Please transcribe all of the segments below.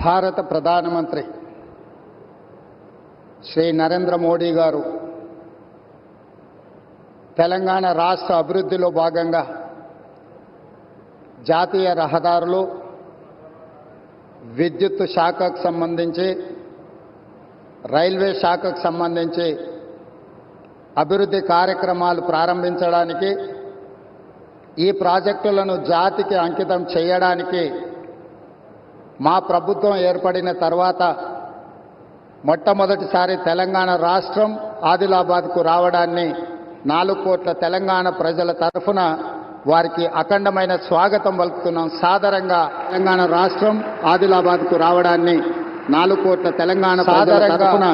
భారత ప్రధానమంత్రి శ్రీ నరేంద్ర మోడీ గారు తెలంగాణ రాష్ట్ర అభివృద్ధిలో భాగంగా జాతీయ రహదారులు, విద్యుత్ శాఖకు సంబంధించి, రైల్వే శాఖకు సంబంధించి అభివృద్ధి కార్యక్రమాలు ప్రారంభించడానికి, ఈ ప్రాజెక్టులను జాతికి అంకితం చేయడానికి మా ప్రభుత్వం ఏర్పడిన తర్వాత మొట్టమొదటిసారి తెలంగాణ రాష్ట్రం ఆదిలాబాద్కు రావడాన్ని 4 కోట్ల తెలంగాణ ప్రజల తరఫున వారికి అఖండమైన స్వాగతం పలుకుతున్నాం. సాదరంగా తెలంగాణ రాష్ట్రం ఆదిలాబాద్కు రావడాన్ని 4 కోట్ల తెలంగాణ ప్రజల తరఫున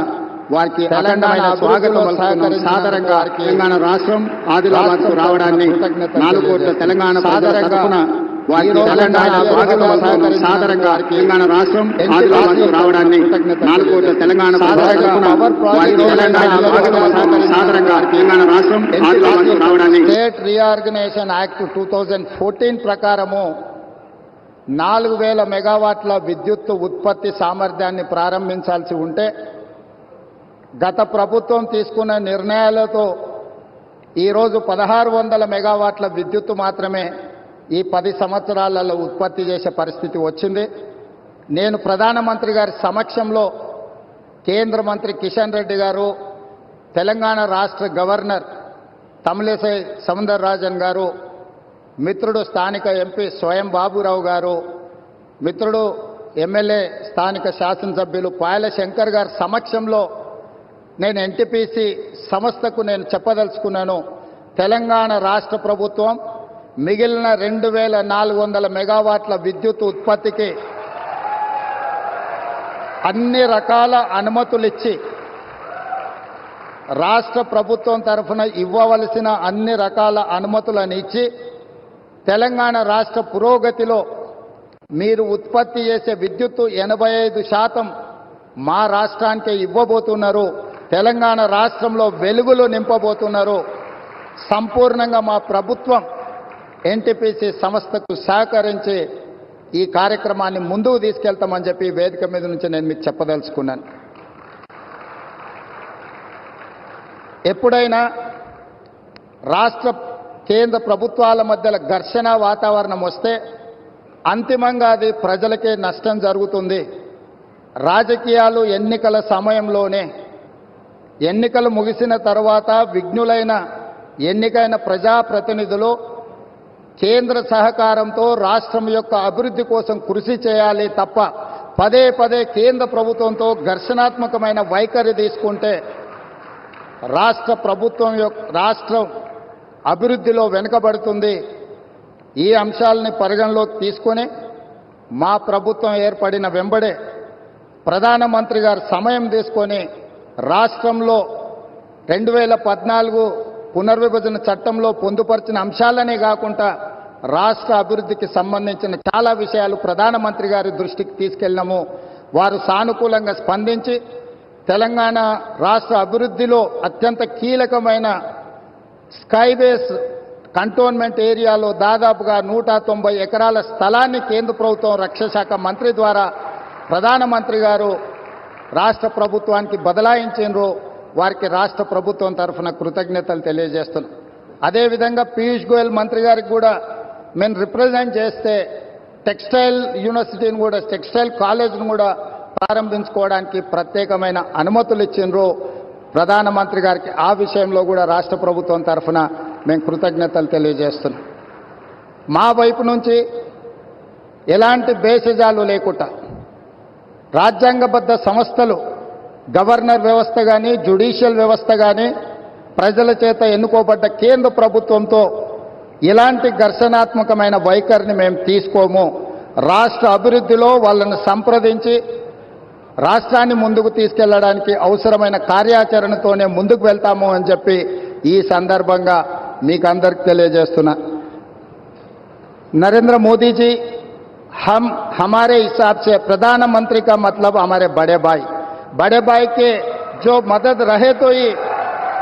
వారికి అఖండమైన స్వాగతం పలుకుతున్నాం. సాదరంగా తెలంగాణ రాష్ట్రం ఆదిలాబాద్కు రావడాన్ని 4 కోట్ల తెలంగాణ ప్రజల తరఫున వారికి తెలంగాణ స్వాగతం పలుకుతున్నాం. సాదరంగా తెలంగాణ రాష్ట్రం ఆదిలాబాద్కు రావడాన్ని 4 కోట్ల తెలంగాణ ప్రజల తరఫున వారికి తెలంగాణ స్వాగతం పలుకుతున్నాం. సాదరంగా తెలంగాణ రాష్ట్రం ఆదిలాబాద్కు రావడాన్ని స్టేట్ రీఆర్గనైజేషన్ యాక్ట్ 2014 ప్రకారము 4000 మెగావాట్ల విద్యుత్ ఉత్పత్తి సామర్థ్యాన్ని ప్రారంభించాల్సి ఉంటే గత ప్రభుత్వం తీసుకున్న నిర్ణయాలతో ఈరోజు 1600 మెగావాట్ల విద్యుత్తు మాత్రమే ఈ 10 సంవత్సరాలలో ఉత్పత్తి చేసే పరిస్థితి వచ్చింది. నేను ప్రధానమంత్రి గారి సమక్షంలో కేంద్ర మంత్రి కిషన్ రెడ్డి గారు, తెలంగాణ రాష్ట్ర గవర్నర్ తమిళిసై సౌందరరాజన్ గారు, మిత్రుడు స్థానిక ఎంపీ స్వయం బాబురావు గారు, మిత్రుడు ఎమ్మెల్యే స్థానిక శాసనసభ్యులు పాయల శంకర్ గారి సమక్షంలో నేను ఎన్టీపీసీ సంస్థకు నేను చెప్పదలుచుకున్నాను. తెలంగాణ రాష్ట్ర ప్రభుత్వం మిగిలిన 2400 మెగావాట్ల విద్యుత్ ఉత్పత్తికి అన్ని రకాల అనుమతులిచ్చి, రాష్ట్ర ప్రభుత్వం తరఫున ఇవ్వవలసిన అన్ని రకాల అనుమతులను ఇచ్చి, తెలంగాణ రాష్ట్ర పురోగతిలో మీరు ఉత్పత్తి చేసే విద్యుత్తు 85% మా రాష్ట్రానికే ఇవ్వబోతున్నారు. తెలంగాణ రాష్ట్రంలో వెలుగులు నింపబోతున్నారు. సంపూర్ణంగా మా ప్రభుత్వం ఎన్టీపీసీ సంస్థకు సహకరించి ఈ కార్యక్రమాన్ని ముందుకు తీసుకెళ్తామని చెప్పి వేదిక మీద నుంచి నేను మీకు చెప్పదలుచుకున్నాను. ఎప్పుడైనా రాష్ట్ర కేంద్ర ప్రభుత్వాల మధ్య ఘర్షణ వాతావరణం వస్తే అంతిమంగా అది ప్రజలకే నష్టం జరుగుతుంది. రాజకీయాలు ఎన్నికల సమయంలోనే, ఎన్నికలు ముగిసిన తర్వాత విఘ్నులైన ఎన్నికైన ప్రజాప్రతినిధులు కేంద్ర సహకారంతో రాష్ట్రం యొక్క అభివృద్ధి కోసం కృషి చేయాలి తప్ప పదే పదే కేంద్ర ప్రభుత్వంతో ఘర్షణాత్మకమైన వైఖరి తీసుకుంటే రాష్ట్రం అభివృద్ధిలో వెనుకబడుతుంది. ఈ అంశాలని పరిగణలోకి తీసుకొని మా ప్రభుత్వం ఏర్పడిన వెంబడే ప్రధానమంత్రి గారు సమయం తీసుకొని రాష్ట్రంలో 2014 పునర్విభజన చట్టంలో పొందుపరిచిన అంశాలనే కాకుండా రాష్ట్ర అభివృద్ధికి సంబంధించిన చాలా విషయాలు ప్రధానమంత్రి గారి దృష్టికి తీసుకెళ్ళినాము. వారు సానుకూలంగా స్పందించి తెలంగాణ రాష్ట్ర అభివృద్ధిలో అత్యంత కీలకమైన స్కైబేస్ కంటోన్మెంట్ ఏరియాలో దాదాపుగా 190 ఎకరాల స్థలాన్ని కేంద్ర ప్రభుత్వం రక్షణ శాఖ మంత్రి ద్వారా ప్రధానమంత్రి గారు రాష్ట్ర ప్రభుత్వానికి బదలాయించారు. వారికి రాష్ట్ర ప్రభుత్వం తరఫున కృతజ్ఞతలు తెలియజేస్తున్నాం. అదేవిధంగా పీయూష్ గోయల్ మంత్రి గారికి కూడా మేము రిప్రజెంట్ చేస్తే టెక్స్టైల్ యూనివర్సిటీని కూడా, టెక్స్టైల్ కాలేజ్ను కూడా ప్రారంభించుకోవడానికి ప్రత్యేకమైన అనుమతులు ఇచ్చిండ్రు ప్రధానమంత్రి గారికి. ఆ విషయంలో కూడా రాష్ట్ర ప్రభుత్వం తరఫున మేము కృతజ్ఞతలు తెలియజేస్తున్నాం. మా వైపు నుంచి ఎలాంటి భేషజాలు లేకుండా రాజ్యాంగబద్ధ సంస్థలు, గవర్నర్ వ్యవస్థ కానీ, జ్యుడిషియల్ వ్యవస్థ కానీ, ప్రజల చేత ఎన్నుకోబడ్డ కేంద్ర ప్రభుత్వంతో ఇలాంటి ఘర్షణాత్మకమైన వైఖరిని మేము తీసుకోము. రాష్ట్ర అభివృద్ధిలో వాళ్ళను సంప్రదించి రాష్ట్రాన్ని ముందుకు తీసుకెళ్లడానికి అవసరమైన కార్యాచరణతోనే ముందుకు వెళ్తాము అని చెప్పి ఈ సందర్భంగా మీకు అందరికీ తెలియజేస్తున్నా. नरेंद्र मोदी जी हमारे हिसाब से प्रधानमंत्री का मतलब हमारे बड़े भाई के जो मदद रहे तो ही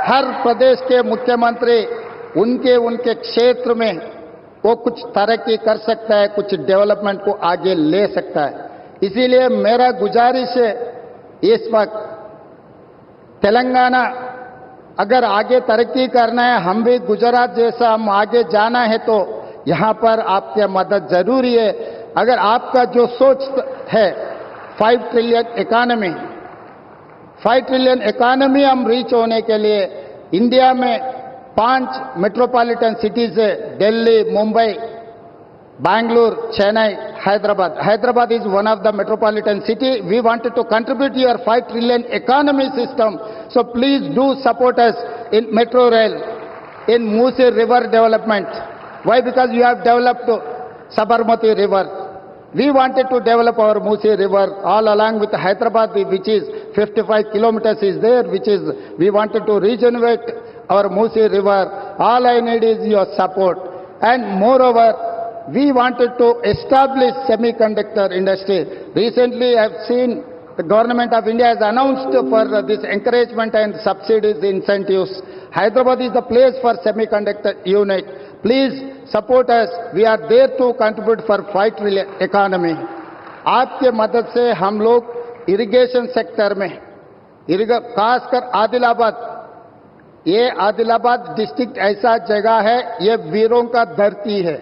हर प्रदेश के मुख्यमंत्री उनके क्षेत्र में वो कुछ तरक्की कर सकता है, कुछ डेवलपमेंट को आगे ले सकता है। इसीलिए मेरा गुजारिश है इस वक्त तेलंगाना अगर आगे तरक्की करना है, हम भी गुजरात जैसा हम आगे जाना है तो यहां पर आपकी मदद जरूरी है। अगर आपका जो सोच है 5 ट्रिलियन इकोनॉमी हम रीच होने के लिए इंडिया में 5 मेट्रोपॉलिटन सिटीज है, Delhi, Mumbai, Bangalore, Chennai, Hyderabad. Hyderabad is one of the metropolitan city. We wanted to contribute to your 5 trillion economy system. So please do support us in metro rail, in Musi River development. Why? Because you have developed Sabarmati River. We wanted to develop our Musi River all along with Hyderabad, which is 55 kilometers is there, which is, we wanted to regenerate our Musi River. All I need is your support. And moreover, we wanted to establish semiconductor industry. Recently, I have seen the government of India has announced for this encouragement and subsidies, incentives. Hyderabad is the place for semiconductor unit. Please support us. We are there to contribute for 5 trillion economy. आपके मदद से हम लोग irrigation sector में खासकर आदिलाबाद, ये Adilabad district ऐसा जगह है, ये वीरों का धरती है।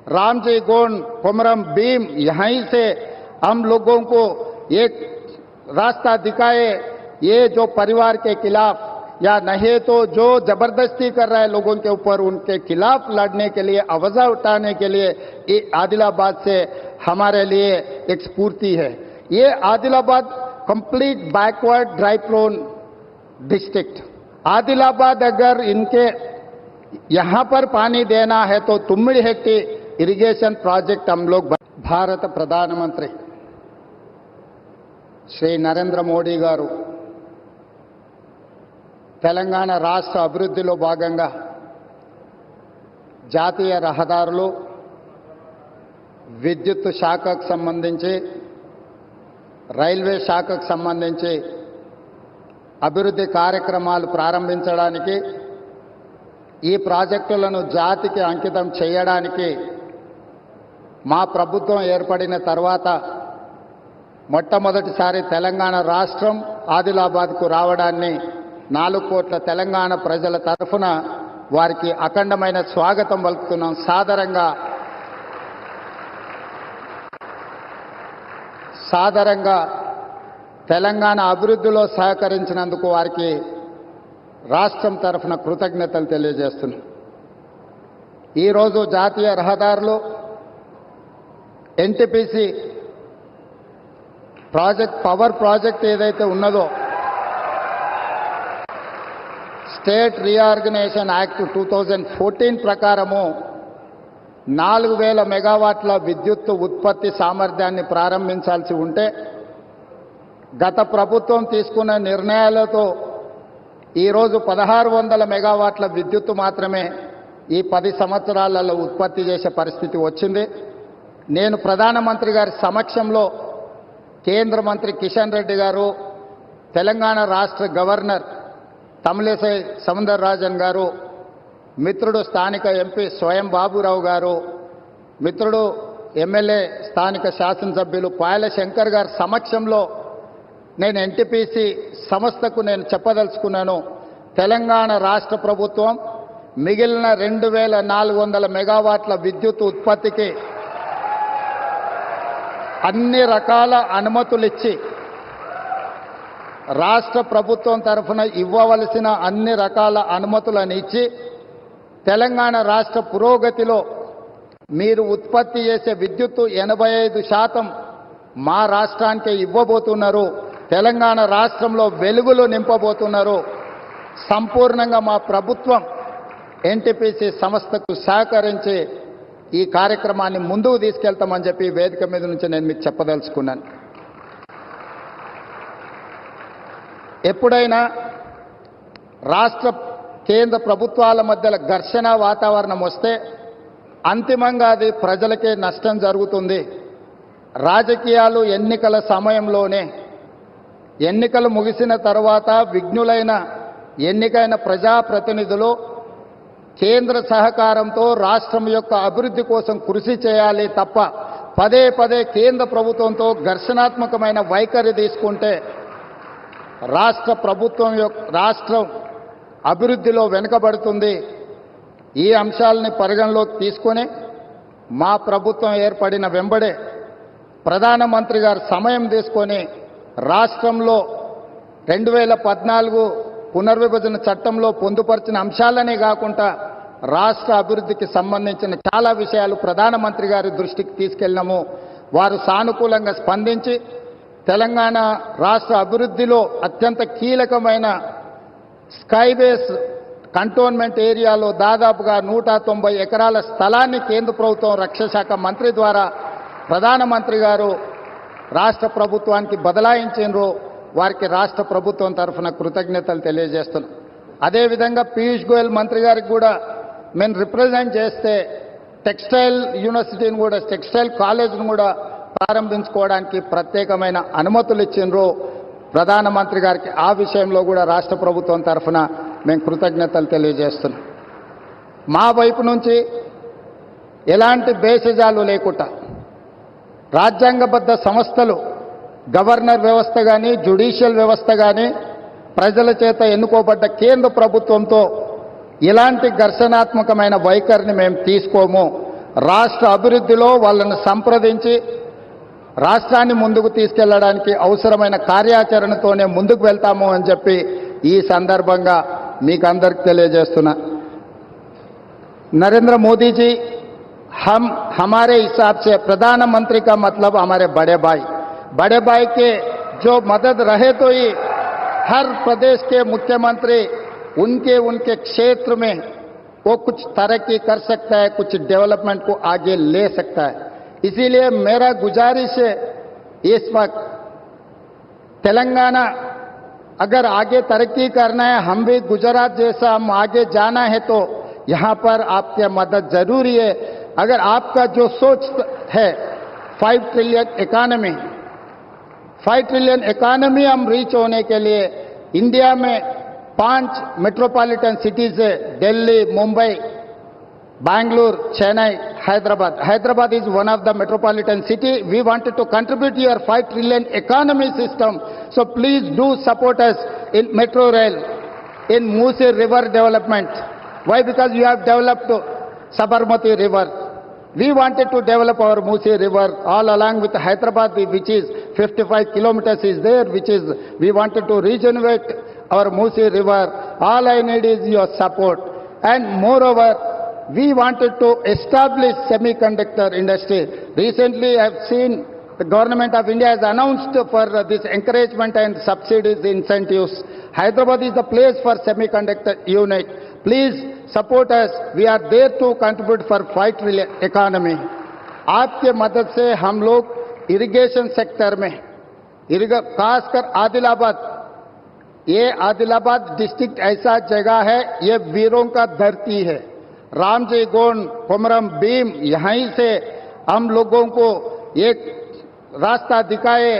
रामजी गोंड, कोमरम भीम, यहीं से हम लोगों को एक रास्ता दिखाए। ये जो परिवार के खिलाफ या नहीं तो जो जबरदस्ती कर रहा है लोगों के ऊपर, उनके खिलाफ लड़ने के लिए, आवाज उठाने के लिए ये आदिलाबाद से हमारे लिए एक स्फूर्ति है। ये Adilabad complete backward dry prone district. Adilabad अगर इनके यहां पर पानी देना है तो तुम्मिडिहेट्टी इरिगेशन प्रोजेक्ट हम लोग भारत प्रधानमंत्री श्री नरेंद्र मोदी गारू తెలంగాణ రాష్ట్ర అభివృద్ధిలో భాగంగా జాతీయ రహదారులు, విద్యుత్ శాఖకు సంబంధించి, రైల్వే శాఖకు సంబంధించి అభివృద్ధి కార్యక్రమాలు ప్రారంభించడానికి, ఈ ప్రాజెక్టులను జాతికి అంకితం చేయడానికి మా ప్రభుత్వం ఏర్పడిన తర్వాత మొట్టమొదటిసారి తెలంగాణ రాష్ట్రం ఆదిలాబాద్కు రావడాన్ని 4 కోట్ల తెలంగాణ ప్రజల తరఫున వారికి అఖండమైన స్వాగతం పలుకుతున్నాం. సాదరంగా తెలంగాణ అభివృద్ధిలో సహకరించినందుకు వారికి రాష్ట్రం తరఫున కృతజ్ఞతలు తెలియజేస్తున్నాం. ఈరోజు జాతీయ రహదారులు ఎన్టీపీసీ ప్రాజెక్ట్, పవర్ ప్రాజెక్ట్ ఏదైతే ఉన్నదో, స్టేట్ రీఆర్గనైజేషన్ యాక్ట్ 2014 ప్రకారము 4000 మెగావాట్ల విద్యుత్ ఉత్పత్తి సామర్థ్యాన్ని ప్రారంభించాల్సి ఉంటే గత ప్రభుత్వం తీసుకున్న నిర్ణయాలతో ఈరోజు 1600 మెగావాట్ల విద్యుత్తు మాత్రమే ఈ 10 సంవత్సరాలలో ఉత్పత్తి చేసే పరిస్థితి వచ్చింది. నేను ప్రధానమంత్రి గారి సమక్షంలో కేంద్ర మంత్రి కిషన్ రెడ్డి గారు, తెలంగాణ రాష్ట్ర గవర్నర్ తమిళిసై సౌందరరాజన్ గారు, మిత్రుడు స్థానిక ఎంపీ స్వయం బాబురావు గారు, మిత్రుడు ఎమ్మెల్యే స్థానిక శాసనసభ్యులు పాయల శంకర్ గారి సమక్షంలో నేను ఎన్టీపీసీ సంస్థకు నేను చెప్పదలుచుకున్నాను. తెలంగాణ రాష్ట్ర ప్రభుత్వం మిగిలిన 2400 మెగావాట్ల విద్యుత్ ఉత్పత్తికి అన్ని రకాల అనుమతులిచ్చి, రాష్ట్ర ప్రభుత్వం తరఫున ఇవ్వవలసిన అన్ని రకాల అనుమతులను ఇచ్చి, తెలంగాణ రాష్ట్ర పురోగతిలో మీరు ఉత్పత్తి చేసే విద్యుత్తు 85% మా రాష్ట్రానికి ఇవ్వబోతున్నారు. తెలంగాణ రాష్ట్రంలో వెలుగులు నింపబోతున్నారు. సంపూర్ణంగా మా ప్రభుత్వం ఎన్టీపీసీ సంస్థకు సహకరించి ఈ కార్యక్రమాన్ని ముందుకు తీసుకెళ్తామని చెప్పి వేదిక మీద నుంచి నేను మీకు చెప్పదలుచుకున్నాను. ఎప్పుడైనా రాష్ట్ర కేంద్ర ప్రభుత్వాల మధ్యలో ఘర్షణ వాతావరణం వస్తే అంతిమంగా అది ప్రజలకే నష్టం జరుగుతుంది. రాజకీయాలు ఎన్నికల సమయంలోనే, ఎన్నికలు ముగిసిన తర్వాత విఘ్నులైన ఎన్నికైన ప్రజాప్రతినిధులు కేంద్ర సహకారంతో రాష్ట్రం యొక్క అభివృద్ధి కోసం కృషి చేయాలి తప్ప పదే పదే కేంద్ర ప్రభుత్వంతో ఘర్షణాత్మకమైన వైఖరి తీసుకుంటే రాష్ట్రం అభివృద్ధిలో వెనుకబడుతుంది. ఈ అంశాలని పరిగణలోకి తీసుకొని మా ప్రభుత్వం ఏర్పడిన వెంబడే ప్రధానమంత్రి గారు సమయం తీసుకొని రాష్ట్రంలో 2014 పునర్విభజన చట్టంలో పొందుపరిచిన అంశాలనే కాకుండా రాష్ట్ర అభివృద్ధికి సంబంధించిన చాలా విషయాలు ప్రధానమంత్రి గారి దృష్టికి తీసుకెళ్ళినాము. వారు సానుకూలంగా స్పందించి తెలంగాణ రాష్ట్ర అభివృద్ధిలో అత్యంత కీలకమైన స్కైబేస్ కంటోన్మెంట్ ఏరియాలో దాదాపుగా 190 ఎకరాల స్థలాన్ని కేంద్ర ప్రభుత్వం రక్షణ శాఖ మంత్రి ద్వారా ప్రధానమంత్రి గారు రాష్ట్ర ప్రభుత్వానికి బదలాయించారు. వారికి రాష్ట్ర ప్రభుత్వం తరఫున కృతజ్ఞతలు తెలియజేస్తున్నాం. అదేవిధంగా పీయూష్ గోయల్ మంత్రి గారికి కూడా మేము రిప్రజెంట్ చేస్తే టెక్స్టైల్ యూనివర్సిటీని కూడా టెక్స్టైల్ కాలేజ్ను కూడా ప్రారంభించుకోవడానికి ప్రత్యేకమైన అనుమతులు ఇచ్చిండ్రు ప్రధానమంత్రి గారికి. ఆ విషయంలో కూడా రాష్ట్ర ప్రభుత్వం తరఫున మేము కృతజ్ఞతలు తెలియజేస్తున్నాం. మా వైపు నుంచి ఎలాంటి భేషజాలు లేకుండా రాజ్యాంగబద్ధ సంస్థలు గవర్నర్ వ్యవస్థ కానీ జ్యుడిషియల్ వ్యవస్థ కానీ ప్రజల చేత ఎన్నుకోబడ్డ కేంద్ర ప్రభుత్వంతో ఇలాంటి ఘర్షణాత్మకమైన వైఖరిని మేము తీసుకోము. రాష్ట్ర అభివృద్ధిలో వాళ్ళను సంప్రదించి రాష్ట్రాన్ని ముందుకు తీసుకెళ్లడానికి అవసరమైన కార్యాచరణతోనే ముందుకు వెళ్తాము అని చెప్పి ఈ సందర్భంగా మీకు అందరికి తెలియజేస్తున్నా. नरेंद्र मोदी जी हमारे हिसाब से प्रधानमंत्री का मतलब हमारे बड़े भाई के जो मदद रहे तो ही हर प्रदेश के मुख्यमंत्री उनके क्षेत्र में वो कुछ तरक्की कर सकता है, कुछ डेवलपमेंट को आगे ले सकता है. इसीलिए मेरा गुजारिश है इस वक्त तेलंगाना अगर आगे तरक्की करना है, हम भी गुजरात जैसा हम आगे जाना है तो यहां पर आपकी मदद जरूरी है. अगर आपका जो सोच है 5 ट्रिलियन इकोनॉमी हम रीच होने के लिए इंडिया में 5 मेट्रोपॉलिटन सिटीज है, Delhi, Mumbai, Bangalore, Chennai, Hyderabad is one of the metropolitan city. We wanted to contribute your 5 trillion economy system. So please do support us in metro rail, in Musi river development. Why? Because you have developed Sabarmati river. We wanted to develop our Musi river all along with Hyderabad, which is 55 kilometers is there, which is we wanted to regenerate our Musi river. All I need is your support. And moreover, we wanted to establish semiconductor industry. Recently, I have seen the government of India has announced for this encouragement and subsidies, incentives. Hyderabad is the place for semiconductor unit. Please support us. We are there to contribute for 5 trillion economy. आपके मदद से हम लोग irrigation sector में खासकर आदिलाबाद, ये Adilabad district ऐसा जगह है, ये वीरों का धरती है. रामजी गोंड, कोमरम भीम, यहीं से हम लोगों को एक रास्ता दिखाए.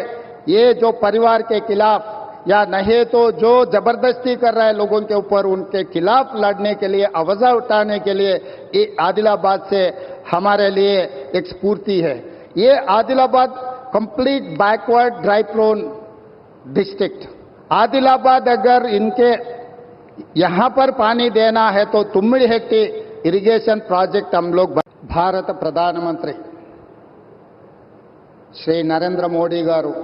ये जो परिवार के खिलाफ या नहीं तो जो जबरदस्ती कर रहा है लोगों के ऊपर, उनके खिलाफ लड़ने के लिए, आवाज उठाने के लिए ये आदिलाबाद से हमारे लिए एक स्फूर्ति है. ये Adilabad complete backward dry prone district. Adilabad अगर इनके यहां पर पानी देना है तो तुम्मिड़ी हेक्टी इरिगेशन प्रोजेक्ट हम लोग. भारत प्रधानमंत्री श्री नरेंद्र मोदी गारू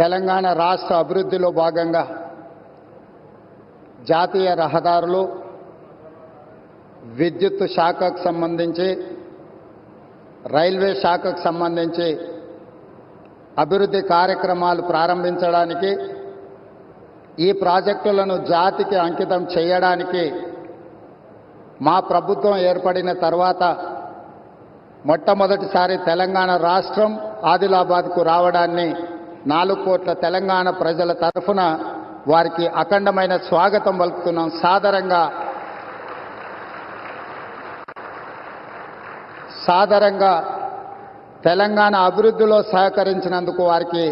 తెలంగాణ రాష్ట్ర అభివృద్ధిలో భాగంగా జాతీయ రహదారులు, విద్యుత్ శాఖకు సంబంధించి, రైల్వే శాఖకు సంబంధించి అభివృద్ధి కార్యక్రమాలు ప్రారంభించడానికి, ఈ ప్రాజెక్టులను జాతికి అంకితం చేయడానికి మా ప్రభుత్వం ఏర్పడిన తర్వాత మొట్టమొదటిసారి తెలంగాణ రాష్ట్రం ఆదిలాబాద్కు రావడాన్ని 4 కోట్ల తెలంగాణ ప్రజల తరఫున వారికి అఖండమైన స్వాగతం పలుకుతున్నాం. సాదరంగా తెలంగాణ అభివృద్ధిలో సహకరించినందుకు వారికి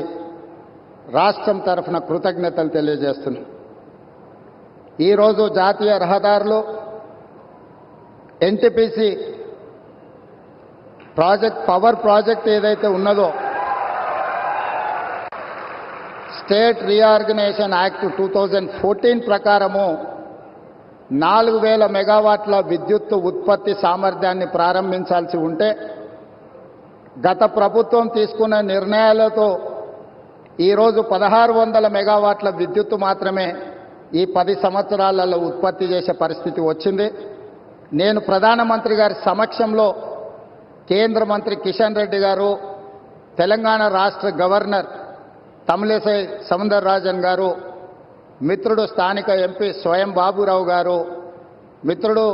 రాష్ట్రం తరఫున కృతజ్ఞతలు తెలియజేస్తున్నాం. ఈరోజు జాతీయ రహదారులు, ఎన్టీపీసీ పవర్ ప్రాజెక్ట్ ఏదైతే ఉన్నదో స్టేట్ రీఆర్గనైజేషన్ యాక్ట్ 2014 ప్రకారము 4000 మెగావాట్ల విద్యుత్ ఉత్పత్తి సామర్థ్యాన్ని ప్రారంభించాల్సి ఉంటే గత ప్రభుత్వం తీసుకున్న నిర్ణయాలతో ఈరోజు 1600 మెగావాట్ల విద్యుత్తు మాత్రమే ఈ 10 సంవత్సరాలలో ఉత్పత్తి చేసే పరిస్థితి వచ్చింది. నేను ప్రధానమంత్రి గారి సమక్షంలో కేంద్ర మంత్రి కిషన్ రెడ్డి గారు, తెలంగాణ రాష్ట్ర గవర్నర్ తమిళిసై సౌందరరాజన్ గారు, మిత్రుడు స్థానిక ఎంపీ స్వయం బాబురావు గారు, మిత్రుడు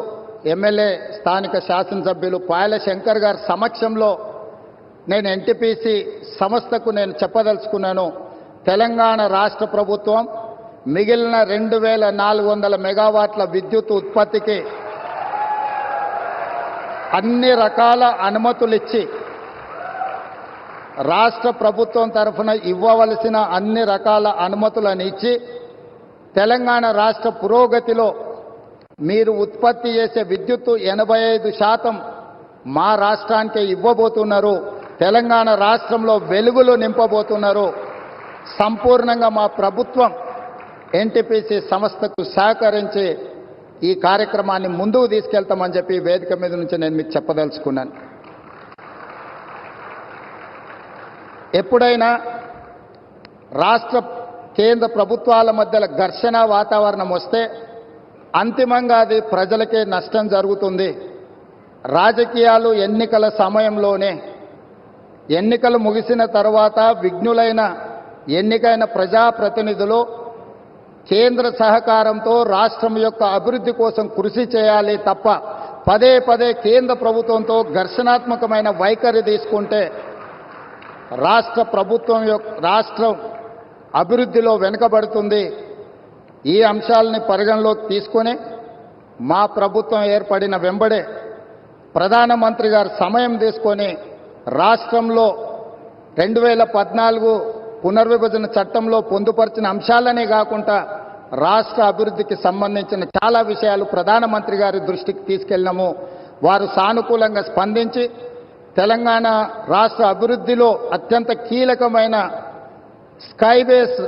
ఎమ్మెల్యే స్థానిక శాసనసభ్యులు పాయల శంకర్ గారి సమక్షంలో నేను ఎన్టీపీసీ సంస్థకు నేను చెప్పదలుచుకున్నాను. తెలంగాణ రాష్ట్ర ప్రభుత్వం మిగిలిన 2400 మెగావాట్ల విద్యుత్ ఉత్పత్తికి అన్ని రకాల అనుమతులిచ్చి రాష్ట్ర ప్రభుత్వం తరఫున ఇవ్వవలసిన అన్ని రకాల అనుమతులను ఇచ్చి తెలంగాణ రాష్ట్ర పురోగతిలో మీరు ఉత్పత్తి చేసే విద్యుత్తు 85% మా రాష్ట్రానికే ఇవ్వబోతున్నారు. తెలంగాణ రాష్ట్రంలో వెలుగులు నింపబోతున్నారు. సంపూర్ణంగా మా ప్రభుత్వం ఎన్టీపీసీ సంస్థకు సహకరించి ఈ కార్యక్రమాన్ని ముందుకు తీసుకెళ్తామని చెప్పి వేదిక మీద నుంచి నేను మీకు చెప్పదలుచుకున్నాను. ఎప్పుడైనా రాష్ట్ర కేంద్ర ప్రభుత్వాల మధ్యలో ఘర్షణ వాతావరణం వస్తే అంతిమంగా అది ప్రజలకే నష్టం జరుగుతుంది. రాజకీయాలు ఎన్నికల సమయంలోనే, ఎన్నికలు ముగిసిన తర్వాత విఘ్నులైన ఎన్నికైన ప్రజాప్రతినిధులు కేంద్ర సహకారంతో రాష్ట్రం యొక్క అభివృద్ధి కోసం కృషి చేయాలి తప్ప పదే పదే కేంద్ర ప్రభుత్వంతో ఘర్షణాత్మకమైన వైఖరి తీసుకుంటే రాష్ట్రం అభివృద్ధిలో వెనుకబడుతుంది. ఈ అంశాలని పరిగణలోకి తీసుకొని మా ప్రభుత్వం ఏర్పడిన వెంబడే ప్రధానమంత్రి గారు సమయం తీసుకొని రాష్ట్రంలో 2014 పునర్విభజన చట్టంలో పొందుపరిచిన అంశాలనే కాకుండా రాష్ట్ర అభివృద్ధికి సంబంధించిన చాలా విషయాలు ప్రధానమంత్రి గారి దృష్టికి తీసుకెళ్ళినాము. వారు సానుకూలంగా స్పందించి తెలంగాణ రాష్ట్ర అభివృద్ధిలో అత్యంత కీలకమైన స్కైబేస్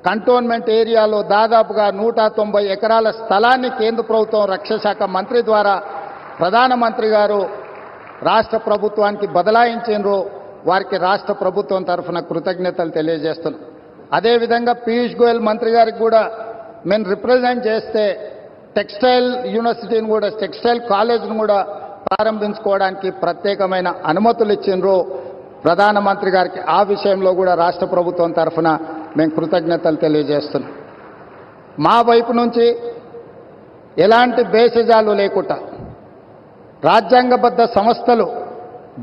కంటోన్మెంట్ ఏరియాలో దాదాపుగా 190 ఎకరాల స్థలాన్ని కేంద్ర ప్రభుత్వం రక్షణ శాఖ మంత్రి ద్వారా ప్రధానమంత్రి గారు రాష్ట్ర ప్రభుత్వానికి బదలాయించారు. వారికి రాష్ట్ర ప్రభుత్వం తరఫున కృతజ్ఞతలు తెలియజేస్తున్నాం. అదేవిధంగా పీయూష్ గోయల్ మంత్రి గారికి కూడా మేము రిప్రజెంట్ చేస్తే టెక్స్టైల్ యూనివర్సిటీని కూడా, టెక్స్టైల్ కాలేజ్ను కూడా ప్రారంభించుకోవడానికి ప్రత్యేకమైన అనుమతులు ఇచ్చిండ్రు ప్రధానమంత్రి గారికి. ఆ విషయంలో కూడా రాష్ట్ర ప్రభుత్వం తరఫున మేము కృతజ్ఞతలు తెలియజేస్తున్నాం. మా వైపు నుంచి ఎలాంటి భేషజాలు లేకుండా రాజ్యాంగబద్ధ సంస్థలు,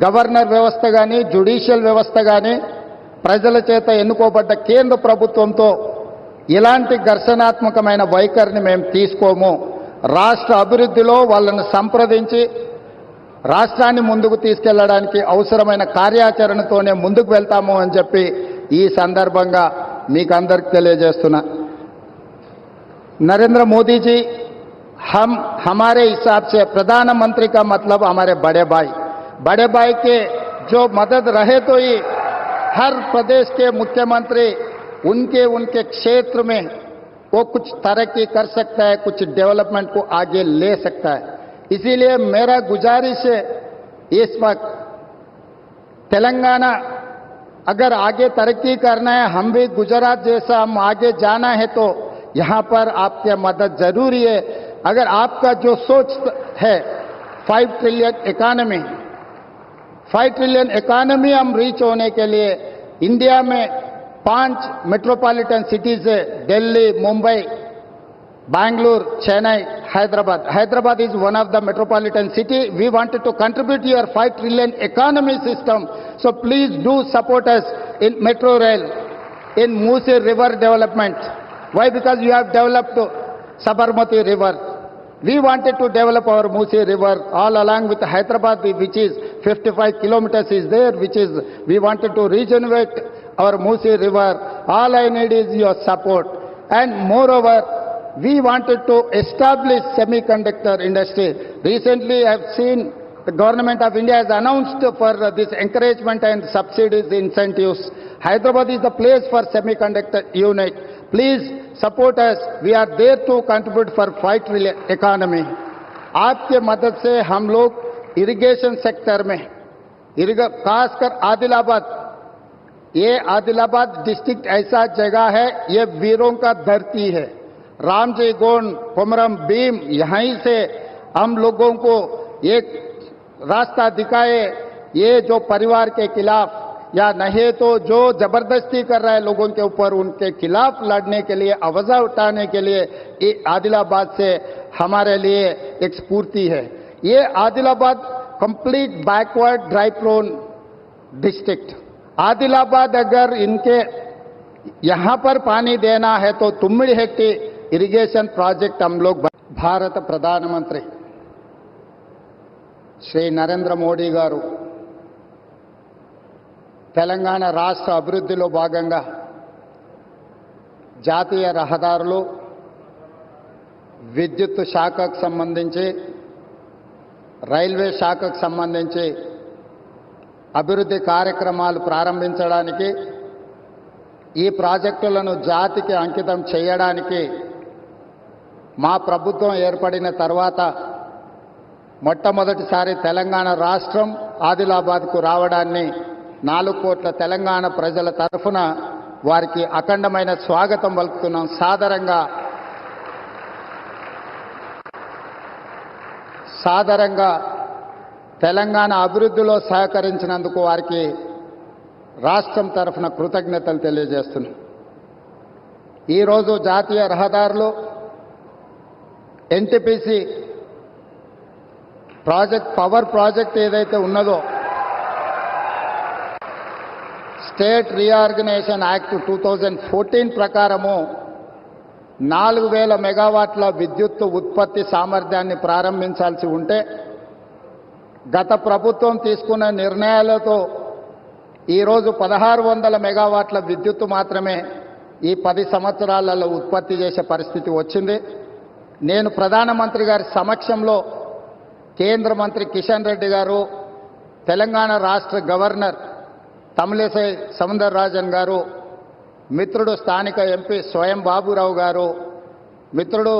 గవర్నర్ వ్యవస్థ కానీ, జ్యుడిషియల్ వ్యవస్థ కానీ, ప్రజల చేత ఎన్నుకోబడ్డ కేంద్ర ప్రభుత్వంతో ఇలాంటి ఘర్షణాత్మకమైన వైఖరిని మేము తీసుకోము. రాష్ట్ర అభివృద్ధిలో వాళ్ళను సంప్రదించి రాష్ట్రాన్ని ముందుకు తీసుకెళ్లడానికి అవసరమైన కార్యాచరణతోనే ముందుకు వెళ్తాము అని చెప్పి ఈ సందర్భంగా మీకు అందరికి తెలియజేస్తున్నా. नरेंद्र मोदी जी हमारे हिसाब से प्रधानमंत्री का मतलब हमारे बड़े भाई के जो मदद रहे तो ही हर प्रदेश के मुख्यमंत्री उनके क्षेत्र में वो कुछ तरक्की कर सकता है, कुछ डेवलपमेंट को आगे ले सकता है. इसीलिए मेरा गुजारिश है इस वक्त तेलंगाना अगर आगे तरक्की करना है, हम भी गुजरात जैसा हम आगे जाना है तो यहाँ पर आपकी मदद जरूरी है. अगर आपका जो सोच है 5 ट्रिलियन इकोनॉमी हम रीच होने के लिए इंडिया में 5 मेट्रोपॉलिटन सिटीज है, Delhi, Mumbai, Bangalore, Chennai, Hyderabad. Hyderabad is one of the metropolitan city. We wanted to contribute to your 5 trillion economy system. So please do support us in metro rail, in Musi river development. Why? Because you have developed Sabarmati river. We wanted to develop our Musi river all along with Hyderabad, which is 55 kilometers is there, which is we wanted to regenerate our Musi river. All I need is your support. And moreover, we wanted to establish semiconductor industry. Recently, I have seen The Government of India has announced for this encouragement and subsidies incentives. Hyderabad is the place for semiconductor unit. Please support us. We are there to contribute for fight economy. आपके मदद से हम लोग irrigation sector में खासकर आदिलाबाद, ये Adilabad district ऐसा जगह है, ये वीरों का धरती है। रामजी गोंड, कोमरम भीम, यहीं से हम लोगों को एक रास्ता दिखाए। ये जो परिवार के खिलाफ या नहीं तो जो जबरदस्ती कर रहा है लोगों के ऊपर, उनके खिलाफ लड़ने के लिए, आवाज उठाने के लिए ये आदिलाबाद से हमारे लिए एक स्फूर्ति है। ये Adilabad complete backward dry prone district. Adilabad अगर इनके यहां पर पानी देना है तो तुम्मिडिहेट्टी इरिगेशन प्रोजेक्ट हम लोग भारत प्रधानमंत्री श्री नरेंद्र मोदी गारू తెలంగాణ రాష్ట్ర అభివృద్ధిలో భాగంగా జాతీయ రహదారులు, విద్యుత్ శాఖకు సంబంధించి, రైల్వే శాఖకు సంబంధించి అభివృద్ధి కార్యక్రమాలు ప్రారంభించడానికి, ఈ ప్రాజెక్టులను జాతికి అంకితం చేయడానికి మా ప్రభుత్వం ఏర్పడిన తర్వాత మొట్టమొదటిసారి తెలంగాణ రాష్ట్రం ఆదిలాబాద్కు రావడాన్ని 4 కోట్ల తెలంగాణ ప్రజల తరఫున వారికి అఖండమైన స్వాగతం పలుకుతున్నాం. సాదరంగా తెలంగాణ అభివృద్ధిలో సహకరించినందుకు వారికి రాష్ట్రం తరఫున కృతజ్ఞతలు తెలియజేస్తున్నాం. ఈరోజు జాతీయ రహదారులు ఎన్టీపీసీ ప్రాజెక్ట్, పవర్ ప్రాజెక్ట్ ఏదైతే ఉన్నదో, స్టేట్ రీఆర్గనైజేషన్ యాక్ట్ 2014 ప్రకారము 4000 మెగావాట్ల విద్యుత్ ఉత్పత్తి సామర్థ్యాన్ని ప్రారంభించాల్సి ఉంటే గత ప్రభుత్వం తీసుకున్న నిర్ణయాలతో ఈరోజు 1600 మెగావాట్ల విద్యుత్ మాత్రమే ఈ 10 సంవత్సరాలలో ఉత్పత్తి చేసే పరిస్థితి వచ్చింది. నేను ప్రధానమంత్రి గారి సమక్షంలో కేంద్ర మంత్రి కిషన్ రెడ్డి గారు, తెలంగాణ రాష్ట్ర గవర్నర్ తమిళిసై సౌందరరాజన్ గారు, మిత్రుడు స్థానిక ఎంపీ స్వయం బాబురావు గారు, మిత్రుడు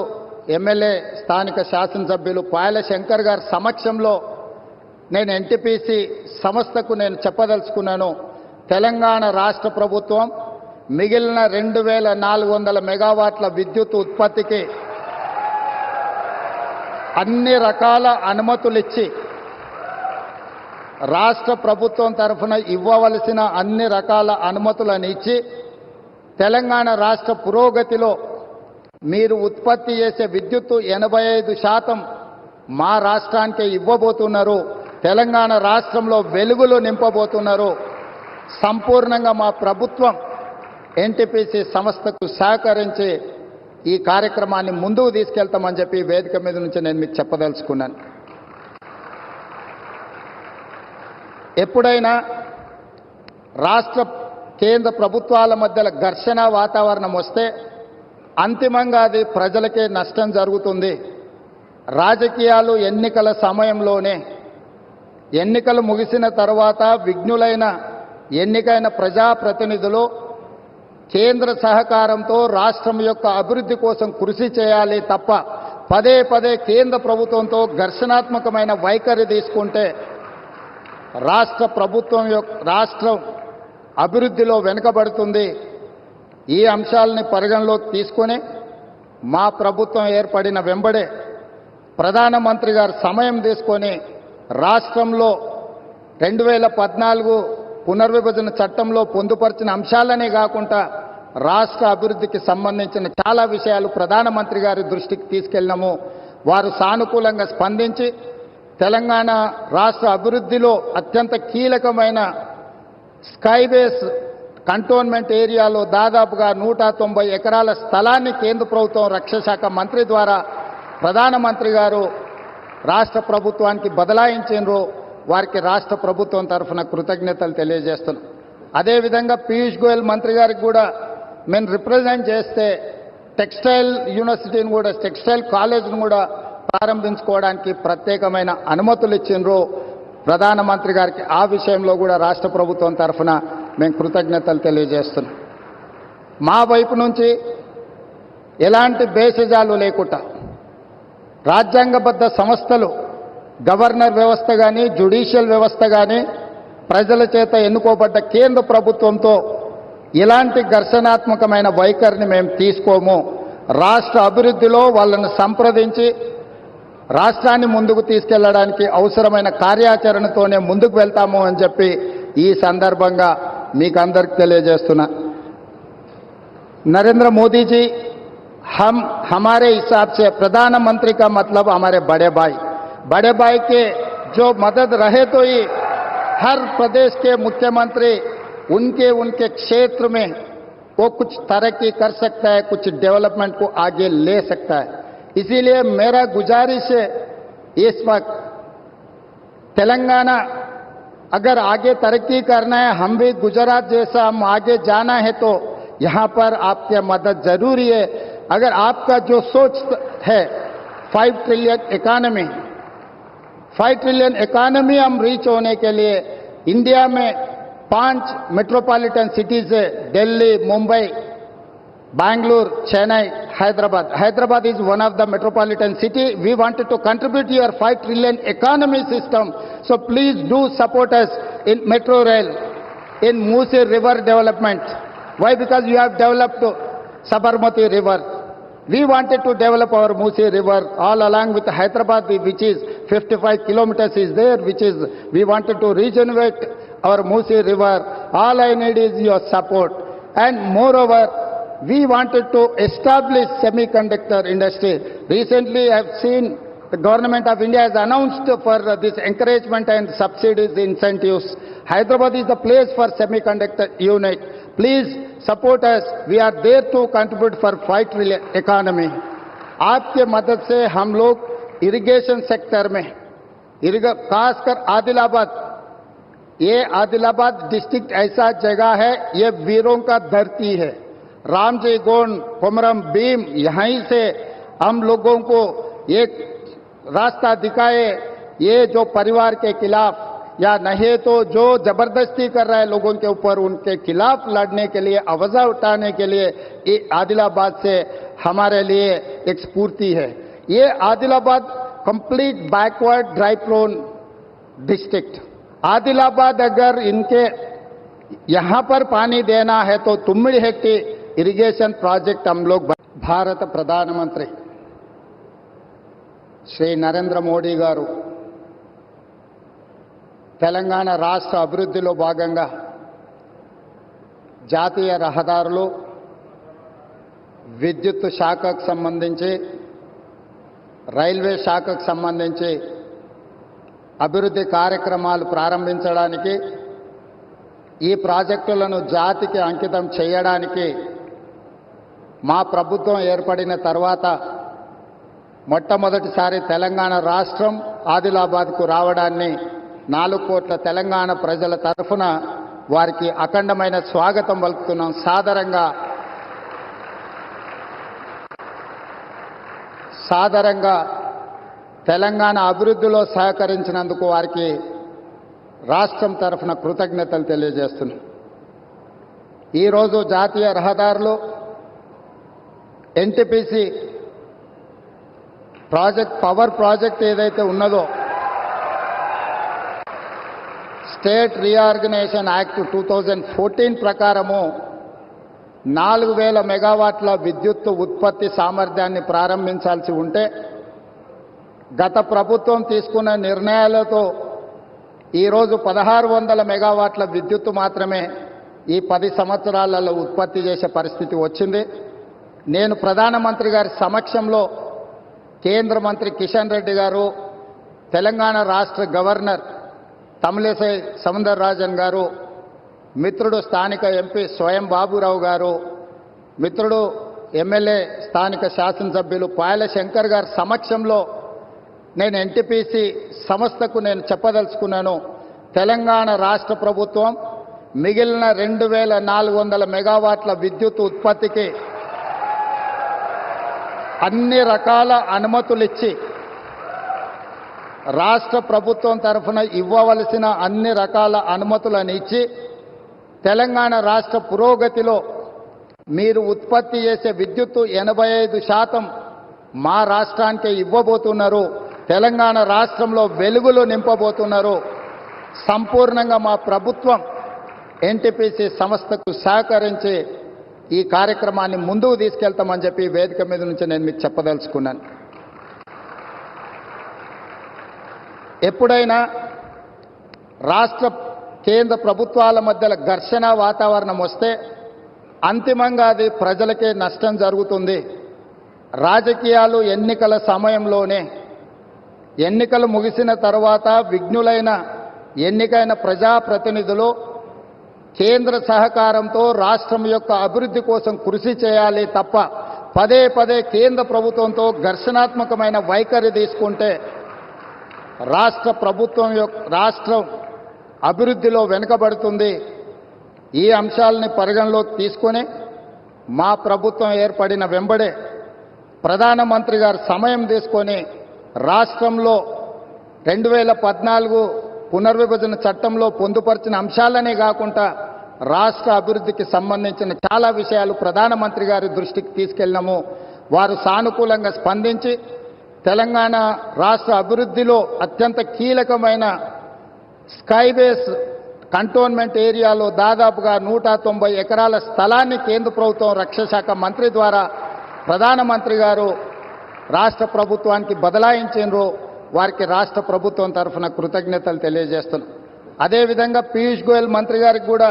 ఎమ్మెల్యే స్థానిక శాసనసభ్యులు పాయల శంకర్ గారి సమక్షంలో నేను ఎన్టీపీసీ సంస్థకు నేను చెప్పదలుచుకున్నాను. తెలంగాణ రాష్ట్ర ప్రభుత్వం మిగిలిన 2400 మెగావాట్ల విద్యుత్ ఉత్పత్తికి అన్ని రకాల అనుమతులిచ్చి, రాష్ట్ర ప్రభుత్వం తరఫున ఇవ్వవలసిన అన్ని రకాల అనుమతులను ఇచ్చి, తెలంగాణ రాష్ట్ర పురోగతిలో మీరు ఉత్పత్తి చేసే విద్యుత్తు 85% మా రాష్ట్రానికి ఇవ్వబోతున్నారు. తెలంగాణ రాష్ట్రంలో వెలుగులు నింపబోతున్నారు. సంపూర్ణంగా మా ప్రభుత్వం ఎన్టీపీసీ సంస్థకు సహకరించి ఈ కార్యక్రమాన్ని ముందుకు తీసుకెళ్తామని చెప్పి వేదిక మీద నుంచి నేను మీకు చెప్పదలుచుకున్నాను. ఎప్పుడైనా రాష్ట్ర కేంద్ర ప్రభుత్వాల మధ్యలో ఘర్షణ వాతావరణం వస్తే అంతిమంగా అది ప్రజలకే నష్టం జరుగుతుంది. రాజకీయాలు ఎన్నికల సమయంలోనే, ఎన్నికలు ముగిసిన తర్వాత విఘ్నులైన ఎన్నికైన ప్రజాప్రతినిధులు కేంద్ర సహకారంతో రాష్ట్రం యొక్క అభివృద్ధి కోసం కృషి చేయాలి తప్ప పదే పదే కేంద్ర ప్రభుత్వంతో ఘర్షణాత్మకమైన వైఖరి తీసుకుంటే రాష్ట్రం అభివృద్ధిలో వెనుకబడుతుంది. ఈ అంశాలని పరిగణలోకి తీసుకొని మా ప్రభుత్వం ఏర్పడిన వెంబడే ప్రధానమంత్రి గారు సమయం తీసుకొని రాష్ట్రంలో 2014 పునర్విభజన చట్టంలో పొందుపరిచిన అంశాలనే కాకుండా రాష్ట్ర అభివృద్ధికి సంబంధించిన చాలా విషయాలు ప్రధానమంత్రి గారి దృష్టికి తీసుకెళ్ళినాము. వారు సానుకూలంగా స్పందించి తెలంగాణ రాష్ట్ర అభివృద్ధిలో అత్యంత కీలకమైన స్కైబేస్ కంటోన్మెంట్ ఏరియాలో దాదాపుగా 190 ఎకరాల స్థలాన్ని కేంద్ర ప్రభుత్వం రక్షణ శాఖ మంత్రి ద్వారా ప్రధానమంత్రి గారు రాష్ట్ర ప్రభుత్వానికి బదలాయించారు. వారికి రాష్ట్ర ప్రభుత్వం తరఫున కృతజ్ఞతలు తెలియజేస్తున్నాం. అదేవిధంగా పీయూష్ గోయల్ మంత్రి గారికి కూడా మేము రిప్రజెంట్ చేస్తే టెక్స్టైల్ యూనివర్సిటీని కూడా, టెక్స్టైల్ కాలేజ్ను కూడా ప్రారంభించుకోవడానికి ప్రత్యేకమైన అనుమతులు ఇచ్చిండ్రు ప్రధానమంత్రి గారికి. ఆ విషయంలో కూడా రాష్ట్ర ప్రభుత్వం తరఫున మేము కృతజ్ఞతలు తెలియజేస్తున్నాం. మా వైపు నుంచి ఎలాంటి భేషజాలు లేకుండా రాజ్యాంగబద్ధ సంస్థలు, గవర్నర్ వ్యవస్థ కానీ, జ్యుడిషియల్ వ్యవస్థ కానీ, ప్రజల చేత ఎన్నుకోబడ్డ కేంద్ర ప్రభుత్వంతో ఇలాంటి ఘర్షణాత్మకమైన వైఖరిని మేము తీసుకోము. రాష్ట్ర అభివృద్ధిలో వాళ్ళను సంప్రదించి రాష్ట్రాన్ని ముందుకు తీసుకెళ్లడానికి అవసరమైన కార్యాచరణతోనే ముందుకు వెళ్తాము అని చెప్పి ఈ సందర్భంగా మీకు అందరికి తెలియజేస్తున్నా. नरेंद्र मोदी जी, हम हमारे हिसाब से प्रधानमंत्री का मतलब हमारे बड़े भाई के जो मदद रहे तो ही हर प्रदेश के मुख्यमंत्री उनके क्षेत्र में वो कुछ तरक्की कर सकता है, कुछ डेवलपमेंट को आगे ले सकता है. इसीलिए मेरा गुजारिश है, इस वक्त तेलंगाना अगर आगे तरक्की करना है, हम भी गुजरात जैसा हम आगे जाना है तो यहां पर आपकी मदद जरूरी है. अगर आपका जो सोच है 5 ट्रिलियन इकोनॉमी हम रीच होने के लिए इंडिया में 5 मेट्रोपॉलिटन सिटीज है, Delhi, Mumbai, Bangalore, Chennai, Hyderabad is one of the metropolitan city. We wanted to contribute your 5 trillion economy system. So please do support us in metro rail, in Musi river development. Why? Because you have developed Sabarmati river. We wanted to develop our Musi river all along with Hyderabad, which is 55 kilometers is there, which is, we wanted to regenerate our Musi river. All I need is your support. And moreover, we wanted to establish semiconductor industry. Recently, I have seen the government of India has announced for this encouragement and subsidies, incentives. Hyderabad is the place for semiconductor unit. Please support us. We are there to contribute for 5 trillion economy. आपके मदद से हम लोग irrigation sector में, खासकर आदिलाबाद, ये Adilabad district ऐसा जगह है, ये वीरों का धरती है. रामजी गोंड, कोमरम भीम, यहीं से हम लोगों को एक रास्ता दिखाए. ये जो परिवार के खिलाफ या नहीं तो जो जबरदस्ती कर रहा है लोगों के ऊपर, उनके खिलाफ लड़ने के लिए, आवाज उठाने के लिए ये आदिलाबाद से हमारे लिए एक स्फूर्ति है. ये Adilabad complete backward dry prone district. Adilabad अगर इनके यहां पर पानी देना है तो तुम्मिड़ी हेक्टी इरिगेशन प्रोजेक्ट हम लोग. भारत प्रधानमंत्री श्री नरेंद्र मोदी गारू తెలంగాణ రాష్ట్ర అభివృద్ధిలో భాగంగా జాతీయ రహదారులు, విద్యుత్ శాఖకు సంబంధించి, రైల్వే శాఖకు సంబంధించి అభివృద్ధి కార్యక్రమాలు ప్రారంభించడానికి, ఈ ప్రాజెక్టులను జాతికి అంకితం చేయడానికి మా ప్రభుత్వం ఏర్పడిన తర్వాత మొట్టమొదటిసారి తెలంగాణ రాష్ట్రం ఆదిలాబాద్కు రావడాన్ని 4 కోట్ల తెలంగాణ ప్రజల తరఫున వారికి అఖండమైన స్వాగతం పలుకుతున్నాం. సాదరంగా తెలంగాణ అభివృద్ధిలో సహకరించినందుకు వారికి రాష్ట్రం తరఫున కృతజ్ఞతలు తెలియజేస్తున్నాం. ఈరోజు జాతీయ రహదారులు, ఎన్టీపీసీ ప్రాజెక్ట్, పవర్ ప్రాజెక్ట్ ఏదైతే ఉన్నదో, స్టేట్ రీఆర్గనైజేషన్ యాక్ట్ 2014 ప్రకారము 4000 మెగావాట్ల విద్యుత్ ఉత్పత్తి సామర్థ్యాన్ని ప్రారంభించాల్సి ఉంటే, గత ప్రభుత్వం తీసుకున్న నిర్ణయాలతో ఈరోజు 1600 మెగావాట్ల విద్యుత్తు మాత్రమే ఈ 10 సంవత్సరాలలో ఉత్పత్తి చేసే పరిస్థితి వచ్చింది. నేను ప్రధానమంత్రి గారి సమక్షంలో కేంద్ర మంత్రి కిషన్ రెడ్డి గారు, తెలంగాణ రాష్ట్ర గవర్నర్ తమిళిసై సౌందరరాజన్ గారు, మిత్రుడు స్థానిక ఎంపీ స్వయం బాబురావు గారు, మిత్రుడు ఎమ్మెల్యే స్థానిక శాసనసభ్యులు పాయల శంకర్ గారి సమక్షంలో నేను ఎన్టీపీసీ సంస్థకు నేను చెప్పదలుచుకున్నాను. తెలంగాణ రాష్ట్ర ప్రభుత్వం మిగిలిన 2400 మెగావాట్ల విద్యుత్ ఉత్పత్తికి అన్ని రకాల అనుమతులు ఇచ్చి రాష్ట్ర ప్రభుత్వం తరఫున ఇవ్వవలసిన అన్ని రకాల అనుమతులను ఇచ్చి తెలంగాణ రాష్ట్ర పురోగతిలో మీరు ఉత్పత్తి చేసే విద్యుత్తు 85% మా రాష్ట్రానికే ఇవ్వబోతున్నారు. తెలంగాణ రాష్ట్రంలో వెలుగులు నింపబోతున్నారు. సంపూర్ణంగా మా ప్రభుత్వం ఎన్టీపీసీ సంస్థకు సహకరించి ఈ కార్యక్రమాన్ని ముందుకు తీసుకెళ్తామని చెప్పి వేదిక మీద నుంచి నేను మీకు చెప్పదలుచుకున్నాను. ఎప్పుడైనా రాష్ట్ర కేంద్ర ప్రభుత్వాల మధ్యలో ఘర్షణ వాతావరణం వస్తే అంతిమంగా అది ప్రజలకే నష్టం జరుగుతుంది. రాజకీయాలు ఎన్నికల సమయంలోనే, ఎన్నికలు ముగిసిన తర్వాత విఘ్నులైన ఎన్నికైన ప్రజాప్రతినిధులు కేంద్ర సహకారంతో రాష్ట్రం యొక్క అభివృద్ధి కోసం కృషి చేయాలి తప్ప పదే పదే కేంద్ర ప్రభుత్వంతో ఘర్షణాత్మకమైన వైఖరి తీసుకుంటే రాష్ట్రం అభివృద్ధిలో వెనుకబడుతుంది. ఈ అంశాలని పరిగణలోకి తీసుకొని మా ప్రభుత్వం ఏర్పడిన వెంబడే ప్రధానమంత్రి గారు సమయం తీసుకొని రాష్ట్రంలో 2014 పునర్విభజన చట్టంలో పొందుపరిచిన అంశాలనే కాకుండా రాష్ట్ర అభివృద్ధికి సంబంధించిన చాలా విషయాలు ప్రధానమంత్రి గారి దృష్టికి తీసుకెళ్ళినాము. వారు సానుకూలంగా స్పందించి తెలంగాణ రాష్ట్ర అభివృద్ధిలో అత్యంత కీలకమైన స్కైబేస్ కంటోన్మెంట్ ఏరియాలో దాదాపుగా 190 ఎకరాల స్థలాన్ని కేంద్ర ప్రభుత్వం రక్షణ శాఖ మంత్రి ద్వారా ప్రధానమంత్రి గారు రాష్ట్ర ప్రభుత్వానికి బదలాయించారు. వారికి రాష్ట్ర ప్రభుత్వం తరఫున కృతజ్ఞతలు తెలియజేస్తున్నాం. అదేవిధంగా పీయూష్ గోయల్ మంత్రి గారికి కూడా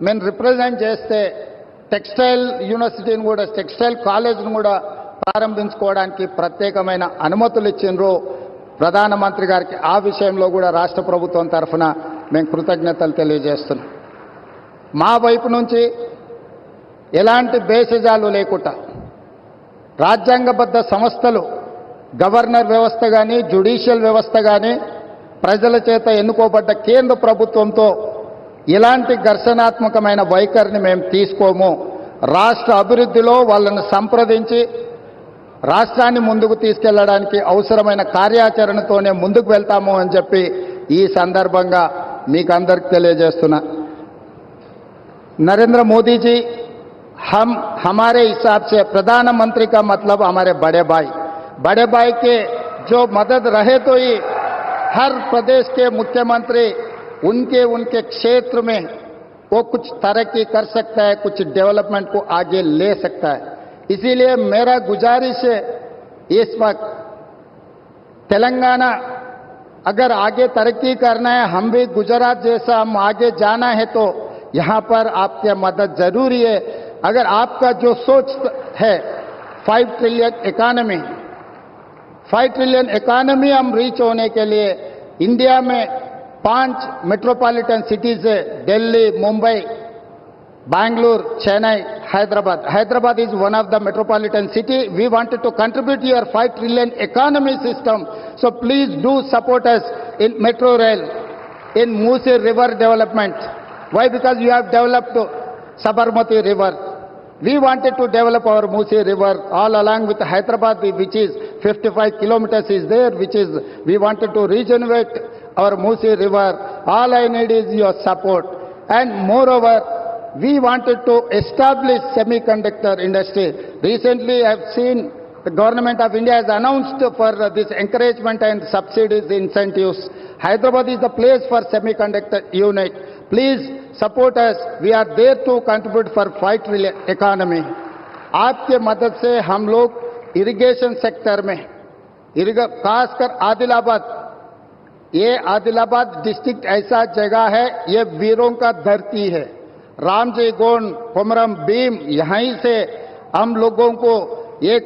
మేము రిప్రజెంట్ చేస్తే టెక్స్టైల్ యూనివర్సిటీని కూడా, టెక్స్టైల్ కాలేజ్ను కూడా ప్రారంభించుకోవడానికి ప్రత్యేకమైన అనుమతులు ఇచ్చిండ్రు ప్రధానమంత్రి గారికి. ఆ విషయంలో కూడా రాష్ట్ర ప్రభుత్వం తరఫున మేము కృతజ్ఞతలు తెలియజేస్తున్నాం. మా వైపు నుంచి ఎలాంటి భేషజాలు లేకుండా రాజ్యాంగబద్ధ సంస్థలు, గవర్నర్ వ్యవస్థ కానీ, జ్యుడిషియల్ వ్యవస్థ కానీ, ప్రజల చేత ఎన్నుకోబడ్డ కేంద్ర ప్రభుత్వంతో ఇలాంటి ఘర్షణాత్మకమైన వైఖరిని మేము తీసుకోము. రాష్ట్ర అభివృద్ధిలో వాళ్ళను సంప్రదించి రాష్ట్రాన్ని ముందుకు తీసుకెళ్లడానికి అవసరమైన కార్యాచరణతోనే ముందుకు వెళ్తాము అని చెప్పి ఈ సందర్భంగా మీకు అందరికి తెలియజేస్తున్నా. नरेंद्र मोदी जी हमारे हिसाब से प्रधानमंत्री का मतलब हमारे बड़े भाई के जो मदद रहे तो ही हर प्रदेश के मुख्यमंत्री उनके क्षेत्र में वो कुछ तरक्की कर सकता है, कुछ डेवलपमेंट को आगे ले सकता है. इसीलिए मेरा गुजारिश है इस वक्त तेलंगाना अगर आगे तरक्की करना है, हम भी गुजरात जैसा हम आगे जाना है तो यहाँ पर आपकी मदद जरूरी है. अगर आपका जो सोच है 5 ट्रिलियन इकोनॉमी हम रीच होने के लिए इंडिया में 5 मेट्रोपॉलिटन सिटीज है, Delhi, Mumbai, Bangalore, Chennai, Hyderabad. Hyderabad is one of the metropolitan city. We wanted to contribute to your 5 trillion economy system. So please do support us in metro rail, in Musi river development. Why? Because you have developed Sabarmati river. We wanted to develop our Musi river all along with Hyderabad, which is 55 kilometers is there, which is we wanted to regenerate our Musi river. All I need is your support. And moreover, we wanted to establish semiconductor industry. Recently, I have seen the government of India has announced for this encouragement and subsidies, incentives. Hyderabad is the place for semiconductor unit. Please support us. We are there to contribute for 5 trillion economy. आपके मदद से हम लोग irrigation sector में, खासकर आदिलाबाद, ये Adilabad district ऐसा जगह है, ये वीरों का धरती है. रामजी गोंड, कोमरम भीम, यहीं से हम लोगों को एक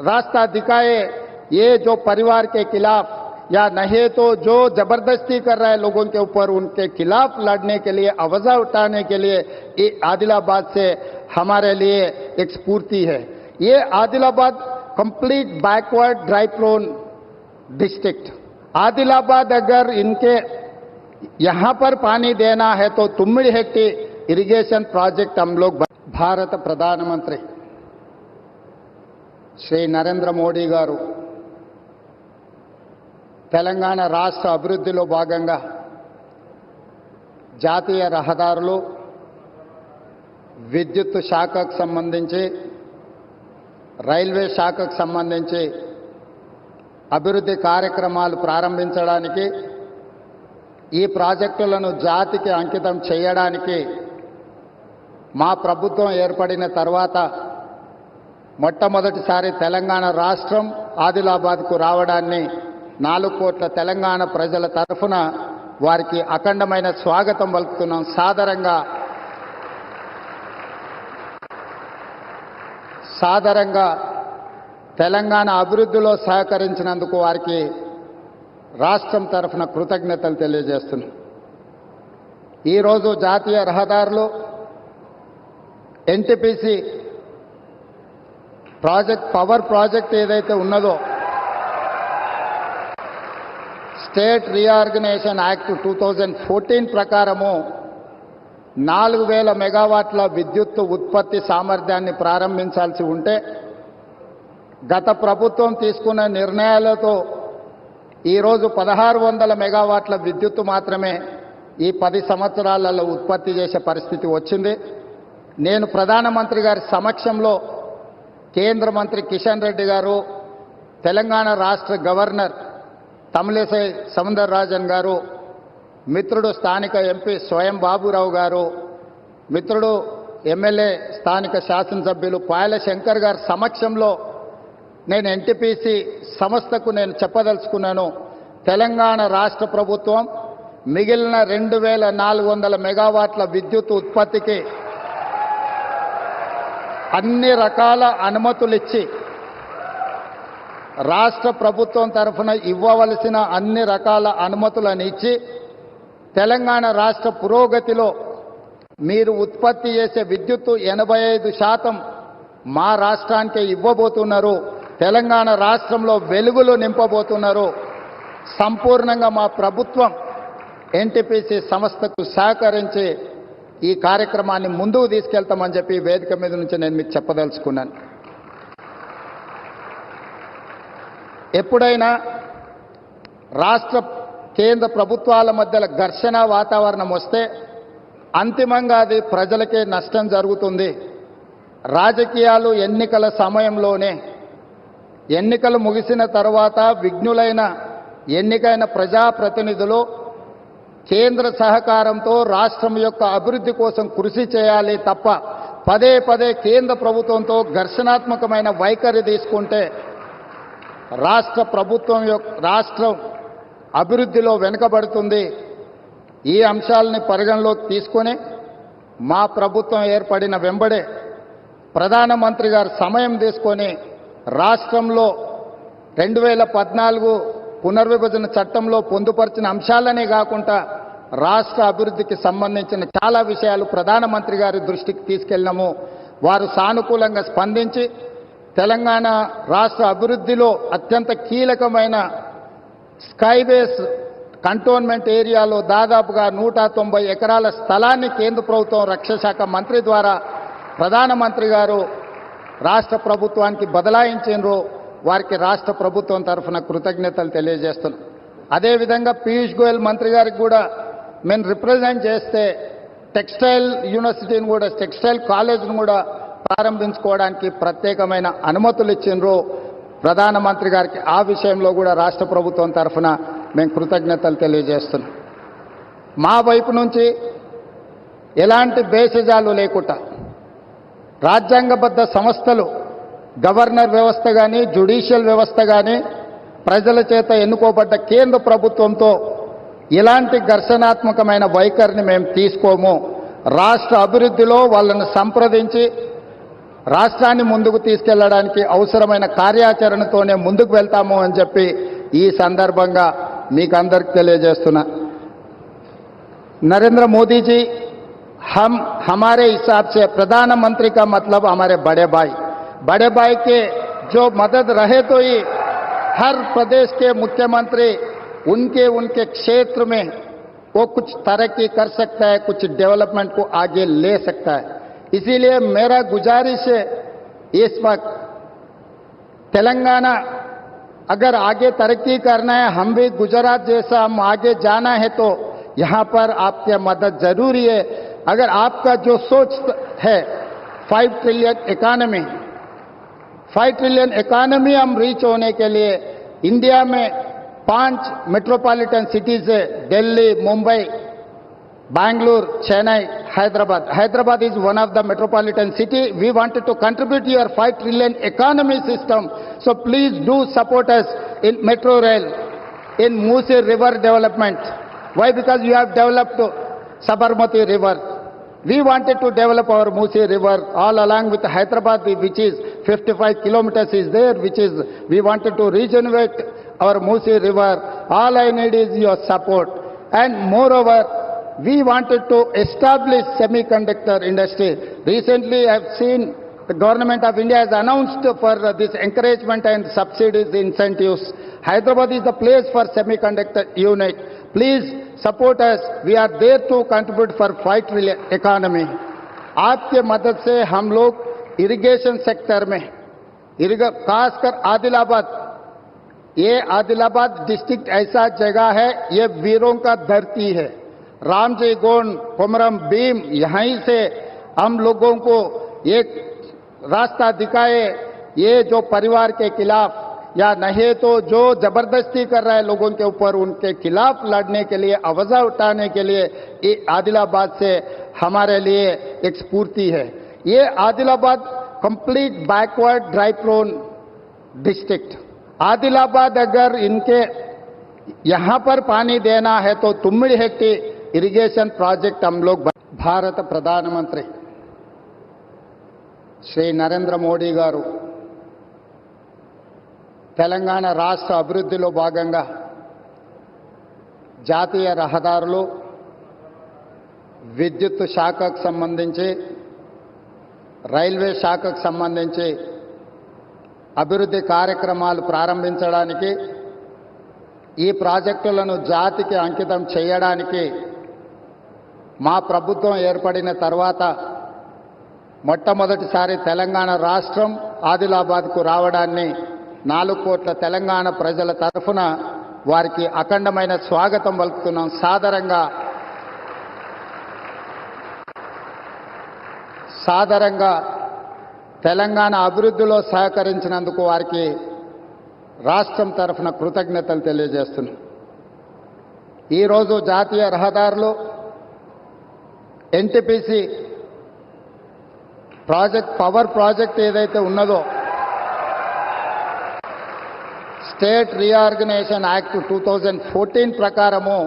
रास्ता दिखाए. ये जो परिवार के खिलाफ या नहीं तो जो जबरदस्ती कर रहा है लोगों के ऊपर, उनके खिलाफ लड़ने के लिए, आवाज उठाने के लिए ये आदिलाबाद से हमारे लिए एक स्फूर्ति है. ये Adilabad complete backward dry prone district. Adilabad अगर इनके यहां पर पानी देना है तो तुम्मिडिहेट्टी इरिगेशन प्रोजेक्ट हम लोग. भारत प्रधानमंत्री श्री नरेंद्र मोदी गारू తెలంగాణ రాష్ట్ర అభివృద్ధిలో భాగంగా జాతీయ రహదారులు, విద్యుత్ శాఖకు సంబంధించి, రైల్వే శాఖకు సంబంధించి అభివృద్ధి కార్యక్రమాలు ప్రారంభించడానికి, ఈ ప్రాజెక్టులను జాతికి అంకితం చేయడానికి మా ప్రభుత్వం ఏర్పడిన తర్వాత మొట్టమొదటిసారి తెలంగాణ రాష్ట్రం ఆదిలాబాద్కు రావడాన్ని 4 కోట్ల తెలంగాణ ప్రజల తరఫున వారికి అఖండమైన స్వాగతం పలుకుతున్నాం. సాదరంగా తెలంగాణ అభివృద్ధిలో సహకరించినందుకు వారికి రాష్ట్రం తరఫున కృతజ్ఞతలు తెలియజేస్తున్నాం. ఈరోజు జాతీయ రహదారులు, ఎన్టీపీసీ పవర్ ప్రాజెక్ట్ ఏదైతే ఉన్నదో, స్టేట్ రీఆర్గనైజేషన్ యాక్ట్ 2014 ప్రకారము 4000 మెగావాట్ల విద్యుత్ ఉత్పత్తి సామర్థ్యాన్ని ప్రారంభించాల్సి ఉంటే, గత ప్రభుత్వం తీసుకున్న నిర్ణయాలతో ఈరోజు 1600 మెగావాట్ల విద్యుత్తు మాత్రమే ఈ 10 సంవత్సరాలలో ఉత్పత్తి చేసే పరిస్థితి వచ్చింది. నేను ప్రధానమంత్రి గారి సమక్షంలో కేంద్ర మంత్రి కిషన్ రెడ్డి గారు, తెలంగాణ రాష్ట్ర గవర్నర్ తమిళిసై సౌందరరాజన్ గారు, మిత్రుడు స్థానిక ఎంపీ స్వయం బాబురావు గారు, మిత్రుడు ఎమ్మెల్యే స్థానిక శాసనసభ్యులు పాయల శంకర్ గారి సమక్షంలో నేను ఎన్టీపీసీ సంస్థకు నేను చెప్పదలుచుకున్నాను. తెలంగాణ రాష్ట్ర ప్రభుత్వం మిగిలిన 2400 మెగావాట్ల విద్యుత్ ఉత్పత్తికి అన్ని రకాల అనుమతులిచ్చి, రాష్ట్ర ప్రభుత్వం తరఫున ఇవ్వవలసిన అన్ని రకాల అనుమతులను ఇచ్చి, తెలంగాణ రాష్ట్ర పురోగతిలో మీరు ఉత్పత్తి చేసే విద్యుత్తు 85% మా రాష్ట్రానికే ఇవ్వబోతున్నారు. తెలంగాణ రాష్ట్రంలో వెలుగులు నింపబోతున్నారు. సంపూర్ణంగా మా ప్రభుత్వం ఎన్టీపీసీ సంస్థకు సహకరించి ఈ కార్యక్రమాన్ని ముందుకు తీసుకెళ్తామని చెప్పి వేదిక మీద నుంచి నేను మీకు చెప్పదలుచుకున్నాను. ఎప్పుడైనా రాష్ట్ర కేంద్ర ప్రభుత్వాల మధ్యలో ఘర్షణ వాతావరణం వస్తే అంతిమంగా అది ప్రజలకే నష్టం జరుగుతుంది. రాజకీయాలు ఎన్నికల సమయంలోనే, ఎన్నికలు ముగిసిన తర్వాత విఘ్నులైన ఎన్నికైన ప్రజాప్రతినిధులు కేంద్ర సహకారంతో రాష్ట్రం యొక్క అభివృద్ధి కోసం కృషి చేయాలి తప్ప పదే పదే కేంద్ర ప్రభుత్వంతో ఘర్షణాత్మకమైన వైఖరి తీసుకుంటే రాష్ట్రం అభివృద్ధిలో వెనుకబడుతుంది. ఈ అంశాలని పరిగణలోకి తీసుకొని మా ప్రభుత్వం ఏర్పడిన వెంబడే ప్రధానమంత్రి గారు సమయం తీసుకొని రాష్ట్రంలో 2014 పునర్విభజన చట్టంలో పొందుపరిచిన అంశాలనే కాకుండా రాష్ట్ర అభివృద్ధికి సంబంధించిన చాలా విషయాలు ప్రధానమంత్రి గారి దృష్టికి తీసుకెళ్ళినాము. వారు సానుకూలంగా స్పందించి తెలంగాణ రాష్ట్ర అభివృద్ధిలో అత్యంత కీలకమైన స్కైబేస్ కంటోన్మెంట్ ఏరియాలో దాదాపుగా 190 ఎకరాల స్థలాన్ని కేంద్ర ప్రభుత్వం రక్షణ శాఖ మంత్రి ద్వారా ప్రధానమంత్రి గారు రాష్ట్ర ప్రభుత్వానికి బదలాయించారు. వారికి రాష్ట్ర ప్రభుత్వం తరఫున కృతజ్ఞతలు తెలియజేస్తున్నాం. అదేవిధంగా పీయూష్ గోయల్ మంత్రి గారికి కూడా మేము రిప్రజెంట్ చేస్తే టెక్స్టైల్ యూనివర్సిటీని కూడా, టెక్స్టైల్ కాలేజ్ను కూడా ప్రారంభించుకోవడానికి ప్రత్యేకమైన అనుమతులు ఇచ్చిండ్రు ప్రధానమంత్రి గారికి. ఆ విషయంలో కూడా రాష్ట్ర ప్రభుత్వం తరఫున మేము కృతజ్ఞతలు తెలియజేస్తున్నాం. మా వైపు నుంచి ఎలాంటి భేషజాలు లేకుండా రాజ్యాంగబద్ధ సంస్థలు, గవర్నర్ వ్యవస్థ కానీ, జ్యుడిషియల్ వ్యవస్థ కానీ, ప్రజల చేత ఎన్నుకోబడ్డ కేంద్ర ప్రభుత్వంతో ఇలాంటి ఘర్షణాత్మకమైన వైఖరిని మేము తీసుకోము. రాష్ట్ర అభివృద్ధిలో వాళ్ళను సంప్రదించి రాష్ట్రాన్ని ముందుకు తీసుకెళ్లడానికి అవసరమైన కార్యాచరణతోనే ముందుకు వెళ్తాము అని చెప్పి ఈ సందర్భంగా మీకు అందరికి తెలియజేస్తున్నా. नरेंद्र मोदी जी हमारे हिसाब से प्रधानमंत्री का मतलब हमारे बड़े भाई के जो मदद रहे तो ही हर प्रदेश के मुख्यमंत्री उनके क्षेत्र में वो कुछ तरक्की कर सकता है, कुछ डेवलपमेंट को आगे ले सकता है. इसीलिए मेरा गुजारिश है इस वक्त तेलंगाना अगर आगे तरक्की करना है, हम भी गुजरात जैसा हम आगे जाना है, तो यहां पर आपकी मदद जरूरी है। अगर आपका जो सोच है 5 ट्रिलियन इकोनॉमी, 5 ट्रिलियन इकोनॉमी हम रीच होने के लिए इंडिया में 5 मेट्रोपॉलिटन सिटीज है, Delhi, Mumbai, Bangalore, Chennai, Hyderabad. Hyderabad is one of the metropolitan city. We wanted to contribute to your 5 trillion economy system. So please do support us in metro rail, in Musi River development. Why? Because you have developed Sabarmati River. We wanted to develop our Musi River all along with Hyderabad, which is 55 kilometers is there, which is, we wanted to regenerate our Musi River. All I need is your support. And moreover, we wanted to establish semiconductor industry. Recently, I have seen the government of India has announced for this encouragement and subsidies, incentives. Hyderabad is the place for semiconductor unit. Please support us. We are there to contribute for 5 trillion economy. आपके मदद से हम लोग irrigation sector में, खासकर आदिलाबाद, ये Adilabad district ऐसा जगह है, ये वीरों का धरती है। रामजी गोंड, कोमरम भीम, यहीं से हम लोगों को एक रास्ता दिखाए। ये जो परिवार के खिलाफ या नहीं तो जो जबरदस्ती कर रहा है लोगों के ऊपर, उनके खिलाफ लड़ने के लिए, आवाज उठाने के लिए ये आदिलाबाद से हमारे लिए एक स्फूर्ति है। ये Adilabad complete backward dry prone district. Adilabad अगर इनके यहां पर पानी देना है तो तुम्मिड़ी हेक्टी इरिगेशन प्रोजेक्ट हम लोग। భారత ప్రధానమంత్రి శ్రీ నరేంద్ర మోడీ గారు తెలంగాణ రాష్ట్ర అభివృద్ధిలో భాగంగా జాతీయ రహదారులు, విద్యుత్ శాఖకు సంబంధించి, రైల్వే శాఖకు సంబంధించి అభివృద్ధి కార్యక్రమాలు ప్రారంభించడానికి, ఈ ప్రాజెక్టులను జాతికి అంకితం చేయడానికి మా ప్రభుత్వం ఏర్పడిన తర్వాత మొట్టమొదటిసారి తెలంగాణ రాష్ట్రం ఆదిలాబాద్కు రావడాన్ని 4 కోట్ల తెలంగాణ ప్రజల తరఫున వారికి అఖండమైన స్వాగతం పలుకుతున్నాం. సాదరంగా తెలంగాణ అభివృద్ధిలో సహకరించినందుకు వారికి రాష్ట్రం తరఫున కృతజ్ఞతలు తెలియజేస్తున్నాం. ఈరోజు జాతీయ రహదారులు, ఎన్టీపీసీ ప్రాజెక్ట్, పవర్ ప్రాజెక్ట్ ఏదైతే ఉన్నదో, స్టేట్ రీఆర్గనైజేషన్ యాక్ట్ 2014 ప్రకారము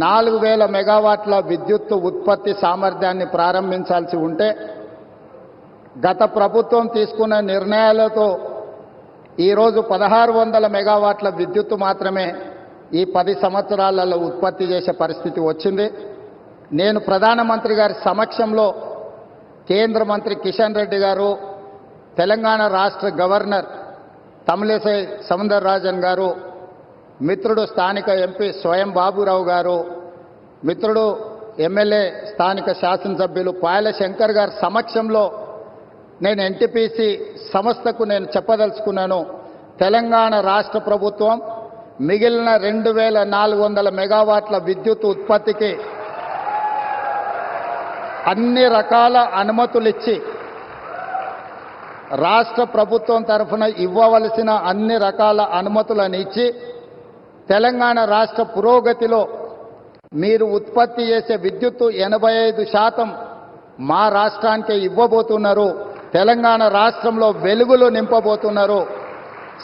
4000 మెగావాట్ల విద్యుత్ ఉత్పత్తి సామర్థ్యాన్ని ప్రారంభించాల్సి ఉంటే, గత ప్రభుత్వం తీసుకున్న నిర్ణయాలతో ఈరోజు 1600 మెగావాట్ల విద్యుత్తు మాత్రమే ఈ 10 సంవత్సరాలలో ఉత్పత్తి చేసే పరిస్థితి వచ్చింది. నేను ప్రధానమంత్రి గారి సమక్షంలో కేంద్ర మంత్రి కిషన్ రెడ్డి గారు, తెలంగాణ రాష్ట్ర గవర్నర్ తమిళిసై సౌందరరాజన్ గారు, మిత్రుడు స్థానిక ఎంపీ స్వయం బాబురావు గారు, మిత్రుడు ఎమ్మెల్యే స్థానిక శాసనసభ్యులు పాయల శంకర్ గారి సమక్షంలో నేను ఎన్టీపీసీ సంస్థకు నేను చెప్పదలుచుకున్నాను. తెలంగాణ రాష్ట్ర ప్రభుత్వం మిగిలిన 2400 మెగావాట్ల విద్యుత్ ఉత్పత్తికి అన్ని రకాల అనుమతులిచ్చి, రాష్ట్ర ప్రభుత్వం తరఫున ఇవ్వవలసిన అన్ని రకాల అనుమతులను ఇచ్చి, తెలంగాణ రాష్ట్ర పురోగతిలో మీరు ఉత్పత్తి చేసే విద్యుత్తు 85% మా రాష్ట్రానికి ఇవ్వబోతున్నారు. తెలంగాణ రాష్ట్రంలో వెలుగులు నింపబోతున్నారు.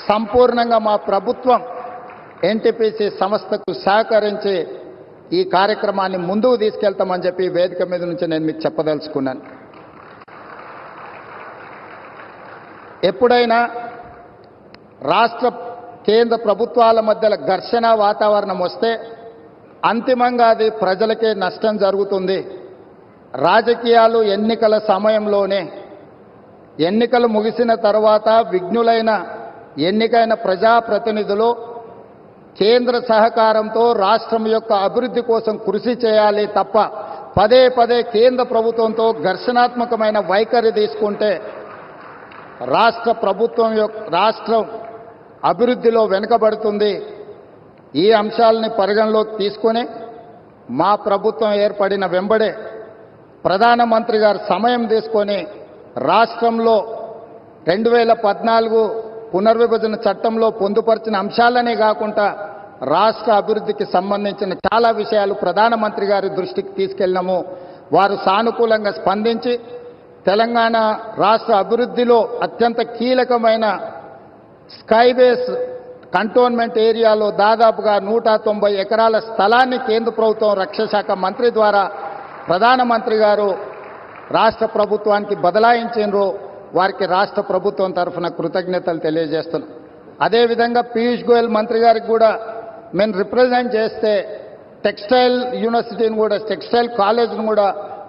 సంపూర్ణంగా మా ప్రభుత్వం ఎన్టీపీసీ సంస్థకు సహకరించి ఈ కార్యక్రమాన్ని ముందుకు తీసుకెళ్తామని చెప్పి వేదిక మీద నుంచి నేను మీకు చెప్పదలుచుకున్నాను. ఎప్పుడైనా రాష్ట్ర కేంద్ర ప్రభుత్వాల మధ్య ఘర్షణ వాతావరణం వస్తే అంతిమంగా అది ప్రజలకే నష్టం జరుగుతుంది. రాజకీయాలు ఎన్నికల సమయంలోనే, ఎన్నికలు ముగిసిన తర్వాత విఘ్నులైన ఎన్నికైన ప్రజాప్రతినిధులు కేంద్ర సహకారంతో రాష్ట్రం యొక్క అభివృద్ధి కోసం కృషి చేయాలి తప్ప పదే పదే కేంద్ర ప్రభుత్వంతో ఘర్షణాత్మకమైన వైఖరి తీసుకుంటే రాష్ట్రం అభివృద్ధిలో వెనుకబడుతుంది. ఈ అంశాలని పరిగణలోకి తీసుకొని మా ప్రభుత్వం ఏర్పడిన వెంబడే ప్రధానమంత్రి గారు సమయం తీసుకొని రాష్ట్రంలో 2014 పునర్విభజన చట్టంలో పొందుపరిచిన అంశాలనే కాకుండా రాష్ట్ర అభివృద్ధికి సంబంధించిన చాలా విషయాలు ప్రధానమంత్రి గారి దృష్టికి తీసుకెళ్ళినాము. వారు సానుకూలంగా స్పందించి తెలంగాణ రాష్ట్ర అభివృద్ధిలో అత్యంత కీలకమైన స్కైవేస్ కంటోన్మెంట్ ఏరియాలో దాదాపుగా 190 ఎకరాల స్థలాన్ని కేంద్ర ప్రభుత్వం రక్షణ శాఖ మంత్రి ద్వారా ప్రధానమంత్రి గారు రాష్ట్ర ప్రభుత్వానికి బదలాయించారు. వారికి రాష్ట్ర ప్రభుత్వం తరఫున కృతజ్ఞతలు తెలియజేస్తున్నాం. అదేవిధంగా పీయూష్ గోయల్ మంత్రి గారికి కూడా మేము రిప్రజెంట్ చేస్తే టెక్స్టైల్ యూనివర్సిటీని కూడా టెక్స్టైల్ కాలేజ్ను కూడా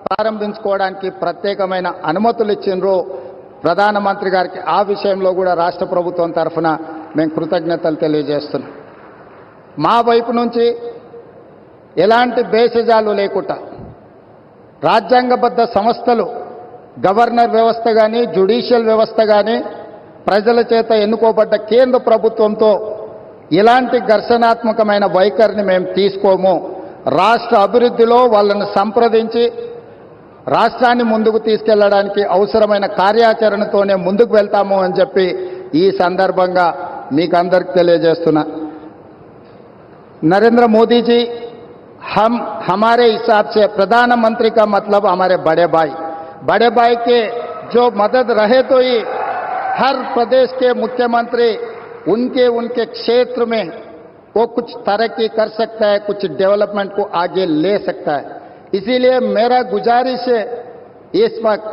ప్రారంభించుకోవడానికి ప్రత్యేకమైన అనుమతులు ఇచ్చిండ్రు ప్రధానమంత్రి గారికి. ఆ విషయంలో కూడా రాష్ట్ర ప్రభుత్వం తరఫున మేము కృతజ్ఞతలు తెలియజేస్తున్నాం. మా వైపు నుంచి ఎలాంటి భేషజాలు లేకుండా రాజ్యాంగబద్ధ సంస్థలు గవర్నర్ వ్యవస్థ కానీ జ్యుడిషియల్ వ్యవస్థ కానీ ప్రజల చేత ఎన్నుకోబడ్డ కేంద్ర ప్రభుత్వంతో ఇలాంటి ఘర్షణాత్మకమైన వైఖరిని మేము తీసుకోము. రాష్ట్ర అభివృద్ధిలో వాళ్ళను సంప్రదించి రాష్ట్రాన్ని ముందుకు తీసుకెళ్లడానికి అవసరమైన కార్యాచరణతోనే ముందుకు వెళ్తాము అని చెప్పి ఈ సందర్భంగా మీకు అందరికి తెలియజేస్తున్నా. नरेंद्र मोदी जी हमारे हिसाब से प्रधानमंत्री का मतलब हमारे बड़े भाई के जो मदद रहे तो ही हर प्रदेश के मुख्यमंत्री उनके क्षेत्र में वो कुछ तरक्की कर सकता है, कुछ डेवलपमेंट को आगे ले सकता है. इसीलिए मेरा गुजारिश है इस वक्त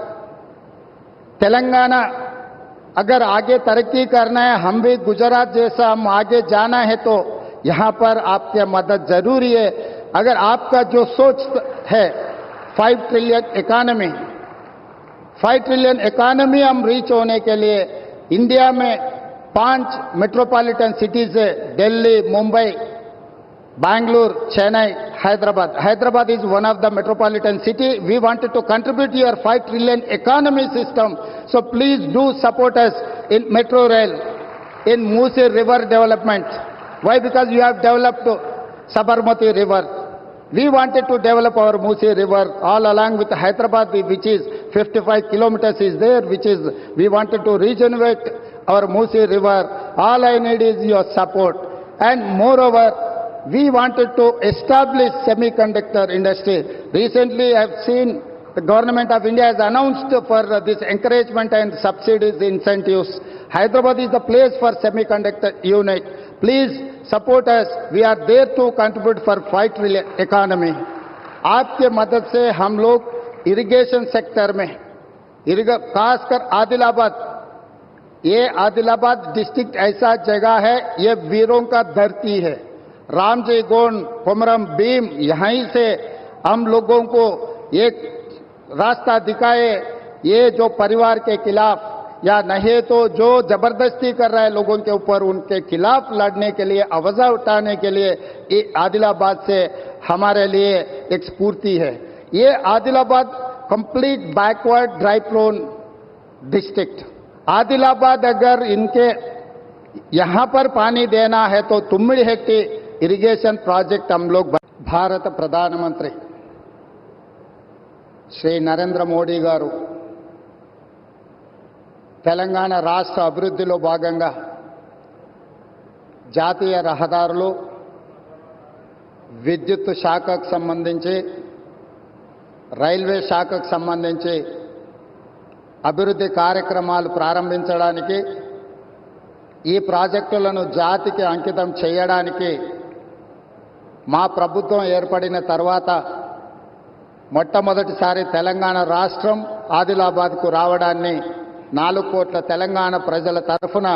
तेलंगाना अगर आगे तरक्की करना है, हम भी गुजरात जैसा हम आगे जाना है तो यहां पर आपकी मदद जरूरी है. अगर आपका जो सोच है 5 ट्रिलियन इकोनॉमी हम रीच होने के लिए इंडिया में 5 मेट्रोपॉलिटन सिटीज है, Delhi, Mumbai, Bangalore, Chennai, Hyderabad. Hyderabad is one of the metropolitan city. We wanted to contribute to your 5 trillion economy system. So please do support us in metro rail, in Musi river development. Why? Because you have developed Sabarmati river. We wanted to develop our Musi river all along with Hyderabad, which is 55 kilometers is there, which is we wanted to regenerate our Musi river. All I need is your support. And moreover, we wanted to establish semiconductor industry. Recently, I have seen the government of India has announced for this encouragement and subsidies, incentives. Hyderabad is the place for semiconductor unit. Please support us. We are there to contribute for 5 trillion economy. आपके मदद से हम लोग irrigation sector में खासकर आदिलाबाद, ये Adilabad district ऐसा जगह है, ये वीरों का धरती है. रामजी गोंड, कोमरम भीम, यहीं से हम लोगों को एक रास्ता दिखाए. ये जो परिवार के खिलाफ या नहीं तो जो जबरदस्ती कर रहा है लोगों के ऊपर, उनके खिलाफ लड़ने के लिए, आवाज उठाने के लिए ये आदिलाबाद से हमारे लिए एक स्फूर्ति है. ये Adilabad complete backward dry prone district. Adilabad अगर इनके यहां पर पानी देना है तो तुम्मिड़ी हेक्टी इरिगेशन प्रोजेक्ट हम लोग. భారత ప్రధానమంత్రి శ్రీ నరేంద్ర మోడీ గారు తెలంగాణ రాష్ట్ర అభివృద్ధిలో భాగంగా జాతీయ రహదారులు, విద్యుత్ శాఖకు సంబంధించి, రైల్వే శాఖకు సంబంధించి అభివృద్ధి కార్యక్రమాలు ప్రారంభించడానికి, ఈ ప్రాజెక్టులను జాతికి అంకితం చేయడానికి మా ప్రభుత్వం ఏర్పడిన తర్వాత మొట్టమొదటిసారి తెలంగాణ రాష్ట్రం ఆదిలాబాద్కు రావడాన్ని 4 కోట్ల తెలంగాణ ప్రజల తరఫున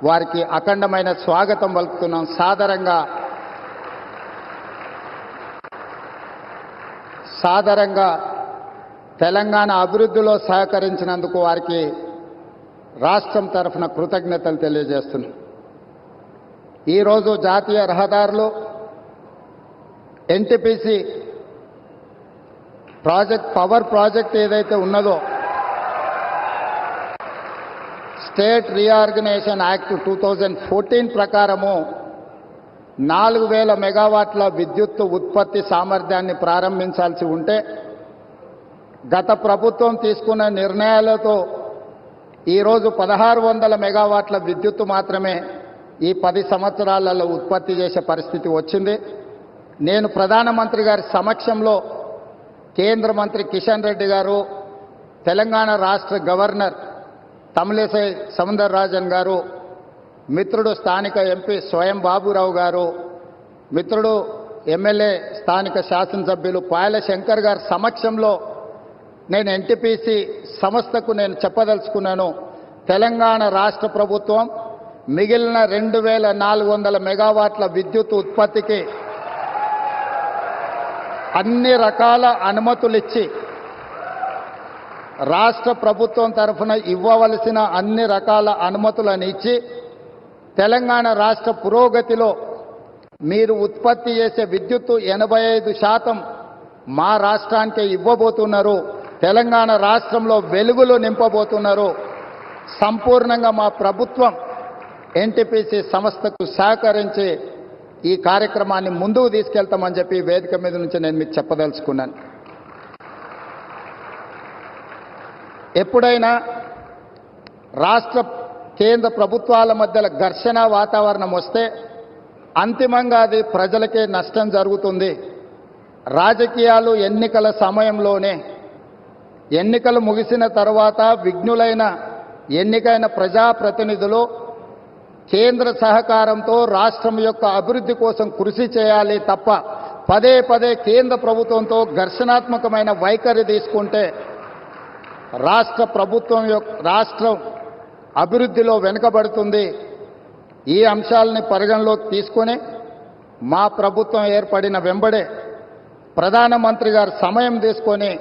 వారికి అఖండమైన స్వాగతం పలుకుతున్నాం. సాదరంగా తెలంగాణ అభివృద్ధిలో సహకరించినందుకు వారికి రాష్ట్రం తరఫున కృతజ్ఞతలు తెలియజేస్తున్నాం. ఈరోజు జాతీయ రహదారులు, ఎన్టీపీసీ ప్రాజెక్ట్, పవర్ ప్రాజెక్ట్ ఏదైతే ఉన్నదో స్టేట్ రీఆర్గనైజేషన్ యాక్ట్ 2014 ప్రకారము 4000 మెగావాట్ల విద్యుత్ ఉత్పత్తి సామర్థ్యాన్ని ప్రారంభించాల్సి ఉంటే గత ప్రభుత్వం తీసుకున్న నిర్ణయాలతో ఈరోజు 1600 మెగావాట్ల విద్యుత్ మాత్రమే ఈ 10 సంవత్సరాలలో ఉత్పత్తి చేసే పరిస్థితి వచ్చింది. నేను ప్రధానమంత్రి గారి సమక్షంలో కేంద్ర మంత్రి కిషన్ రెడ్డి గారు, తెలంగాణ రాష్ట్ర గవర్నర్ తమిళిసై సౌందరరాజన్ గారు, మిత్రుడు స్థానిక ఎంపీ స్వయం బాబురావు గారు, మిత్రుడు ఎమ్మెల్యే స్థానిక శాసనసభ్యులు పాయల శంకర్ గారి సమక్షంలో నేను ఎన్టీపీసీ సంస్థకు నేను చెప్పదలుచుకున్నాను. తెలంగాణ రాష్ట్ర ప్రభుత్వం మిగిలిన 2400 మెగావాట్ల విద్యుత్ ఉత్పత్తికి అన్ని రకాల అనుమతులిచ్చి రాష్ట్ర ప్రభుత్వం తరఫున ఇవ్వవలసిన అన్ని రకాల అనుమతులను ఇచ్చి తెలంగాణ రాష్ట్ర పురోగతిలో మీరు ఉత్పత్తి చేసే విద్యుత్తు 85% మా రాష్ట్రానికి ఇవ్వబోతున్నారు. తెలంగాణ రాష్ట్రంలో వెలుగులు నింపబోతున్నారు. సంపూర్ణంగా మా ప్రభుత్వం ఎన్టీపీసీ సంస్థకు సహకరించి ఈ కార్యక్రమాన్ని ముందుకు తీసుకెళ్తామని చెప్పి వేదిక మీద నుంచి నేను మీకు చెప్పదలుచుకున్నాను. ఎప్పుడైనా రాష్ట్ర కేంద్ర ప్రభుత్వాల మధ్య ఘర్షణ వాతావరణం వస్తే అంతిమంగా అది ప్రజలకే నష్టం జరుగుతుంది. రాజకీయాలు ఎన్నికల సమయంలోనే, ఎన్నికలు ముగిసిన తర్వాత విఘ్నులైన ఎన్నికైన ప్రజాప్రతినిధులు కేంద్ర సహకారంతో రాష్ట్రం యొక్క అభివృద్ధి కోసం కృషి చేయాలి తప్ప పదే పదే కేంద్ర ప్రభుత్వంతో ఘర్షణాత్మకమైన వైఖరి తీసుకుంటే రాష్ట్రం అభివృద్ధిలో వెనుకబడుతుంది. ఈ అంశాలని పరిగణలోకి తీసుకొని మా ప్రభుత్వం ఏర్పడిన వెంబడే ప్రధానమంత్రి గారు సమయం తీసుకొని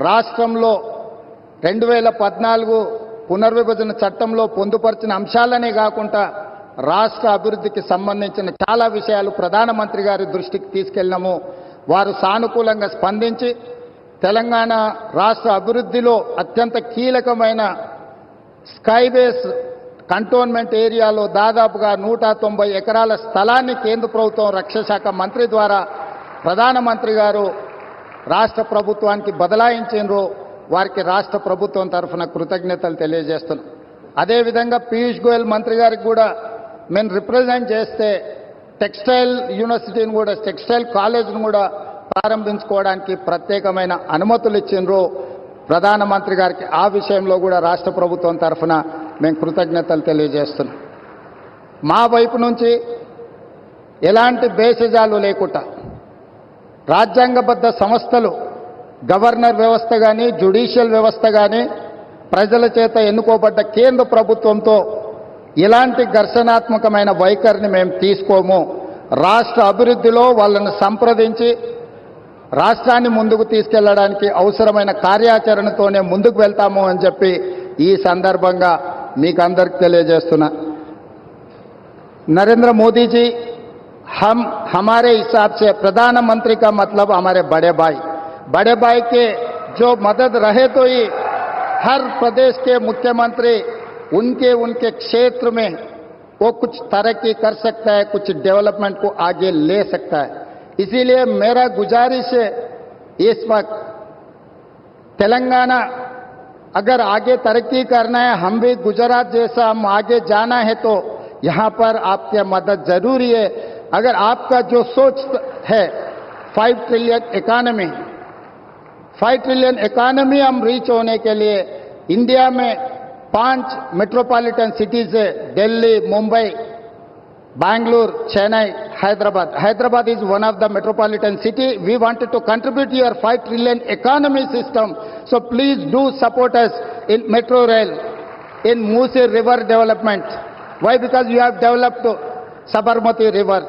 రాష్ట్రంలో 2014 పునర్విభజన చట్టంలో పొందుపరిచిన అంశాలనే కాకుండా రాష్ట్ర అభివృద్ధికి సంబంధించిన చాలా విషయాలు ప్రధానమంత్రి గారి దృష్టికి తీసుకెళ్ళినాము. వారు సానుకూలంగా స్పందించి తెలంగాణ రాష్ట్ర అభివృద్ధిలో అత్యంత కీలకమైన స్కైబేస్ కంటోన్మెంట్ ఏరియాలో దాదాపుగా 190 ఎకరాల స్థలాన్ని కేంద్ర ప్రభుత్వం రక్షణ శాఖ మంత్రి ద్వారా ప్రధానమంత్రి గారు రాష్ట్ర ప్రభుత్వానికి బదలాయించారు. వారికి రాష్ట్ర ప్రభుత్వం తరఫున కృతజ్ఞతలు తెలియజేస్తున్నాం. అదేవిధంగా పీయూష్ గోయల్ మంత్రి గారికి కూడా మేము రిప్రజెంట్ చేస్తే టెక్స్టైల్ యూనివర్సిటీని కూడా, టెక్స్టైల్ కాలేజ్ను కూడా ప్రారంభించుకోవడానికి ప్రత్యేకమైన అనుమతులు ఇచ్చిండ్రు ప్రధానమంత్రి గారికి. ఆ విషయంలో కూడా రాష్ట్ర ప్రభుత్వం తరఫున మేము కృతజ్ఞతలు తెలియజేస్తున్నాం. మా వైపు నుంచి ఎలాంటి భేషజాలు లేకుండా రాజ్యాంగబద్ధ సంస్థలు, గవర్నర్ వ్యవస్థ కానీ, జ్యుడిషియల్ వ్యవస్థ కానీ, ప్రజల చేత ఎన్నుకోబడ్డ కేంద్ర ప్రభుత్వంతో ఇలాంటి ఘర్షణాత్మకమైన వైఖరిని మేము తీసుకోము. రాష్ట్ర అభివృద్ధిలో వాళ్ళని సంప్రదించి రాష్ట్రాన్ని ముందుకు తీసుకెళ్లడానికి అవసరమైన కార్యాచరణతోనే ముందుకు వెళ్తాము అని చెప్పి ఈ సందర్భంగా మీకు అందరికి తెలియజేస్తున్నా. नरेंद्र मोदी जी हमारे हिसाब से प्रधानमंत्री का मतलब हमारे बड़े भाई के जो मदद रहे तो ही हर प्रदेश के मुख्यमंत्री उनके क्षेत्र में वो कुछ तरक्की कर सकता है, कुछ डेवलपमेंट को आगे ले सकता है. इसीलिए मेरा गुजारिश है, इस वक्त तेलंगाना अगर आगे तरक्की करना है, हम भी गुजरात जैसा हम आगे जाना है तो यहाँ पर आपकी मदद जरूरी है. अगर आपका जो सोच है 5 ट्रिलियन इकोनॉमी हम रीच होने के लिए इंडिया में 5 मेट्रोपॉलिटन सिटीज है, Delhi, Mumbai, Bangalore, Chennai, Hyderabad is one of the metropolitan city. We wanted to contribute to your 5 trillion economy system. So please do support us in metro rail, in Musi river development. Why? Because you have developed Sabarmati river.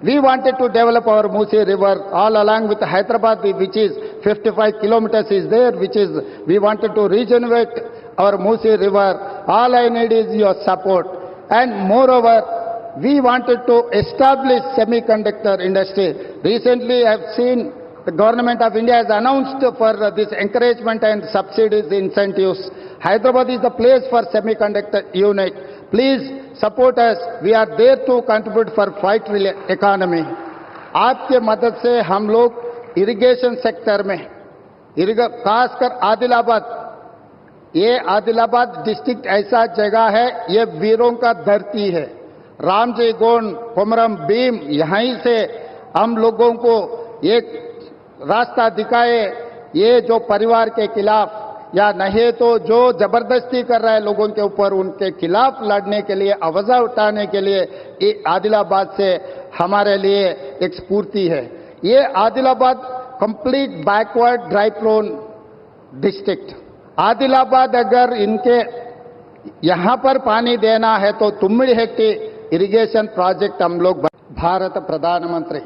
We wanted to develop our Musi river all along with Hyderabad, which is 55 kilometers is there, which is we wanted to regenerate our Musi river. All I need is your support. And moreover, we wanted to establish semiconductor industry. Recently, I have seen The Government of India has announced for this encouragement and subsidies, incentives. Hyderabad is the place for semiconductor unit. Please support us. We are there to contribute for fight economy. आपके मदद से हम लोग irrigation sector में खासकर आदिलाबाद, ये Adilabad district ऐसा जगह है, ये वीरों का धरती है। रामजी गोंड, कोमरम भीम, यहीं से हम लोगों को एक रास्ता दिखाए। ये जो परिवार के खिलाफ या नहीं तो जो जबरदस्ती कर रहा है लोगों के ऊपर, उनके खिलाफ लड़ने के लिए, आवाज उठाने के लिए ये आदिलाबाद से हमारे लिए एक स्फूर्ति है। ये Adilabad complete backward dry prone district. Adilabad अगर इनके यहां पर पानी देना है तो तुम्मिड़ी हेक्टी इरिगेशन प्रोजेक्ट हम लोग भारत प्रधानमंत्री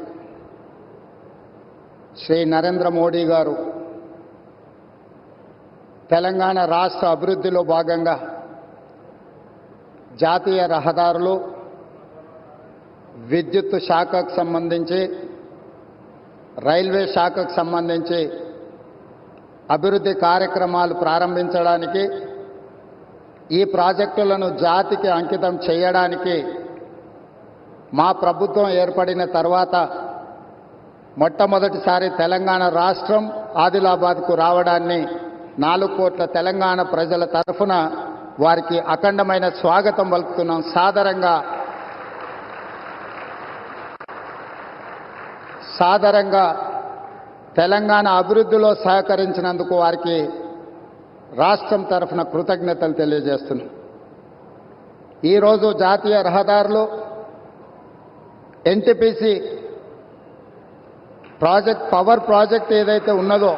श्री नरेंद्र मोदी गारू తెలంగాణ రాష్ట్ర అభివృద్ధిలో భాగంగా జాతీయ రహదారులు, విద్యుత్ శాఖకు సంబంధించి, రైల్వే శాఖకు సంబంధించి అభివృద్ధి కార్యక్రమాలు ప్రారంభించడానికి, ఈ ప్రాజెక్టులను జాతికి అంకితం చేయడానికి మా ప్రభుత్వం ఏర్పడిన తర్వాత మొట్టమొదటిసారి తెలంగాణ రాష్ట్రం ఆదిలాబాద్కు రావడాన్ని 4 కోట్ల తెలంగాణ ప్రజల తరఫున వారికి అఖండమైన స్వాగతం పలుకుతున్నాం. సాదరంగా తెలంగాణ అభివృద్ధిలో సహకరించినందుకు వారికి రాష్ట్రం తరఫున కృతజ్ఞతలు తెలియజేస్తున్నాం. ఈరోజు జాతీయ రహదారులు ఎన్టీపీసీ ప్రాజెక్ట్, పవర్ ప్రాజెక్ట్ ఏదైతే ఉన్నదో,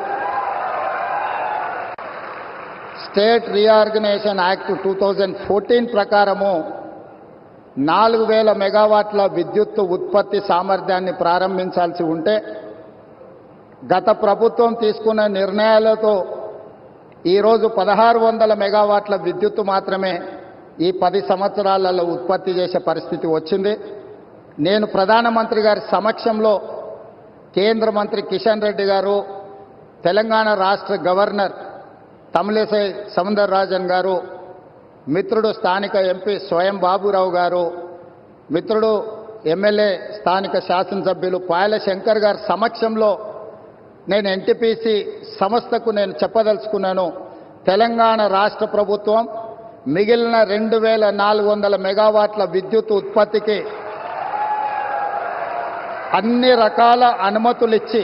స్టేట్ రీఆర్గనైజేషన్ యాక్ట్ 2014 ప్రకారము 4000 మెగావాట్ల విద్యుత్ ఉత్పత్తి సామర్థ్యాన్ని ప్రారంభించాల్సి ఉంటే, గత ప్రభుత్వం తీసుకున్న నిర్ణయాలతో ఈరోజు 1600 మెగావాట్ల విద్యుత్తు మాత్రమే ఈ 10 సంవత్సరాలలో ఉత్పత్తి చేసే పరిస్థితి వచ్చింది. నేను ప్రధానమంత్రి గారి సమక్షంలో కేంద్ర మంత్రి కిషన్ రెడ్డి గారు, తెలంగాణ రాష్ట్ర గవర్నర్ తమిళిసై సౌందరరాజన్ గారు, మిత్రుడు స్థానిక ఎంపీ స్వయం బాబురావు గారు, మిత్రుడు ఎమ్మెల్యే స్థానిక శాసనసభ్యులు పాయల శంకర్ గారి సమక్షంలో నేను ఎన్టీపీసీ సంస్థకు నేను చెప్పదలుచుకున్నాను. తెలంగాణ రాష్ట్ర ప్రభుత్వం మిగిలిన 2400 మెగావాట్ల విద్యుత్ ఉత్పత్తికి అన్ని రకాల అనుమతులిచ్చి,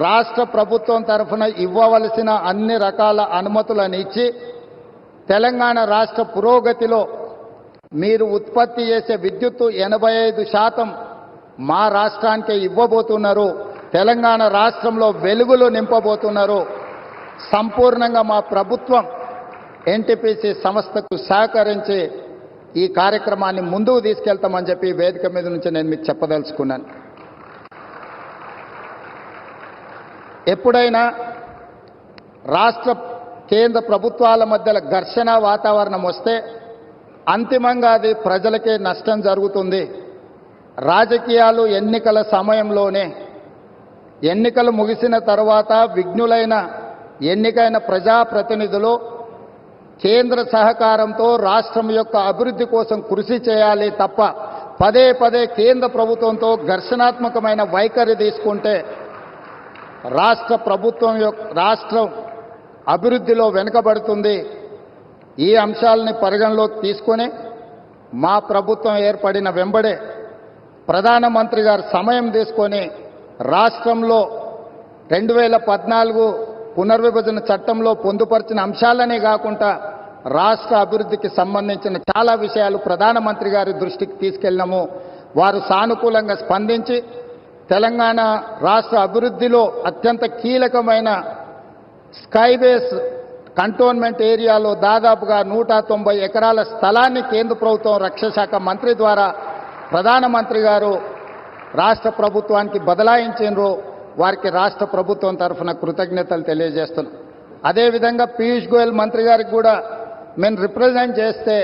రాష్ట్ర ప్రభుత్వం తరఫున ఇవ్వవలసిన అన్ని రకాల అనుమతులను ఇచ్చి, తెలంగాణ రాష్ట్ర పురోగతిలో మీరు ఉత్పత్తి చేసే విద్యుత్తు 85% మా రాష్ట్రానికే ఇవ్వబోతున్నారు. తెలంగాణ రాష్ట్రంలో వెలుగులు నింపబోతున్నారు. సంపూర్ణంగా మా ప్రభుత్వం ఎన్టీపీసీ సంస్థకు సహకరించి ఈ కార్యక్రమాన్ని ముందుకు తీసుకెళ్తామని చెప్పి వేదిక మీద నుంచి నేను మీకు చెప్పదలుచుకున్నాను. ఎప్పుడైనా రాష్ట్ర కేంద్ర ప్రభుత్వాల మధ్యలో ఘర్షణ వాతావరణం వస్తే అంతిమంగా అది ప్రజలకే నష్టం జరుగుతుంది. రాజకీయాలు ఎన్నికల సమయంలోనే, ఎన్నికలు ముగిసిన తర్వాత విఘ్నులైన ఎన్నికైన ప్రజాప్రతినిధులు కేంద్ర సహకారంతో రాష్ట్రం యొక్క అభివృద్ధి కోసం కృషి చేయాలి తప్ప పదే పదే కేంద్ర ప్రభుత్వంతో ఘర్షణాత్మకమైన వైఖరి తీసుకుంటే రాష్ట్రం అభివృద్ధిలో వెనుకబడుతుంది. ఈ అంశాలని పరిగణలోకి తీసుకొని మా ప్రభుత్వం ఏర్పడిన వెంబడే ప్రధానమంత్రి గారు సమయం తీసుకొని రాష్ట్రంలో 2014 పునర్విభజన చట్టంలో పొందుపరిచిన అంశాలనే కాకుండా రాష్ట్ర అభివృద్ధికి సంబంధించిన చాలా విషయాలు ప్రధానమంత్రి గారి దృష్టికి తీసుకెళ్ళినాము. వారు సానుకూలంగా స్పందించి తెలంగాణ రాష్ట్ర అభివృద్ధిలో అత్యంత కీలకమైన స్కైబేస్ కంటోన్మెంట్ ఏరియాలో దాదాపుగా 190 ఎకరాల స్థలాన్ని కేంద్ర ప్రభుత్వం రక్షణ శాఖ మంత్రి ద్వారా ప్రధానమంత్రి గారు రాష్ట్ర ప్రభుత్వానికి బదలాయించారు. వారికి రాష్ట్ర ప్రభుత్వం తరఫున కృతజ్ఞతలు తెలియజేస్తున్నాం. అదేవిధంగా పీయూష్ గోయల్ మంత్రి గారికి కూడా మేము రిప్రజెంట్ చేస్తే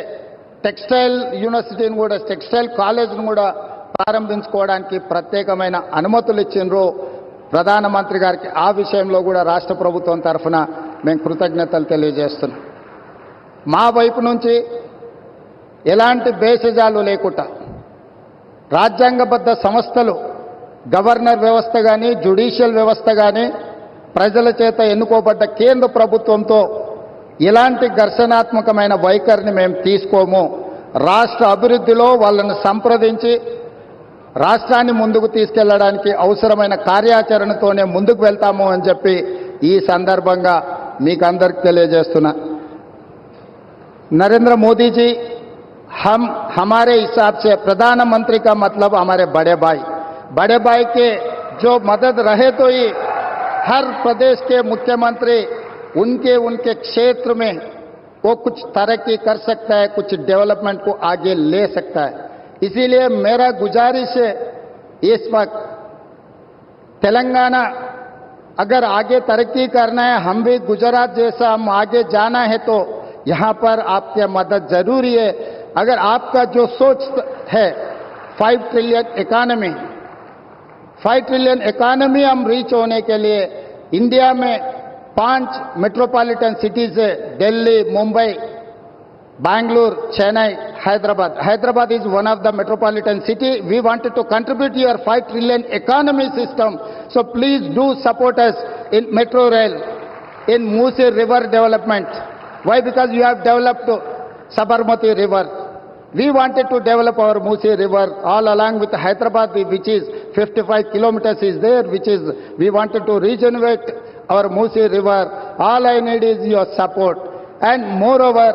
టెక్స్టైల్ యూనివర్సిటీని కూడా, టెక్స్టైల్ కాలేజ్ను కూడా ప్రారంభించుకోవడానికి ప్రత్యేకమైన అనుమతులు ఇచ్చిండ్రు ప్రధానమంత్రి గారికి. ఆ విషయంలో కూడా రాష్ట్ర ప్రభుత్వం తరఫున మేము కృతజ్ఞతలు తెలియజేస్తున్నాం. మా వైపు నుంచి ఎలాంటి భేషజాలు లేకుండా రాజ్యాంగబద్ధ సంస్థలు, గవర్నర్ వ్యవస్థ కానీ, జ్యుడిషియల్ వ్యవస్థ కానీ, ప్రజల చేత ఎన్నుకోబడ్డ కేంద్ర ప్రభుత్వంతో ఇలాంటి ఘర్షణాత్మకమైన వైఖరిని మేము తీసుకోము. రాష్ట్ర అభివృద్ధిలో వాళ్ళను సంప్రదించి రాష్ట్రాన్ని ముందుకు తీసుకెళ్లడానికి అవసరమైన కార్యాచరణతోనే ముందుకు వెళ్తాము అని చెప్పి ఈ సందర్భంగా మీకు అందరికి తెలియజేస్తున్నా. नरेंद्र मोदी जी, हम हमारे हिसाब से प्रधानमंत्री का मतलब हमारे बड़े भाई के जो मदद रहे तो ही हर प्रदेश के मुख्यमंत्री उनके क्षेत्र में वो कुछ तरक्की कर सकता है, कुछ डेवलपमेंट को आगे ले सकता है. इसीलिए मेरा गुजारिश है, इस वक्त तेलंगाना अगर आगे तरक्की करना है, हम भी गुजरात जैसा हम आगे जाना है तो यहां पर आपकी मदद जरूरी है. अगर आपका जो सोच है 5 ट्रिलियन इकोनॉमी हम रीच होने के लिए इंडिया में 5 मेट्रोपॉलिटन सिटीज है, Delhi, Mumbai, Bangalore, Chennai, Hyderabad is one of the metropolitan city. We wanted to contribute to your 5 trillion economy system. So please do support us in metro rail, in Musi river development. Why? Because you have developed Sabarmati river. We wanted to develop our Musi river all along with Hyderabad, which is 55 kilometers is there, which is, we wanted to regenerate our Musi river. All I need is your support. And moreover,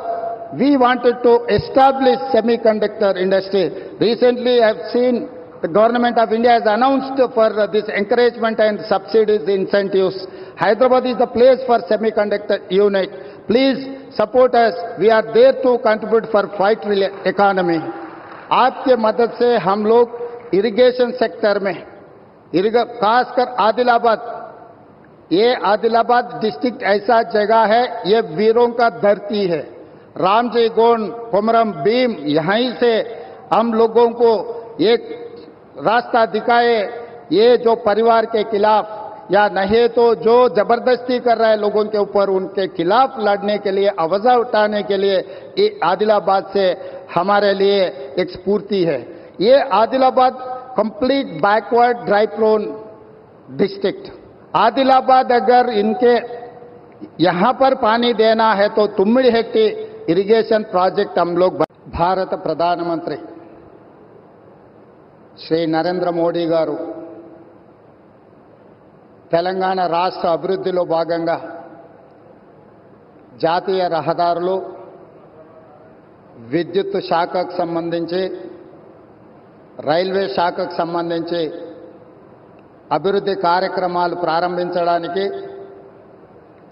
we wanted to establish semiconductor industry. Recently, I have seen the government of India has announced for this encouragement and subsidies, incentives. Hyderabad is the place for semiconductor unit. Please support us. We are there to contribute for 5 trillion economy. आपके मदद से हम लोग irrigation sector में, खासकर आदिलाबाद, ये Adilabad district ऐसा जगह है, ये वीरों का धरती है. रामजी गोंड, कोमरम भीम, यहीं से हम लोगों को एक रास्ता दिखाए. ये जो परिवार के खिलाफ या नहीं तो जो जबरदस्ती कर रहा है लोगों के ऊपर, उनके खिलाफ लड़ने के लिए, आवाज उठाने के लिए ये आदिलाबाद से हमारे लिए एक स्फूर्ति है. ये Adilabad complete backward dry prone district. Adilabad अगर इनके यहां पर पानी देना है तो तुम्मिड़ी हेक्टी इरिगेशन प्रोजेक्ट हम लोग. भारत प्रधानमंत्री श्री नरेंद्र मोदी गारू తెలంగాణ రాష్ట్ర అభివృద్ధిలో భాగంగా జాతీయ రహదారులు, విద్యుత్ శాఖకు సంబంధించి, రైల్వే శాఖకు సంబంధించి అభివృద్ధి కార్యక్రమాలు ప్రారంభించడానికి,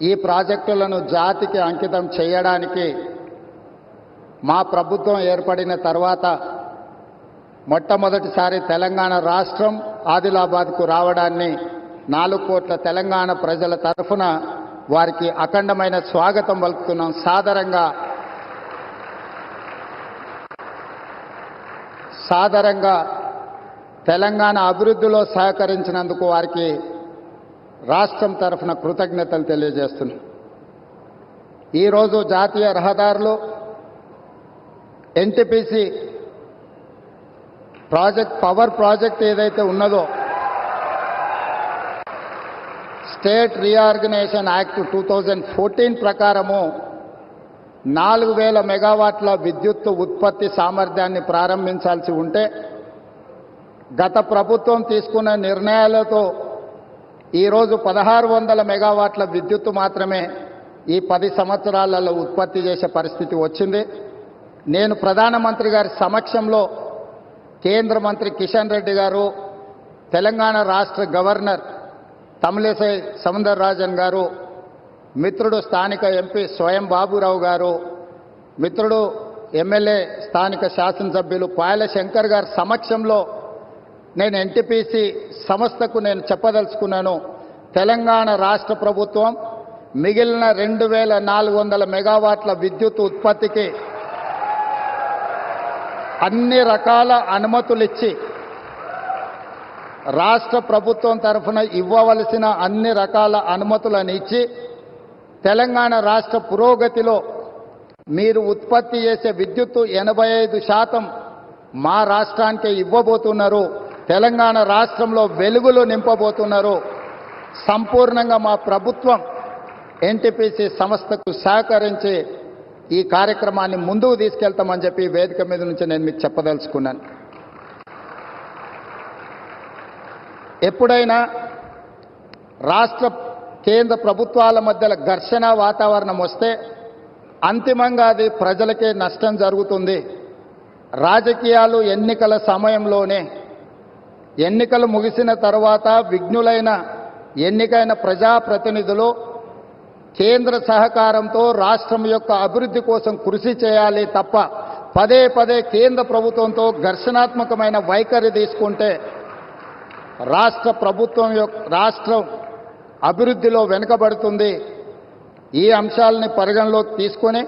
ఈ ప్రాజెక్టులను జాతికి అంకితం చేయడానికి మా ప్రభుత్వం ఏర్పడిన తర్వాత మొట్టమొదటిసారి తెలంగాణ రాష్ట్రం ఆదిలాబాద్కు రావడాన్ని 4 కోట్ల తెలంగాణ ప్రజల తరఫున వారికి అఖండమైన స్వాగతం పలుకుతున్నాం. సాదరంగా తెలంగాణ అభివృద్ధిలో సహకరించినందుకు వారికి రాష్ట్రం తరఫున కృతజ్ఞతలు తెలియజేస్తున్నాం. ఈరోజు జాతీయ రహదారులు, ఎన్టీపీసీ ప్రాజెక్ట్, పవర్ ప్రాజెక్ట్ ఏదైతే ఉన్నదో, స్టేట్ రీఆర్గనైజేషన్ యాక్ట్ 2014 ప్రకారము 4000 మెగావాట్ల విద్యుత్ ఉత్పత్తి సామర్థ్యాన్ని ప్రారంభించాల్సి ఉంటే, గత ప్రభుత్వం తీసుకున్న నిర్ణయాలతో ఈరోజు 1600 మెగావాట్ల విద్యుత్తు మాత్రమే ఈ 10 సంవత్సరాలలో ఉత్పత్తి చేసే పరిస్థితి వచ్చింది. నేను ప్రధానమంత్రి గారి సమక్షంలో కేంద్ర మంత్రి కిషన్ రెడ్డి గారు, తెలంగాణ రాష్ట్ర గవర్నర్ తమిళిసై సౌందరరాజన్ గారు, మిత్రుడు స్థానిక ఎంపీ స్వయం బాబురావు గారు, మిత్రుడు ఎమ్మెల్యే స్థానిక శాసనసభ్యులు పాయల శంకర్ గారి సమక్షంలో నేను ఎన్టీపీసీ సంస్థకు నేను చెప్పదలుచుకున్నాను. తెలంగాణ రాష్ట్ర ప్రభుత్వం మిగిలిన 2400 మెగావాట్ల విద్యుత్ ఉత్పత్తికి అన్ని రకాల అనుమతులు ఇచ్చి రాష్ట్ర ప్రభుత్వం తరఫున ఇవ్వవలసిన అన్ని రకాల అనుమతులను ఇచ్చి తెలంగాణ రాష్ట్ర పురోగతిలో మీరు ఉత్పత్తి చేసే విద్యుత్తు 85% మా రాష్ట్రానికే ఇవ్వబోతున్నారు. తెలంగాణ రాష్ట్రంలో వెలుగులు నింపబోతున్నారు. సంపూర్ణంగా మా ప్రభుత్వం ఎన్టీపీసీ సంస్థకు సహకరించి ఈ కార్యక్రమాన్ని ముందుకు తీసుకెళ్తామని చెప్పి వేదిక మీద నుంచి నేను మీకు చెప్పదలుచుకున్నాను. ఎప్పుడైనా రాష్ట్ర కేంద్ర ప్రభుత్వాల మధ్య ఘర్షణ వాతావరణం వస్తే అంతిమంగా అది ప్రజలకే నష్టం జరుగుతుంది. రాజకీయాలు ఎన్నికల సమయంలోనే, ఎన్నికలు ముగిసిన తర్వాత విఘ్నులైన ఎన్నికైన ప్రజాప్రతినిధులు కేంద్ర సహకారంతో రాష్ట్రం యొక్క అభివృద్ధి కోసం కృషి చేయాలి తప్ప పదే పదే కేంద్ర ప్రభుత్వంతో ఘర్షణాత్మకమైన వైఖరి తీసుకుంటే రాష్ట్రం అభివృద్ధిలో వెనుకబడుతుంది. ఈ అంశాలని పరిగణలోకి తీసుకొని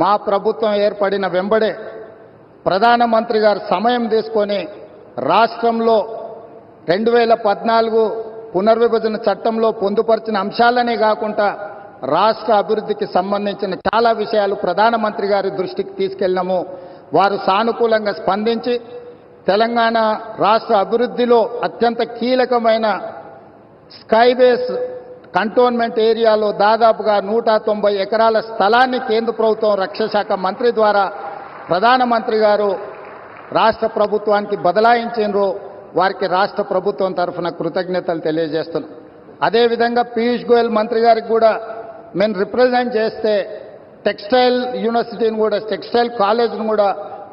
మా ప్రభుత్వం ఏర్పడిన వెంబడే ప్రధానమంత్రి గారు సమయం తీసుకొని రాష్ట్రంలో 2014 పునర్విభజన చట్టంలో పొందుపరిచిన అంశాలనే కాకుండా రాష్ట్ర అభివృద్ధికి సంబంధించిన చాలా విషయాలు ప్రధానమంత్రి గారి దృష్టికి తీసుకెళ్ళినాము. వారు సానుకూలంగా స్పందించి తెలంగాణ రాష్ట్ర అభివృద్ధిలో అత్యంత కీలకమైన స్కైబేస్ కంటోన్మెంట్ ఏరియాలో దాదాపుగా 190 ఎకరాల స్థలాన్ని కేంద్ర ప్రభుత్వం రక్షణ శాఖ మంత్రి ద్వారా ప్రధానమంత్రి గారు రాష్ట్ర ప్రభుత్వానికి బదలాయించారు. వారికి రాష్ట్ర ప్రభుత్వం తరఫున కృతజ్ఞతలు తెలియజేస్తున్నాం. అదేవిధంగా పీయూష్ గోయల్ మంత్రి గారికి కూడా మేము రిప్రజెంట్ చేస్తే టెక్స్టైల్ యూనివర్సిటీని కూడా, టెక్స్టైల్ కాలేజ్ను కూడా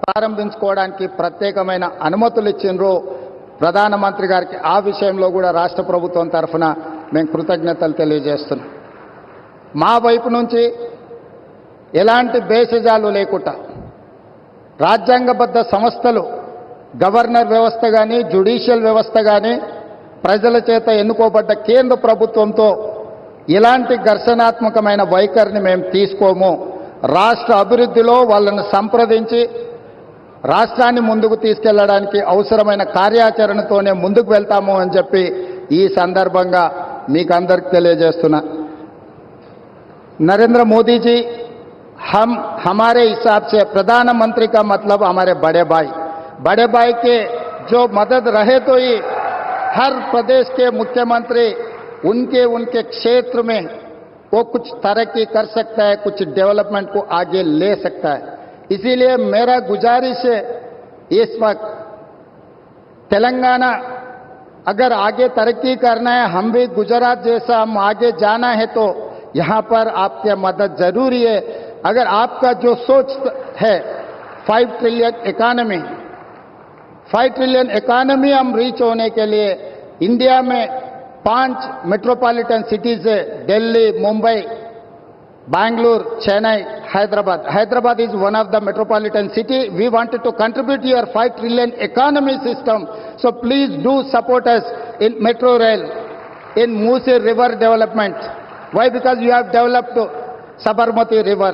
ప్రారంభించుకోవడానికి ప్రత్యేకమైన అనుమతులు ఇచ్చిండ్రు ప్రధానమంత్రి గారికి. ఆ విషయంలో కూడా రాష్ట్ర ప్రభుత్వం తరఫున మేము కృతజ్ఞతలు తెలియజేస్తున్నాం. మా వైపు నుంచి ఎలాంటి భేషజాలు లేకుండా రాజ్యాంగబద్ధ సంస్థలు, గవర్నర్ వ్యవస్థ కానీ, జ్యుడిషియల్ వ్యవస్థ కానీ, ప్రజల చేత ఎన్నుకోబడ్డ కేంద్ర ప్రభుత్వంతో ఇలాంటి ఘర్షణాత్మకమైన వైఖరిని మేము తీసుకోము. రాష్ట్ర అభివృద్ధిలో వాళ్ళని సంప్రదించి రాష్ట్రాన్ని ముందుకు తీసుకెళ్లడానికి అవసరమైన కార్యాచరణతోనే ముందుకు వెళ్తాము అని చెప్పి ఈ సందర్భంగా మీకు అందరికి తెలియజేస్తున్నా. नरेंद्र मोदी जी हमारे हिसाब से प्रधानमंत्री का मतलब हमारे बड़े भाई के जो मदद रहे तो ही हर प्रदेश के मुख्यमंत्री उनके क्षेत्र में वो कुछ तरक्की कर सकता है, कुछ डेवलपमेंट को आगे ले सकता है. इसीलिए मेरा गुजारिश है इस वक्त तेलंगाना अगर आगे तरक्की करना है, हम भी गुजरात जैसा हम आगे जाना है तो यहाँ पर आपकी मदद जरूरी है. अगर आपका जो सोच है 5 ट्रिलियन इकोनॉमी हम रीच होने के लिए इंडिया में 5 मेट्रोपॉलिटन सिटीज है, Delhi, Mumbai, Bangalore, Chennai, Hyderabad. Hyderabad is one of the metropolitan city. We wanted to contribute to your 5 trillion economy system. So please do support us in metro rail, in Musi river development. Why? Because you have developed Sabarmati river.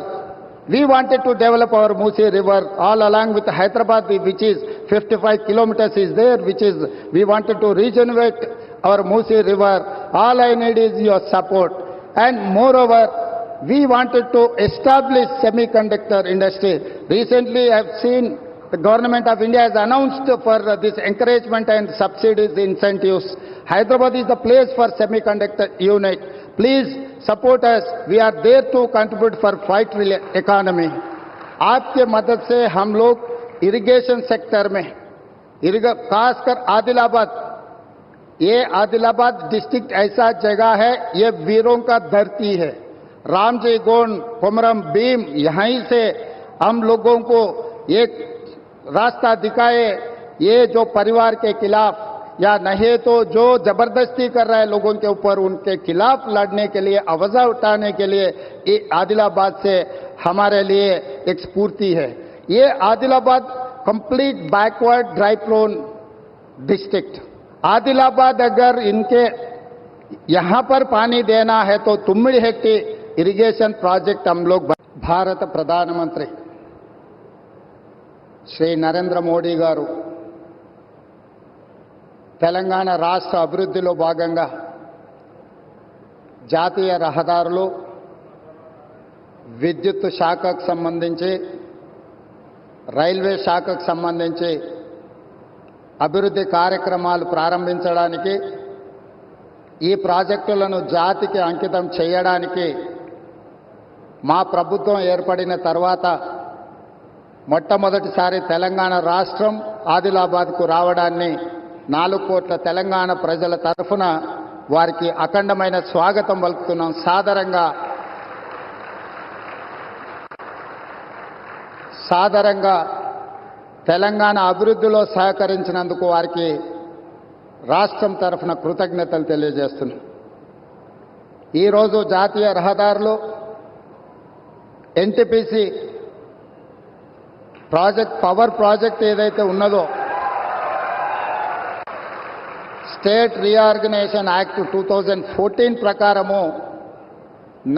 We wanted to develop our Musi river all along with Hyderabad, which is 55 kilometers is there, which is we wanted to regenerate our Musi river. All I need is your support. And moreover, we wanted to establish semiconductor industry. Recently, I have seen the government of India has announced for this encouragement and subsidies, incentives. Hyderabad is the place for semiconductor unit. Please support us. We are there to contribute for 5 trillion economy. आपके मदद से हम लोग irrigation sector में, खासकर आदिलाबाद, ये Adilabad district ऐसा जगह है, ये वीरों का धरती है. रामजी गोंड, कोमरम भीम, यहीं से हम लोगों को एक रास्ता दिखाए. ये जो परिवार के खिलाफ या नहीं तो जो जबरदस्ती कर रहा है लोगों के ऊपर, उनके खिलाफ लड़ने के लिए, आवाज उठाने के लिए ये आदिलाबाद से हमारे लिए एक स्फूर्ति है. ये Adilabad complete backward dry prone district. Adilabad अगर इनके यहां पर पानी देना है तो तुम्मिड़ी हेक्टी इरिगेशन प्रोजेक्ट हम लोग. भारत प्रधानमंत्री श्री नरेंद्र मोदी गारू తెలంగాణ రాష్ట్ర అభివృద్ధిలో భాగంగా జాతీయ రహదారులు, విద్యుత్ శాఖకు సంబంధించి, రైల్వే శాఖకు సంబంధించి అభివృద్ధి కార్యక్రమాలు ప్రారంభించడానికి, ఈ ప్రాజెక్టులను జాతికి అంకితం చేయడానికి మా ప్రభుత్వం ఏర్పడిన తర్వాత మొట్టమొదటిసారి తెలంగాణ రాష్ట్రం ఆదిలాబాద్కు రావడాన్ని 4 కోట్ల తెలంగాణ ప్రజల తరఫున వారికి అఖండమైన స్వాగతం పలుకుతున్నాం. సాదరంగా తెలంగాణ అభివృద్ధిలో సహకరించినందుకు వారికి రాష్ట్రం తరఫున కృతజ్ఞతలు తెలియజేస్తున్నాం. ఈరోజు జాతీయ రహదారులు, ఎన్టీపీసీ పవర్ ప్రాజెక్ట్ ఏదైతే ఉన్నదో, స్టేట్ రీఆర్గనైజేషన్ యాక్ట్ 2014 ప్రకారము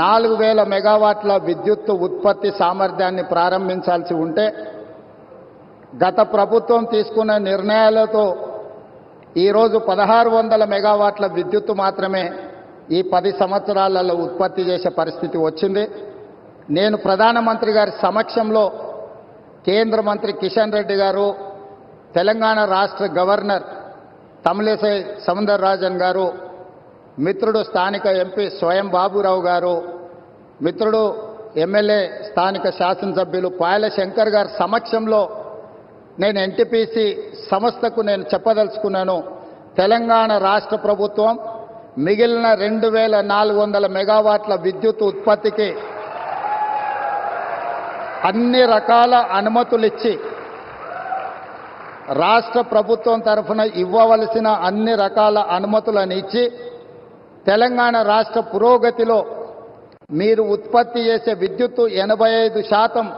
4000 మెగావాట్ల విద్యుత్ ఉత్పత్తి సామర్థ్యాన్ని ప్రారంభించాల్సి ఉంటే, గత ప్రభుత్వం తీసుకున్న నిర్ణయాలతో ఈరోజు 1600 మెగావాట్ల విద్యుత్తు మాత్రమే ఈ 10 సంవత్సరాలలో ఉత్పత్తి చేసే పరిస్థితి వచ్చింది. నేను ప్రధానమంత్రి గారి సమక్షంలో కేంద్ర మంత్రి కిషన్ రెడ్డి గారు, తెలంగాణ రాష్ట్ర గవర్నర్ తమిళిసై సౌందరరాజన్ గారు, మిత్రుడు స్థానిక ఎంపీ స్వయం బాబురావు గారు, మిత్రుడు ఎమ్మెల్యే స్థానిక శాసనసభ్యులు పాయల శంకర్ గారి సమక్షంలో నేను ఎన్టీపీసీ సంస్థకు నేను చెప్పదలుచుకున్నాను. తెలంగాణ రాష్ట్ర ప్రభుత్వం మిగిలిన 2400 మెగావాట్ల విద్యుత్ ఉత్పత్తికి అన్ని రకాల అనుమతులిచ్చి, రాష్ట్ర ప్రభుత్వం తరఫున ఇవ్వవలసిన అన్ని రకాల అనుమతులను ఇచ్చి, తెలంగాణ రాష్ట్ర పురోగతిలో మీరు ఉత్పత్తి చేసే విద్యుత్తు 85%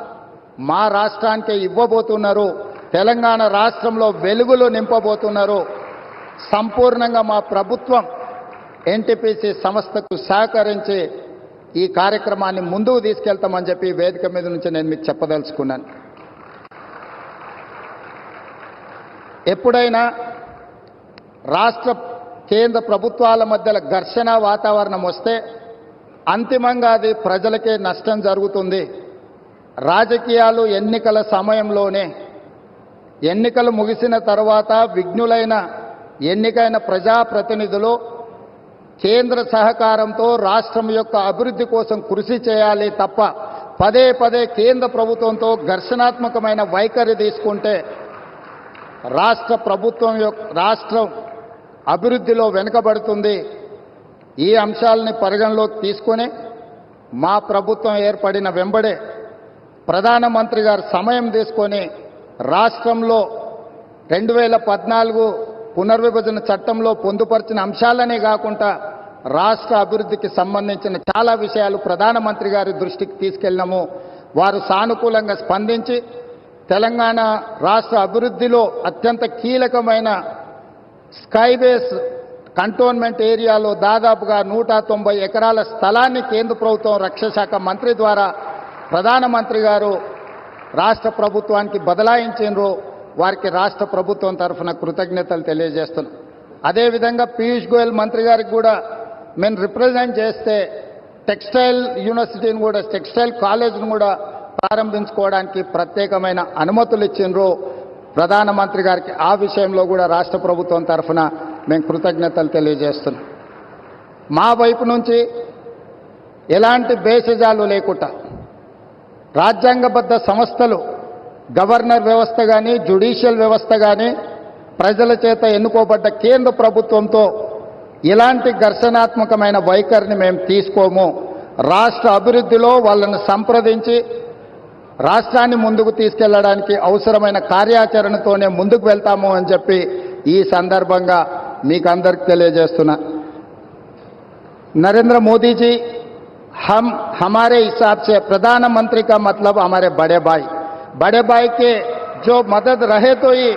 మా రాష్ట్రానికే ఇవ్వబోతున్నారు. తెలంగాణ రాష్ట్రంలో వెలుగులు నింపబోతున్నారు. సంపూర్ణంగా మా ప్రభుత్వం ఎన్టీపీసీ సంస్థకు సహకరించి ఈ కార్యక్రమాన్ని ముందుకు తీసుకెళ్తామని చెప్పి వేదిక మీద నుంచి నేను మీకు చెప్పదలుచుకున్నాను. ఎప్పుడైనా రాష్ట్ర కేంద్ర ప్రభుత్వాల మధ్యలో ఘర్షణ వాతావరణం వస్తే అంతిమంగా అది ప్రజలకే నష్టం జరుగుతుంది. రాజకీయాలు ఎన్నికల సమయంలోనే, ఎన్నికలు ముగిసిన తర్వాత విఘ్నులైన ఎన్నికైన ప్రజాప్రతినిధులు కేంద్ర సహకారంతో రాష్ట్రం యొక్క అభివృద్ధి కోసం కృషి చేయాలి తప్ప పదే పదే కేంద్ర ప్రభుత్వంతో ఘర్షణాత్మకమైన వైఖరి తీసుకుంటే రాష్ట్రం అభివృద్ధిలో వెనుకబడుతుంది. ఈ అంశాలని పరిగణలోకి తీసుకొని మా ప్రభుత్వం ఏర్పడిన వెంబడే ప్రధానమంత్రి గారు సమయం తీసుకొని రాష్ట్రంలో 2014 పునర్విభజన చట్టంలో పొందుపరిచిన అంశాలనే కాకుండా రాష్ట్ర అభివృద్ధికి సంబంధించిన చాలా విషయాలు ప్రధానమంత్రి గారి దృష్టికి తీసుకెళ్ళినాము. వారు సానుకూలంగా స్పందించి తెలంగాణ రాష్ట్ర అభివృద్ధిలో అత్యంత కీలకమైన స్కైబేస్ కంటోన్మెంట్ ఏరియాలో దాదాపుగా 190 ఎకరాల స్థలాన్ని కేంద్ర ప్రభుత్వం రక్షణ శాఖ మంత్రి ద్వారా ప్రధానమంత్రి గారు రాష్ట్ర ప్రభుత్వానికి బదలాయించారు. వారికి రాష్ట్ర ప్రభుత్వం తరఫున కృతజ్ఞతలు తెలియజేస్తున్నాం. అదేవిధంగా పీయూష్ గోయల్ మంత్రి గారికి కూడా మేము రిప్రజెంట్ చేస్తే టెక్స్టైల్ యూనివర్సిటీని కూడా, టెక్స్టైల్ కాలేజ్ను కూడా ప్రారంభించుకోవడానికి ప్రత్యేకమైన అనుమతులు ఇచ్చిండ్రు ప్రధానమంత్రి గారికి. ఆ విషయంలో కూడా రాష్ట్ర ప్రభుత్వం తరఫున మేము కృతజ్ఞతలు తెలియజేస్తున్నాం. మా వైపు నుంచి ఎలాంటి భేషజాలు లేకుండా రాజ్యాంగబద్ధ సంస్థలు, గవర్నర్ వ్యవస్థ కానీ, జ్యుడిషియల్ వ్యవస్థ కానీ, ప్రజల చేత ఎన్నుకోబడ్డ కేంద్ర ప్రభుత్వంతో ఇలాంటి ఘర్షణాత్మకమైన వైఖరిని మేము తీసుకోము. రాష్ట్ర అభివృద్ధిలో వాళ్ళను సంప్రదించి రాష్ట్రాన్ని ముందుకు తీసుకెళ్లడానికి అవసరమైన కార్యాచరణతోనే ముందుకు వెళ్తాము అని చెప్పి ఈ సందర్భంగా మీకు అందరికి తెలియజేస్తున్నా. नरेंद्र मोदी जी हमारे हिसाब से प्रधानमंत्री का मतलब हमारे बड़े भाई के जो मदद रहे तो ही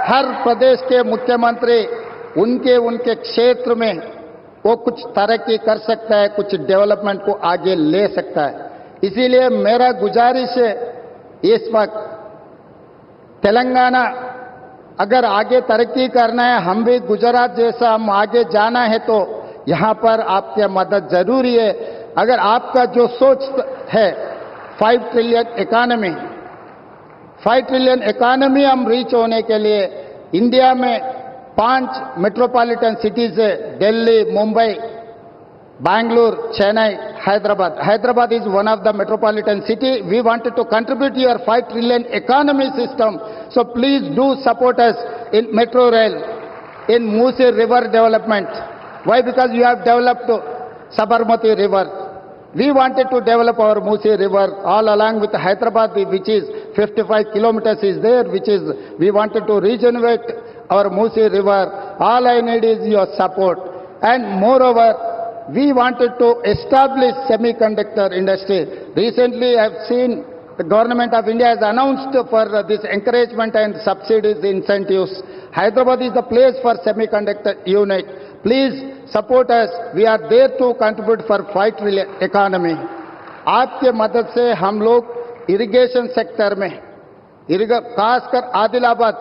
हर प्रदेश के मुख्यमंत्री उनके क्षेत्र में वो कुछ तरक्की कर सकता है, कुछ डेवलपमेंट को आगे ले सकता है. इसीलिए मेरा गुजारिश है इस वक्त तेलंगाना अगर आगे तरक्की करना है, हम भी गुजरात जैसा हम आगे जाना है, तो यहां पर आपकी मदद जरूरी है। अगर आपका जो सोच है 5 ट्रिलियन इकोनॉमी, 5 ट्रिलियन इकोनॉमी हम रीच होने के लिए इंडिया में 5 मेट्रोपॉलिटन सिटीज है, Delhi, Mumbai, Bangalore, Chennai, Hyderabad. Hyderabad is one of the metropolitan city. We wanted to contribute to your 5 trillion economy system. So please do support us in metro rail, in Musi River development. Why? Because you have developed Sabarmati River. We wanted to develop our Musi River all along with Hyderabad, which is 55 kilometers is there, which is, we wanted to regenerate our Musi River. All I need is your support. And moreover, we wanted to establish semiconductor industry. Recently, I have seen the government of India has announced for this encouragement and subsidies, incentives. Hyderabad is the place for semiconductor unit. Please support us. We are there to contribute for 5 trillion economy. आपके मदद से हम लोग irrigation sector में, खासकर आदिलाबाद,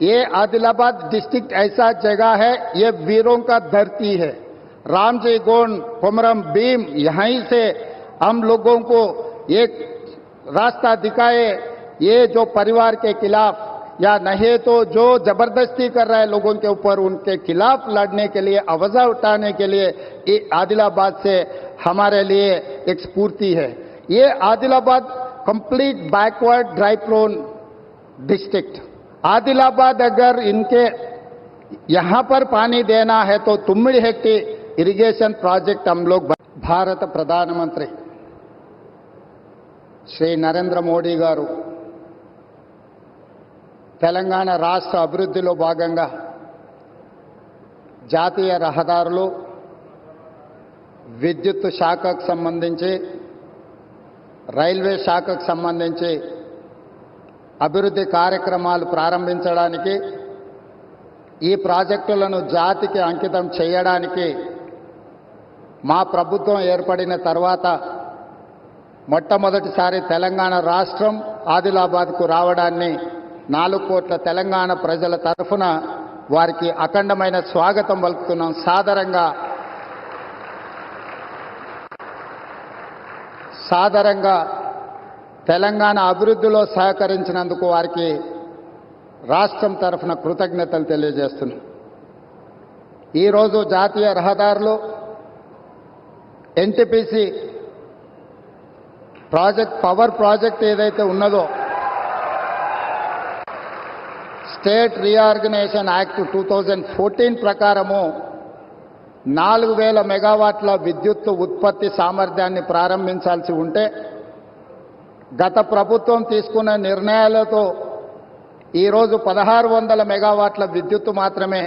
ये Adilabad district ऐसा जगह है, ये वीरों का धरती है। रामजी गोंड, कोमरम भीम, यहीं से हम लोगों को एक रास्ता दिखाए। ये जो परिवार के खिलाफ या नहीं तो जो जबरदस्ती कर रहा है लोगों के ऊपर, उनके खिलाफ लड़ने के लिए, आवाज उठाने के लिए ये आदिलाबाद से हमारे लिए एक स्फूर्ति है। ये Adilabad complete backward dry prone district. Adilabad अगर इनके यहां पर पानी देना है तो तुम्मिड़ी हेक्टी इरिगेशन प्रोजेक्ट हम लोग, भारत प्रधानमंत्री श्री नरेंद्र मोदी गारू తెలంగాణ రాష్ట్ర అభివృద్ధిలో భాగంగా జాతీయ రహదారులు, విద్యుత్ శాఖకు సంబంధించి, రైల్వే శాఖకు సంబంధించి అభివృద్ధి కార్యక్రమాలు ప్రారంభించడానికి, ఈ ప్రాజెక్టులను జాతికి అంకితం చేయడానికి మా ప్రభుత్వం ఏర్పడిన తర్వాత మొట్టమొదటిసారి తెలంగాణ రాష్ట్రం ఆదిలాబాద్కు రావడాన్ని 4 కోట్ల తెలంగాణ ప్రజల తరఫున వారికి అఖండమైన స్వాగతం పలుకుతున్నాం. సాదరంగా తెలంగాణ అభివృద్ధిలో సహకరించినందుకు వారికి రాష్ట్రం తరఫున కృతజ్ఞతలు తెలియజేస్తున్నాం. ఈరోజు జాతీయ రహదారులు, ఎన్టీపీసీ ప్రాజెక్ట్, పవర్ ప్రాజెక్ట్ ఏదైతే ఉన్నదో, స్టేట్ రీఆర్గనైజేషన్ యాక్ట్ 2014 ప్రకారము 4000 మెగావాట్ల విద్యుత్ ఉత్పత్తి సామర్థ్యాన్ని ప్రారంభించాల్సి ఉంటే, గత ప్రభుత్వం తీసుకున్న నిర్ణయాలతో ఈరోజు 1600 మెగావాట్ల విద్యుత్తు మాత్రమే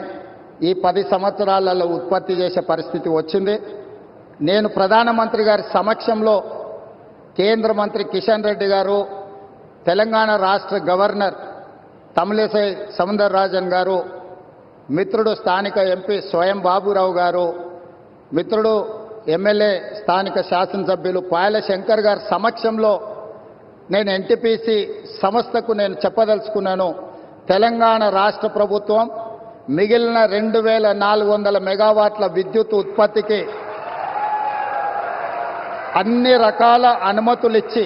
ఈ 10 సంవత్సరాలలో ఉత్పత్తి చేసే పరిస్థితి వచ్చింది. నేను ప్రధానమంత్రి గారి సమక్షంలో కేంద్ర మంత్రి కిషన్ రెడ్డి గారు, తెలంగాణ రాష్ట్ర గవర్నర్ తమిళిసై సౌందరరాజన్ గారు, మిత్రుడు స్థానిక ఎంపీ స్వయం బాబురావు గారు, మిత్రుడు ఎమ్మెల్యే స్థానిక శాసనసభ్యులు పాయల శంకర్ గారి సమక్షంలో నేను ఎన్టీపీసీ సంస్థకు నేను చెప్పదలుచుకున్నాను. తెలంగాణ రాష్ట్ర ప్రభుత్వం మిగిలిన 2400 మెగావాట్ల విద్యుత్ ఉత్పత్తికి అన్ని రకాల అనుమతులిచ్చి,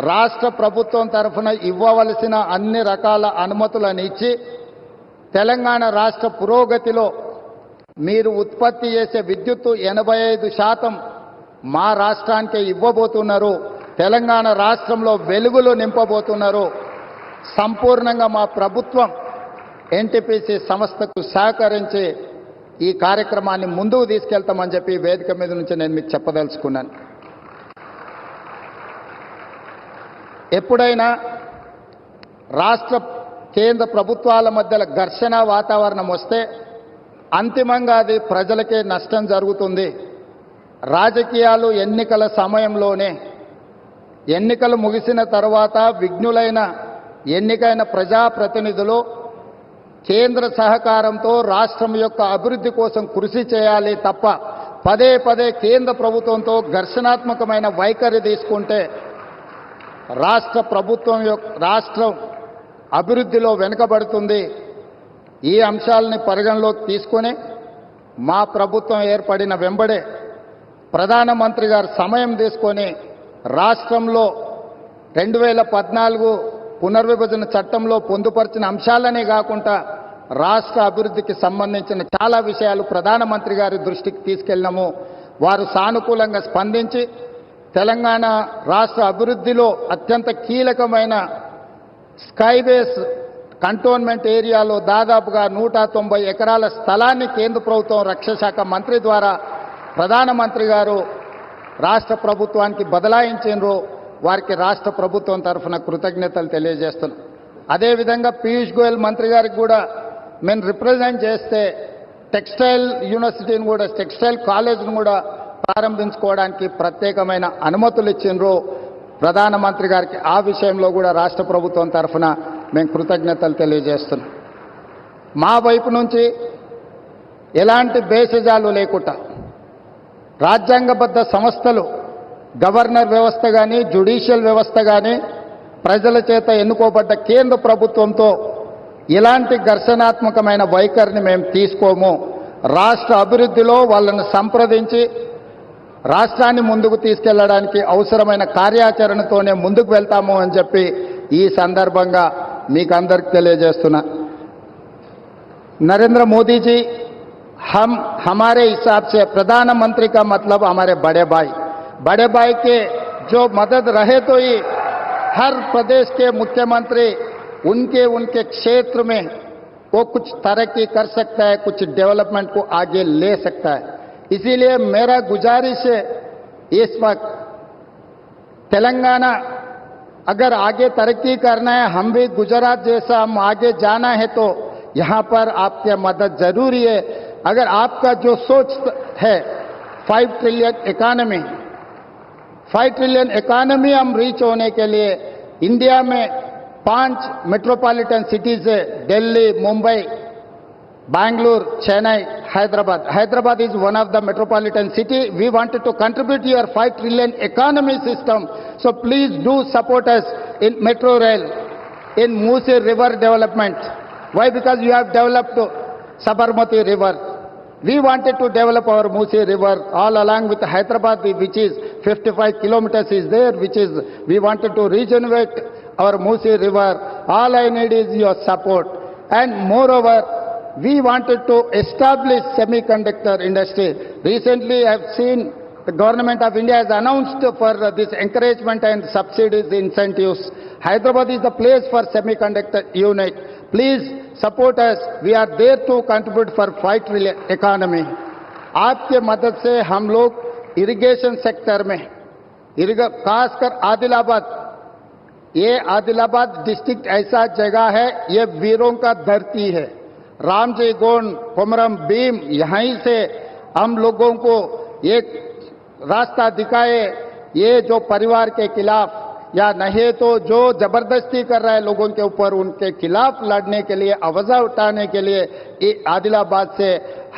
రాష్ట్ర ప్రభుత్వం తరఫున ఇవ్వవలసిన అన్ని రకాల అనుమతులను ఇచ్చి, తెలంగాణ రాష్ట్ర పురోగతిలో మీరు ఉత్పత్తి చేసే విద్యుత్తు 85% మా రాష్ట్రానికి ఇవ్వబోతున్నారు. తెలంగాణ రాష్ట్రంలో వెలుగులు నింపబోతున్నారు. సంపూర్ణంగా మా ప్రభుత్వం ఎన్టీపీసీ సంస్థకు సహకరించి ఈ కార్యక్రమాన్ని ముందుకు తీసుకెళ్తామని చెప్పి వేదిక మీద నుంచి నేను మీకు చెప్పదలుచుకున్నాను. ఎప్పుడైనా రాష్ట్ర కేంద్ర ప్రభుత్వాల మధ్య ఘర్షణ వాతావరణం వస్తే అంతిమంగా అది ప్రజలకే నష్టం జరుగుతుంది. రాజకీయాలు ఎన్నికల సమయంలోనే, ఎన్నికలు ముగిసిన తర్వాత విఘ్నులైన ఎన్నికైన ప్రజాప్రతినిధులు కేంద్ర సహకారంతో రాష్ట్రం యొక్క అభివృద్ధి కోసం కృషి చేయాలి తప్ప పదే పదే కేంద్ర ప్రభుత్వంతో ఘర్షణాత్మకమైన వైఖరి తీసుకుంటే రాష్ట్రం అభివృద్ధిలో వెనుకబడుతుంది. ఈ అంశాలని పరిగణలోకి తీసుకొని మా ప్రభుత్వం ఏర్పడిన వెంబడే ప్రధానమంత్రి గారు సమయం తీసుకొని రాష్ట్రంలో 2014 పునర్విభజన చట్టంలో పొందుపరిచిన అంశాలనే కాకుండా రాష్ట్ర అభివృద్ధికి సంబంధించిన చాలా విషయాలు ప్రధానమంత్రి గారి దృష్టికి తీసుకెళ్ళినాము. వారు సానుకూలంగా స్పందించి తెలంగాణ రాష్ట్ర అభివృద్ధిలో అత్యంత కీలకమైన స్కైవేస్ కంటోన్మెంట్ ఏరియాలో దాదాపుగా 190 ఎకరాల స్థలాన్ని కేంద్ర ప్రభుత్వం రక్షణ శాఖ మంత్రి ద్వారా ప్రధానమంత్రి గారు రాష్ట్ర ప్రభుత్వానికి బదలాయించారు. వారికి రాష్ట్ర ప్రభుత్వం తరఫున కృతజ్ఞతలు తెలియజేస్తున్నాం. అదేవిధంగా పీయూష్ గోయల్ మంత్రి గారికి కూడా మేము రిప్రజెంట్ చేస్తే టెక్స్టైల్ యూనివర్సిటీని కూడా టెక్స్టైల్ కాలేజ్ను కూడా ప్రారంభించుకోవడానికి ప్రత్యేకమైన అనుమతులు ఇచ్చిండ్రు ప్రధానమంత్రి గారికి. ఆ విషయంలో కూడా రాష్ట్ర ప్రభుత్వం తరఫున మేము కృతజ్ఞతలు తెలియజేస్తున్నాం. మా వైపు నుంచి ఎలాంటి భేషజాలు లేకుండా రాజ్యాంగబద్ధ సంస్థలు గవర్నర్ వ్యవస్థ కానీ జ్యుడిషియల్ వ్యవస్థ కానీ ప్రజల చేత ఎన్నుకోబడ్డ కేంద్ర ప్రభుత్వంతో ఇలాంటి ఘర్షణాత్మకమైన వైఖరిని మేము తీసుకోము. రాష్ట్ర అభివృద్ధిలో వాళ్ళని సంప్రదించి రాష్ట్రాన్ని ముందుకు తీసుకెళ్లడానికి అవసరమైన కార్యాచరణతోనే ముందుకు వెళ్తాము అని చెప్పి ఈ సందర్భంగా మీకు అందరికి తెలియజేస్తున్నా. नरेंद्र मोदी जी हमारे हिसाब से प्रधानमंत्री का मतलब हमारे बड़े भाई के जो मदद रहे तो ही हर प्रदेश के मुख्यमंत्री उनके क्षेत्र में वो कुछ तरक्की कर सकता है, कुछ डेवलपमेंट को आगे ले सकता है. इसीलिए मेरा गुजारिश है इस वक्त तेलंगाना अगर आगे तरक्की करना है, हम भी गुजरात जैसा हम आगे जाना है तो यहाँ पर आपकी मदद जरूरी है. अगर आपका जो सोच है 5 ट्रिलियन इकोनॉमी हम रीच होने के लिए इंडिया में 5 मेट्रोपॉलिटन सिटीज है, Delhi, Mumbai, Bangalore, Chennai, Hyderabad. Hyderabad is one of the metropolitan city. We wanted to contribute to your 5 trillion economy system. So please do support us in metro rail, in Musi river development. Why? Because you have developed Sabarmati river. We wanted to develop our Musi river all along with Hyderabad, which is 55 kilometers is there, which is we wanted to regenerate our Musi river. All I need is your support. And moreover, we wanted to establish semiconductor industry. Recently, I have seen the government of India has announced for this encouragement and subsidies, incentives. Hyderabad is the place for semiconductor unit. Please support us. We are there to contribute for 5 trillion economy. आपके मदद से हम लोग irrigation sector में खासकर आदिलाबाद, ये Adilabad district ऐसा जगह है, ये वीरों का धरती है. रामजी गोंड, कोमरम भीम, यहीं से हम लोगों को एक रास्ता दिखाए. ये जो परिवार के खिलाफ या नहीं तो जो जबरदस्ती कर रहा है लोगों के ऊपर, उनके खिलाफ लड़ने के लिए, आवाज उठाने के लिए ये आदिलाबाद से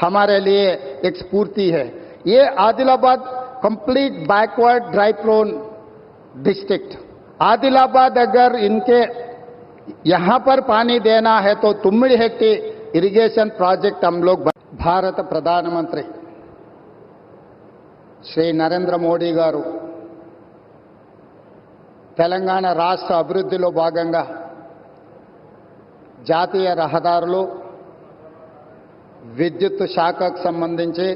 हमारे लिए एक स्फूर्ति है. ये Adilabad complete backward dry prone district. Adilabad अगर इनके यहां पर पानी देना है तो तुम्मिड़ी हेक्टी इरिगेशन प्रोजेक्ट हम लोग. भारत प्रधानमंत्री श्री नरेंद्र मोदी गारू తెలంగాణ రాష్ట్ర అభివృద్ధిలో భాగంగా జాతీయ రహదారులు, విద్యుత్ శాఖకు సంబంధించి,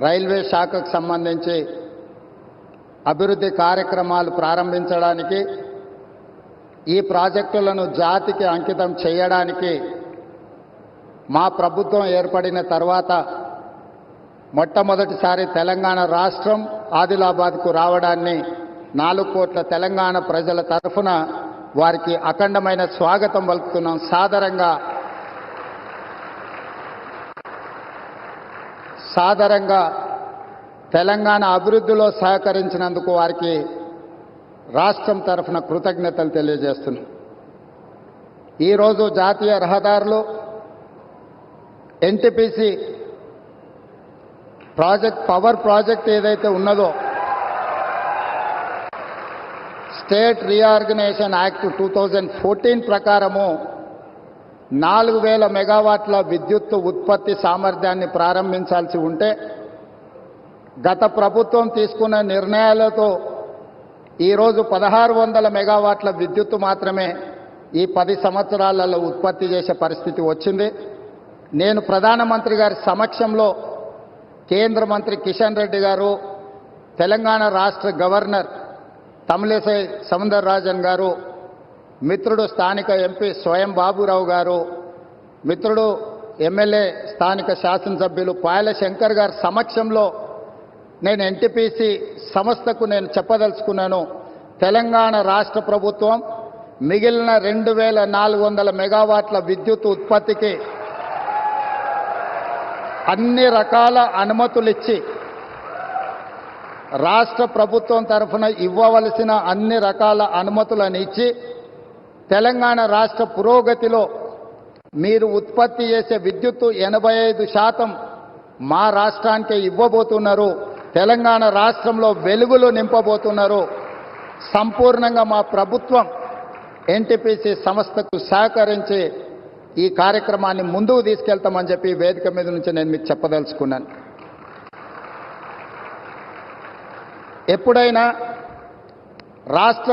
రైల్వే శాఖకు సంబంధించి అభివృద్ధి కార్యక్రమాలు ప్రారంభించడానికి, ఈ ప్రాజెక్టులను జాతికి అంకితం చేయడానికి మా ప్రభుత్వం ఏర్పడిన తర్వాత మొట్టమొదటిసారి తెలంగాణ రాష్ట్రం ఆదిలాబాద్కు రావడాన్ని 4 కోట్ల తెలంగాణ ప్రజల తరఫున వారికి అఖండమైన స్వాగతం పలుకుతున్నాం. సాదరంగా తెలంగాణ అభివృద్ధిలో సహకరించినందుకు వారికి రాష్ట్రం తరఫున కృతజ్ఞతలు తెలియజేస్తున్నాం. ఈరోజు జాతీయ రహదారులు ఎన్టీపీసీ ప్రాజెక్ట్, పవర్ ప్రాజెక్ట్ ఏదైతే ఉన్నదో స్టేట్ రీఆర్గనైజేషన్ యాక్ట్ 2014 ప్రకారము 4000 మెగావాట్ల విద్యుత్ ఉత్పత్తి సామర్థ్యాన్ని ప్రారంభించాల్సి ఉంటే గత ప్రభుత్వం తీసుకున్న నిర్ణయాలతో ఈరోజు 1600 మెగావాట్ల విద్యుత్తు మాత్రమే ఈ 10 సంవత్సరాలలో ఉత్పత్తి చేసే పరిస్థితి వచ్చింది. నేను ప్రధానమంత్రి గారి సమక్షంలో కేంద్ర మంత్రి కిషన్ రెడ్డి గారు, తెలంగాణ రాష్ట్ర గవర్నర్ తమిళిసై సౌందరరాజన్ గారు, మిత్రుడు స్థానిక ఎంపీ స్వయం బాబురావు గారు, మిత్రుడు ఎమ్మెల్యే స్థానిక శాసనసభ్యులు పాయల శంకర్ గారి సమక్షంలో నేను ఎన్టీపీసీ సంస్థకు నేను చెప్పదలుచుకున్నాను. తెలంగాణ రాష్ట్ర ప్రభుత్వం మిగిలిన 2400 మెగావాట్ల విద్యుత్ ఉత్పత్తికి అన్ని రకాల అనుమతులు ఇచ్చి రాష్ట్ర ప్రభుత్వం తరఫున ఇవ్వవలసిన అన్ని రకాల అనుమతులను ఇచ్చి తెలంగాణ రాష్ట్ర పురోగతిలో మీరు ఉత్పత్తి చేసే విద్యుత్తు 85% మా రాష్ట్రానికే ఇవ్వబోతున్నారు. తెలంగాణ రాష్ట్రంలో వెలుగులు నింపబోతున్నారు. సంపూర్ణంగా మా ప్రభుత్వం ఎన్టీపీసీ సంస్థకు సహకరించి ఈ కార్యక్రమాన్ని ముందుకు తీసుకెళ్తామని చెప్పి వేదిక మీద నుంచి నేను మీకు చెప్పదలుచుకున్నాను. ఎప్పుడైనా రాష్ట్ర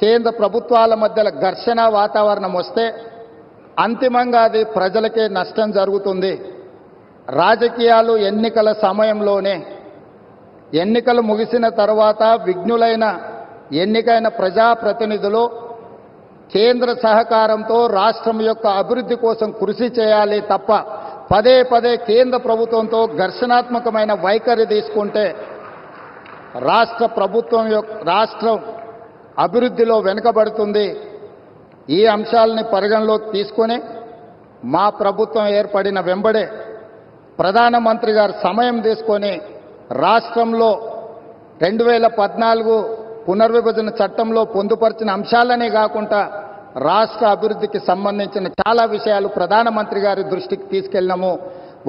కేంద్ర ప్రభుత్వాల మధ్యలో ఘర్షణ వాతావరణం వస్తే అంతిమంగా అది ప్రజలకే నష్టం జరుగుతుంది. రాజకీయాలు ఎన్నికల సమయంలోనే, ఎన్నికలు ముగిసిన తర్వాత విఘ్నులైన ఎన్నికైన ప్రజాప్రతినిధులు కేంద్ర సహకారంతో రాష్ట్రం యొక్క అభివృద్ధి కోసం కృషి చేయాలి తప్ప పదే పదే కేంద్ర ప్రభుత్వంతో ఘర్షణాత్మకమైన వైఖరి తీసుకుంటే రాష్ట్రం అభివృద్ధిలో వెనుకబడుతుంది. ఈ అంశాలని పరిగణలోకి తీసుకొని మా ప్రభుత్వం ఏర్పడిన వెంబడే ప్రధానమంత్రి గారు సమయం తీసుకొని రాష్ట్రంలో 2014 పునర్విభజన చట్టంలో పొందుపరిచిన అంశాలనే కాకుండా రాష్ట్ర అభివృద్ధికి సంబంధించిన చాలా విషయాలు ప్రధానమంత్రి గారి దృష్టికి తీసుకెళ్ళినాము.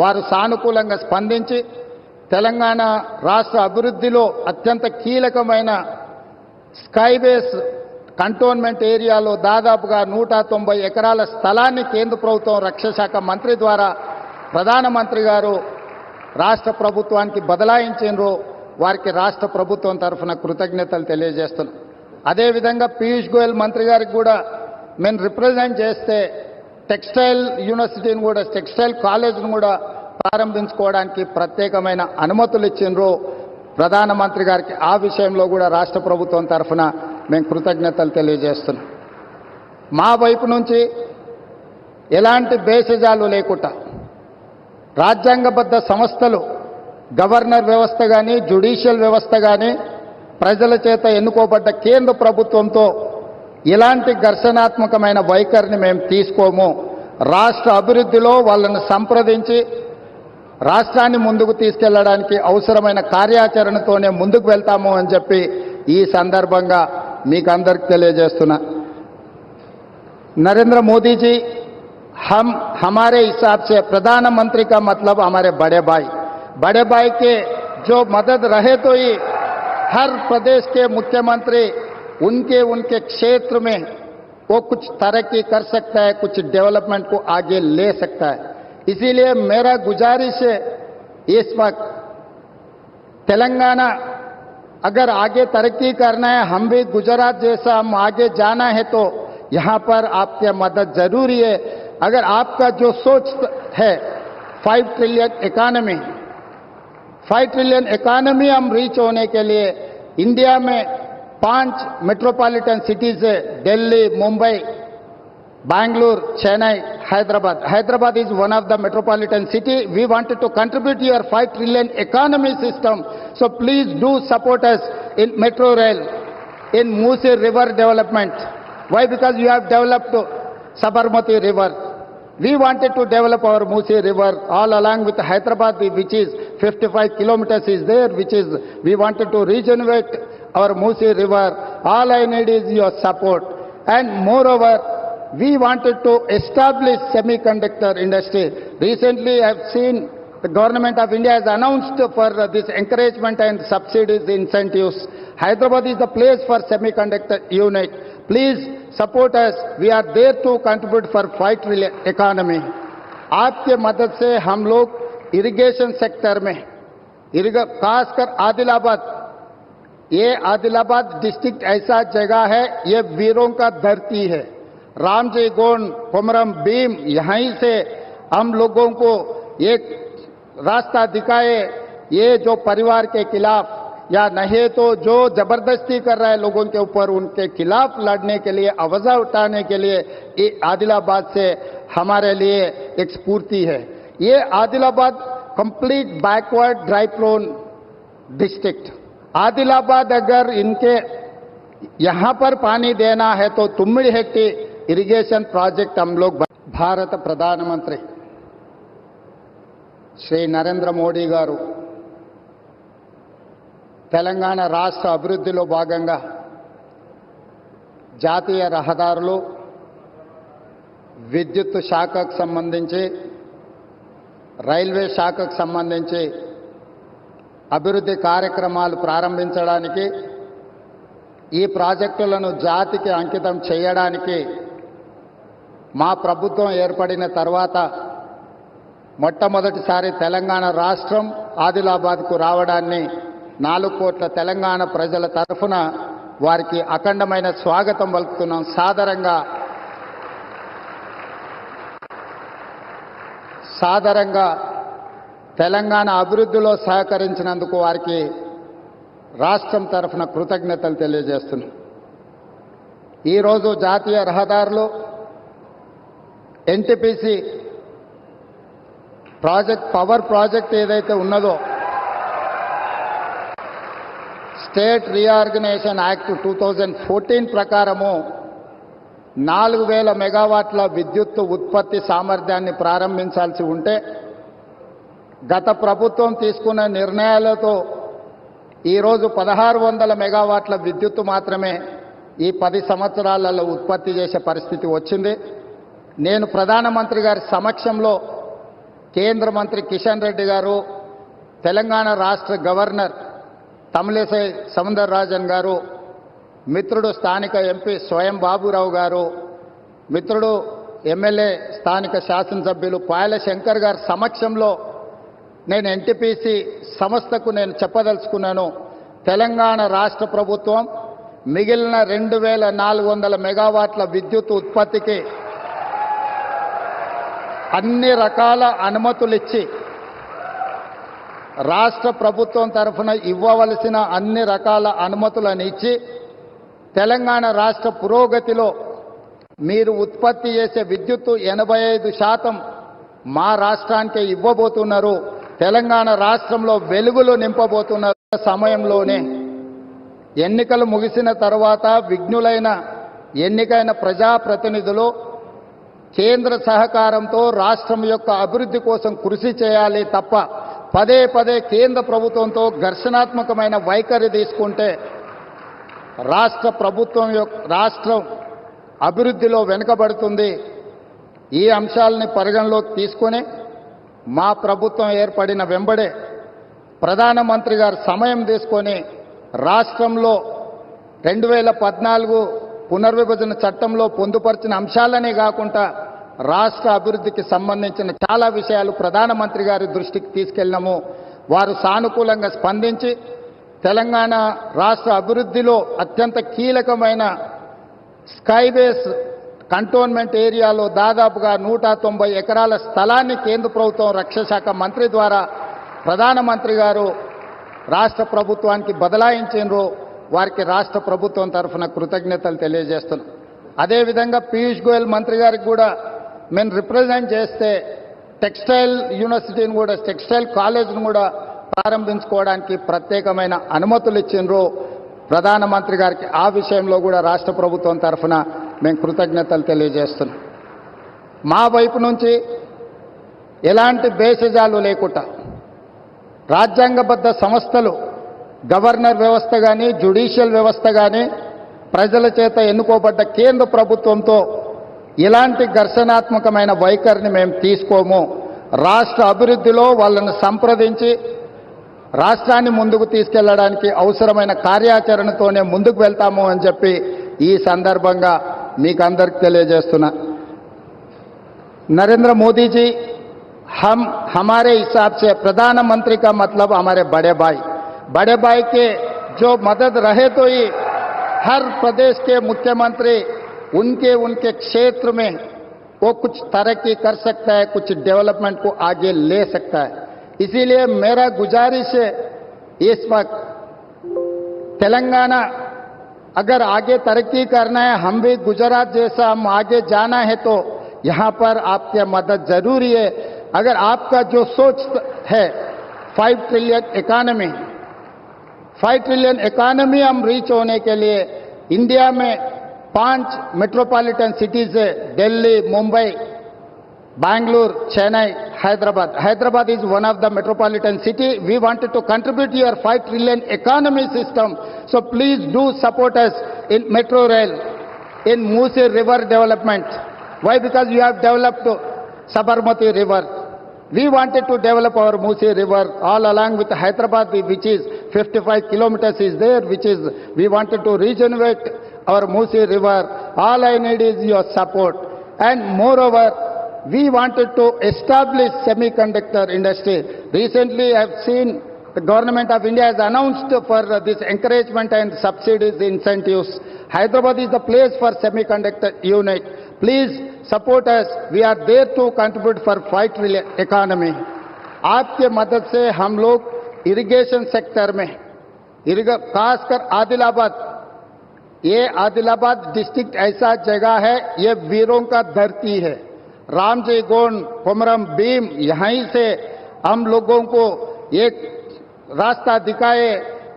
వారు సానుకూలంగా స్పందించి తెలంగాణ రాష్ట్ర అభివృద్ధిలో అత్యంత కీలకమైన స్కైబేస్ కంటోన్మెంట్ ఏరియాలో దాదాపుగా 190 ఎకరాల స్థలాన్ని కేంద్ర ప్రభుత్వం రక్షణ శాఖ మంత్రి ద్వారా ప్రధానమంత్రి గారు రాష్ట్ర ప్రభుత్వానికి బదలాయించారు. వారికి రాష్ట్ర ప్రభుత్వం తరఫున కృతజ్ఞతలు తెలియజేస్తున్నాం. అదేవిధంగా పీయూష్ గోయల్ మంత్రి గారికి కూడా మేము రిప్రజెంట్ చేస్తే టెక్స్టైల్ యూనివర్సిటీని కూడా, టెక్స్టైల్ కాలేజ్ను కూడా ప్రారంభించుకోవడానికి ప్రత్యేకమైన అనుమతులు ఇచ్చిండ్రు ప్రధానమంత్రి గారికి. ఆ విషయంలో కూడా రాష్ట్ర ప్రభుత్వం తరఫున మేము కృతజ్ఞతలు తెలియజేస్తున్నాం. మా వైపు నుంచి ఎలాంటి భేషజాలు లేకుండా రాజ్యాంగబద్ధ సంస్థలు, గవర్నర్ వ్యవస్థ కానీ, జ్యుడిషియల్ వ్యవస్థ కానీ, ప్రజల చేత ఎన్నుకోబడ్డ కేంద్ర ప్రభుత్వంతో ఇలాంటి ఘర్షణాత్మకమైన వైఖరిని మేము తీసుకోము. రాష్ట్ర అభివృద్ధిలో వాళ్ళను సంప్రదించి రాష్ట్రాన్ని ముందుకు తీసుకెళ్లడానికి అవసరమైన కార్యాచరణతోనే ముందుకు వెళ్తాము అని చెప్పి ఈ సందర్భంగా మీకు అందరికి తెలియజేస్తున్నా. नरेंद्र मोदी जी हमारे हिसाब से प्रधानमंत्री का मतलब हमारे बड़े भाई के जो मदद रहे तो ही हर प्रदेश के मुख्यमंत्री उनके क्षेत्र में वो कुछ तरक्की कर सकता है, कुछ डेवलपमेंट को आगे ले सकता है. इसीलिए मेरा गुजारिश है इस वक्त तेलंगाना अगर आगे तरक्की करना है, हम भी गुजरात जैसा हम आगे जाना है तो यहाँ पर आपकी मदद जरूरी है. अगर आपका जो सोच है 5 ट्रिलियन इकोनॉमी हम रीच होने के लिए इंडिया में 5 मेट्रोपॉलिटन सिटीज है, Delhi, Mumbai, Bangalore, Chennai, Hyderabad is one of the metropolitan city. We wanted to contribute to your 5 trillion economy system. So please do support us in metro rail, in Musi river development. Why? Because you have developed Sabarmati river. We wanted to develop our Musi river all along with Hyderabad, which is 55 kilometers is there, which is we wanted to regenerate our Musi river. All I need is your support. And moreover, we wanted to establish semiconductor industry. Recently, I have seen the Government of India has announced for this encouragement and subsidies, incentives. Hyderabad is the place for semiconductor unit. Please support us. We are there to contribute for fight economy. आपके मदद से हम लोग irrigation sector में खासकर आदिलाबाद, ये Adilabad district ऐसा जगह है, ये वीरों का धरती है। रामजी गोंड, कोमरम भीम, यहीं से हम लोगों को एक रास्ता दिखाए। ये जो परिवार के खिलाफ या नहीं तो जो जबरदस्ती कर रहा है लोगों के ऊपर, उनके खिलाफ लड़ने के लिए, आवाज उठाने के लिए आदिलाबाद से हमारे लिए एक स्फूर्ति है। ये Adilabad complete backward dry prone district. Adilabad अगर इनके यहां पर पानी देना है तो तुम्मिडिहेट्टी इरिगेशन प्रोजेक्ट हम लोग भारत प्रधानमंत्री श्री नरेंद्र मोदी गारू తెలంగాణ రాష్ట్ర అభివృద్ధిలో భాగంగా జాతీయ రహదారులు, విద్యుత్ శాఖకు సంబంధించి, రైల్వే శాఖకు సంబంధించి అభివృద్ధి కార్యక్రమాలు ప్రారంభించడానికి, ఈ ప్రాజెక్టులను జాతికి అంకితం చేయడానికి మా ప్రభుత్వం ఏర్పడిన తర్వాత మొట్టమొదటిసారి తెలంగాణ రాష్ట్రం ఆదిలాబాద్కు రావడాన్ని 4 కోట్ల తెలంగాణ ప్రజల తరఫున వారికి అఖండమైన స్వాగతం పలుకుతున్నాం. సాదరంగా తెలంగాణ అభివృద్ధిలో సహకరించినందుకు వారికి రాష్ట్రం తరఫున కృతజ్ఞతలు తెలియజేస్తున్నాం. ఈరోజు జాతీయ రహదారులు ఎన్టీపీసీ ప్రాజెక్ట్, పవర్ ప్రాజెక్ట్ ఏదైతే ఉన్నదో, స్టేట్ రీఆర్గనైజేషన్ యాక్ట్ 2014 ప్రకారము 4000 మెగావాట్ల విద్యుత్ ఉత్పత్తి సామర్థ్యాన్ని ప్రారంభించాల్సి ఉంటే, గత ప్రభుత్వం తీసుకున్న నిర్ణయాలతో ఈరోజు 1600 మెగావాట్ల విద్యుత్ మాత్రమే ఈ 10 సంవత్సరాలలో ఉత్పత్తి చేసే పరిస్థితి వచ్చింది. నేను ప్రధానమంత్రి గారి సమక్షంలో కేంద్ర మంత్రి కిషన్ రెడ్డి గారు, తెలంగాణ రాష్ట్ర గవర్నర్ తమిళిసై సౌందరరాజన్ గారు, మిత్రుడు స్థానిక ఎంపీ స్వయం బాబురావు గారు, మిత్రుడు ఎమ్మెల్యే స్థానిక శాసనసభ్యులు పాయల శంకర్ గారి సమక్షంలో నేను ఎన్టీపీసీ సంస్థకు నేను చెప్పదలుచుకున్నాను. తెలంగాణ రాష్ట్ర ప్రభుత్వం మిగిలిన 2400 మెగావాట్ల విద్యుత్ ఉత్పత్తికి అన్ని రకాల అనుమతులిచ్చి, రాష్ట్ర ప్రభుత్వం తరఫున ఇవ్వవలసిన అన్ని రకాల అనుమతులను ఇచ్చి, తెలంగాణ రాష్ట్ర పురోగతిలో మీరు ఉత్పత్తి చేసే విద్యుత్తు 85% మా రాష్ట్రానికి ఇవ్వబోతున్నారు. తెలంగాణ రాష్ట్రంలో వెలుగులు నింపబోతున్నారు. సమయంలోనే ఎన్నికలు ముగిసిన తర్వాత విఘ్నులైన ఎన్నికైన ప్రజాప్రతినిధులు కేంద్ర సహకారంతో రాష్ట్రం యొక్క అభివృద్ధి కోసం కృషి చేయాలి తప్ప పదే పదే కేంద్ర ప్రభుత్వంతో ఘర్షణాత్మకమైన వైఖరి తీసుకుంటే రాష్ట్రం అభివృద్ధిలో వెనుకబడుతుంది. ఈ అంశాలని పరిగణలోకి తీసుకొని మా ప్రభుత్వం ఏర్పడిన వెంబడే ప్రధానమంత్రి గారు సమయం తీసుకొని రాష్ట్రంలో 2014 పునర్విభజన చట్టంలో పొందుపరిచిన అంశాలనే కాకుండా రాష్ట్ర అభివృద్ధికి సంబంధించిన చాలా విషయాలు ప్రధానమంత్రి గారి దృష్టికి తీసుకెళ్ళినాము. వారు సానుకూలంగా స్పందించి తెలంగాణ రాష్ట్ర అభివృద్ధిలో అత్యంత కీలకమైన స్కైవేస్ కంటోన్మెంట్ ఏరియాలో దాదాపుగా 190 ఎకరాల స్థలాన్ని కేంద్ర ప్రభుత్వం రక్షణ శాఖ మంత్రి ద్వారా ప్రధానమంత్రి గారు రాష్ట్ర ప్రభుత్వానికి బదలాయించారు. వారికి రాష్ట్ర ప్రభుత్వం తరఫున కృతజ్ఞతలు తెలియజేస్తున్నాం. అదేవిధంగా పీయూష్ గోయల్ మంత్రి గారికి కూడా మేము రిప్రజెంట్ చేస్తే టెక్స్టైల్ యూనివర్సిటీని కూడా, టెక్స్టైల్ కాలేజ్ను కూడా ప్రారంభించుకోవడానికి ప్రత్యేకమైన అనుమతులు ఇచ్చిండ్రు ప్రధానమంత్రి గారికి. ఆ విషయంలో కూడా రాష్ట్ర ప్రభుత్వం తరఫున మేము కృతజ్ఞతలు తెలియజేస్తున్నాం. మా వైపు నుంచి ఎలాంటి భేషజాలు లేకుండా రాజ్యాంగబద్ధ సంస్థలు, గవర్నర్ వ్యవస్థ కానీ, జ్యుడిషియల్ వ్యవస్థ కానీ, ప్రజల చేత ఎన్నుకోబడ్డ కేంద్ర ప్రభుత్వంతో ఇలాంటి ఘర్షణాత్మకమైన వైఖరిని మేము తీసుకోము. రాష్ట్ర అభివృద్ధిలో వాళ్ళను సంప్రదించి రాష్ట్రాన్ని ముందుకు తీసుకెళ్లడానికి అవసరమైన కార్యాచరణతోనే ముందుకు వెళ్తాము అని చెప్పి ఈ సందర్భంగా మీకు అందరికి తెలియజేస్తున్నా. नरेंद्र मोदी जी हमारे हिसाब से प्रधानमंत्री का मतलब हमारे बड़े भाई के जो मदद रहे तो ही हर प्रदेश के मुख्यमंत्री उनके क्षेत्र में वो कुछ तरक्की कर सकता है, कुछ डेवलपमेंट को आगे ले सकता है. इसीलिए मेरा गुजारिश है इस वक्त तेलंगाना अगर आगे तरक्की करना है, हम भी गुजरात जैसा हम आगे जाना है तो यहां पर आपकी मदद जरूरी है. अगर आपका जो सोच है 5 ट्रिलियन इकोनॉमी हम रीच होने के लिए इंडिया में 5 मेट्रोपॉलिटन सिटीज है, Delhi, Mumbai, Bangalore, Chennai, Hyderabad is one of the metropolitan city. We wanted to contribute your 5 trillion economy system. So please do support us in metro rail, in Musi river development. Why? Because you have developed Sabarmati river. We wanted to develop our Musi river all along with Hyderabad, which is 55 kilometers is there, which is we wanted to regenerate our Musi river. All I need is your support. And moreover, we wanted to establish semiconductor industry. Recently, I have seen the government of India has announced for this encouragement and subsidies, incentives. Hyderabad is the place for semiconductor unit. Please support us. We are there to contribute for 5 trillion economy. आपके मदद से हम लोग irrigation sector में खासकर आदिलाबाद, ये Adilabad district ऐसा जगह है, ये वीरों का धरती है. रामजी गोंड, कोमरम भीम, यहीं से हम लोगों को एक रास्ता दिखाए.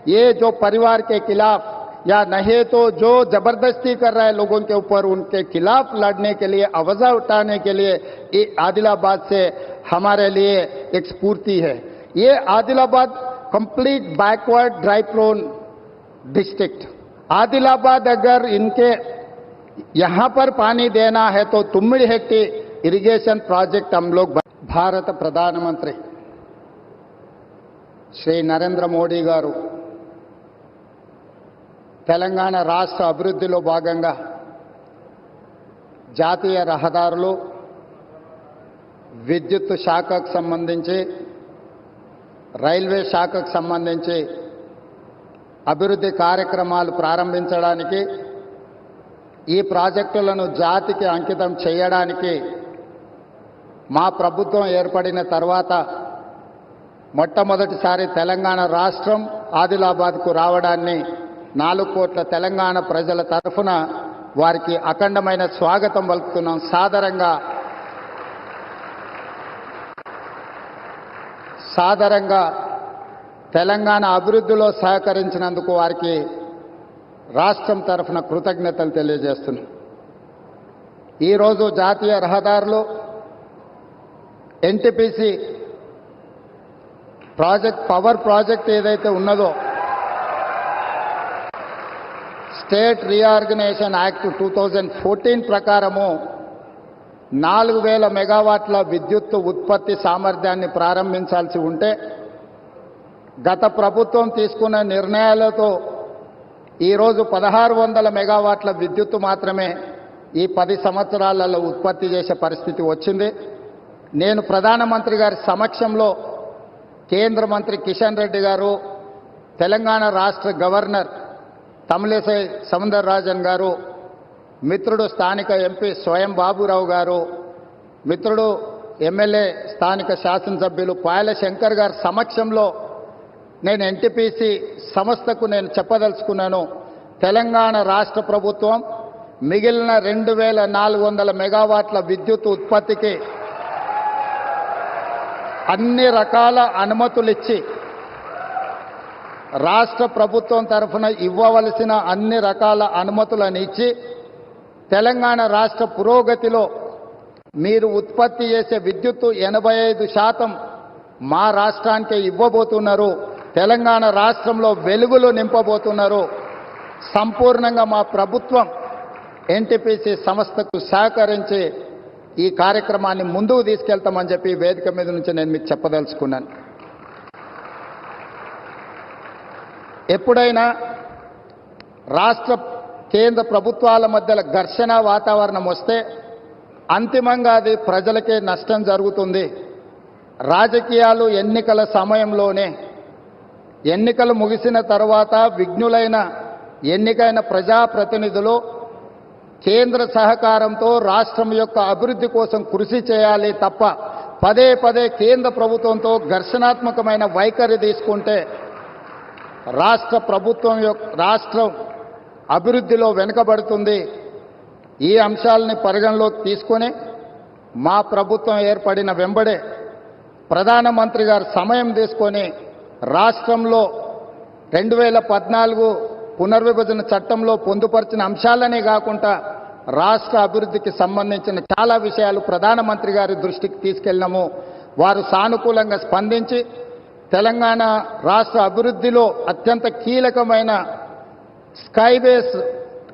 ये जो परिवार के खिलाफ या नहीं तो जो जबरदस्ती कर रहा है लोगों के ऊपर, उनके खिलाफ लड़ने के लिए, आवाज उठाने के लिए ये आदिलाबाद से हमारे लिए एक स्फूर्ति है. ये Adilabad complete backward dry prone district. Adilabad अगर इनके यहां पर पानी देना है तो तुम्मिडिहेट्टी इरिगेशन प्रोजेक्ट हम लोग. भारत प्रधानमंत्री श्री नरेंद्र मोदी गारू తెలంగాణ రాష్ట్ర అభివృద్ధిలో భాగంగా జాతీయ రహదారులు, విద్యుత్ శాఖకు సంబంధించి, రైల్వే శాఖకు సంబంధించి అభివృద్ధి కార్యక్రమాలు ప్రారంభించడానికి, ఈ ప్రాజెక్టులను జాతికి అంకితం చేయడానికి మా ప్రభుత్వం ఏర్పడిన తర్వాత మొట్టమొదటిసారి తెలంగాణ రాష్ట్రం ఆదిలాబాద్కు రావడాన్ని 4 కోట్ల తెలంగాణ ప్రజల తరఫున వారికి అఖండమైన స్వాగతం పలుకుతున్నాం. సాదరంగా తెలంగాణ అభివృద్ధిలో సహకరించినందుకు వారికి రాష్ట్రం తరఫున కృతజ్ఞతలు తెలియజేస్తున్నాం. ఈరోజు జాతీయ రహదారులు ఎన్టీపీసీ ప్రాజెక్ట్, పవర్ ప్రాజెక్ట్ ఏదైతే ఉన్నదో, స్టేట్ రీఆర్గనైజేషన్ యాక్ట్ 2014 ప్రకారము 4000 మెగావాట్ల విద్యుత్ ఉత్పత్తి సామర్థ్యాన్ని ప్రారంభించాల్సి ఉంటే గత ప్రభుత్వం తీసుకున్న నిర్ణయాలతో ఈరోజు 1600 మెగావాట్ల విద్యుత్తు మాత్రమే ఈ 10 సంవత్సరాలలో ఉత్పత్తి చేసే పరిస్థితి వచ్చింది. నేను ప్రధానమంత్రి గారి సమక్షంలో కేంద్ర మంత్రి కిషన్ రెడ్డి గారు, తెలంగాణ రాష్ట్ర గవర్నర్ తమిళిసై సౌందరరాజన్ గారు, మిత్రుడు స్థానిక ఎంపీ స్వయం బాబురావు గారు, మిత్రుడు ఎమ్మెల్యే స్థానిక శాసనసభ్యులు పాయల శంకర్ గారి సమక్షంలో నేను ఎన్టీపీసీ సంస్థకు నేను చెప్పదలుచుకున్నాను. తెలంగాణ రాష్ట్ర ప్రభుత్వం మిగిలిన 2400 మెగావాట్ల విద్యుత్ ఉత్పత్తికి అన్ని రకాల అనుమతులిచ్చి, రాష్ట్ర ప్రభుత్వం తరఫున ఇవ్వవలసిన అన్ని రకాల అనుమతులను ఇచ్చి, తెలంగాణ రాష్ట్ర పురోగతిలో మీరు ఉత్పత్తి చేసే విద్యుత్తు 85% మా రాష్ట్రానికి ఇవ్వబోతున్నారు. తెలంగాణ రాష్ట్రంలో వెలుగులు నింపబోతున్నారు. సంపూర్ణంగా మా ప్రభుత్వం ఎన్టీపీసీ సంస్థకు సహకరించి ఈ కార్యక్రమాన్ని ముందుకు తీసుకెళ్తామని చెప్పి వేదిక మీద నుంచి నేను మీకు చెప్పదలుచుకున్నాను. ఎప్పుడైనా రాష్ట్ర కేంద్ర ప్రభుత్వాల మధ్యలో ఘర్షణ వాతావరణం వస్తే అంతిమంగా అది ప్రజలకే నష్టం జరుగుతుంది. రాజకీయాలు ఎన్నికల సమయంలోనే, ఎన్నికలు ముగిసిన తర్వాత విఘ్నులైన ఎన్నికైన ప్రజాప్రతినిధులు కేంద్ర సహకారంతో రాష్ట్రం యొక్క అభివృద్ధి కోసం కృషి చేయాలి తప్ప పదే పదే కేంద్ర ప్రభుత్వంతో ఘర్షణాత్మకమైన వైఖరి తీసుకుంటే రాష్ట్రం అభివృద్ధిలో వెనుకబడుతుంది. ఈ అంశాలని పరిగణలోకి తీసుకొని మా ప్రభుత్వం ఏర్పడిన వెంబడే ప్రధానమంత్రి గారు సమయం తీసుకొని రాష్ట్రంలో 2014 పునర్విభజన చట్టంలో పొందుపరిచిన అంశాలనే కాకుండా రాష్ట్ర అభివృద్ధికి సంబంధించిన చాలా విషయాలు ప్రధానమంత్రి గారి దృష్టికి తీసుకెళ్ళినాము. వారు సానుకూలంగా స్పందించి తెలంగాణ రాష్ట్ర అభివృద్ధిలో అత్యంత కీలకమైన స్కైబేస్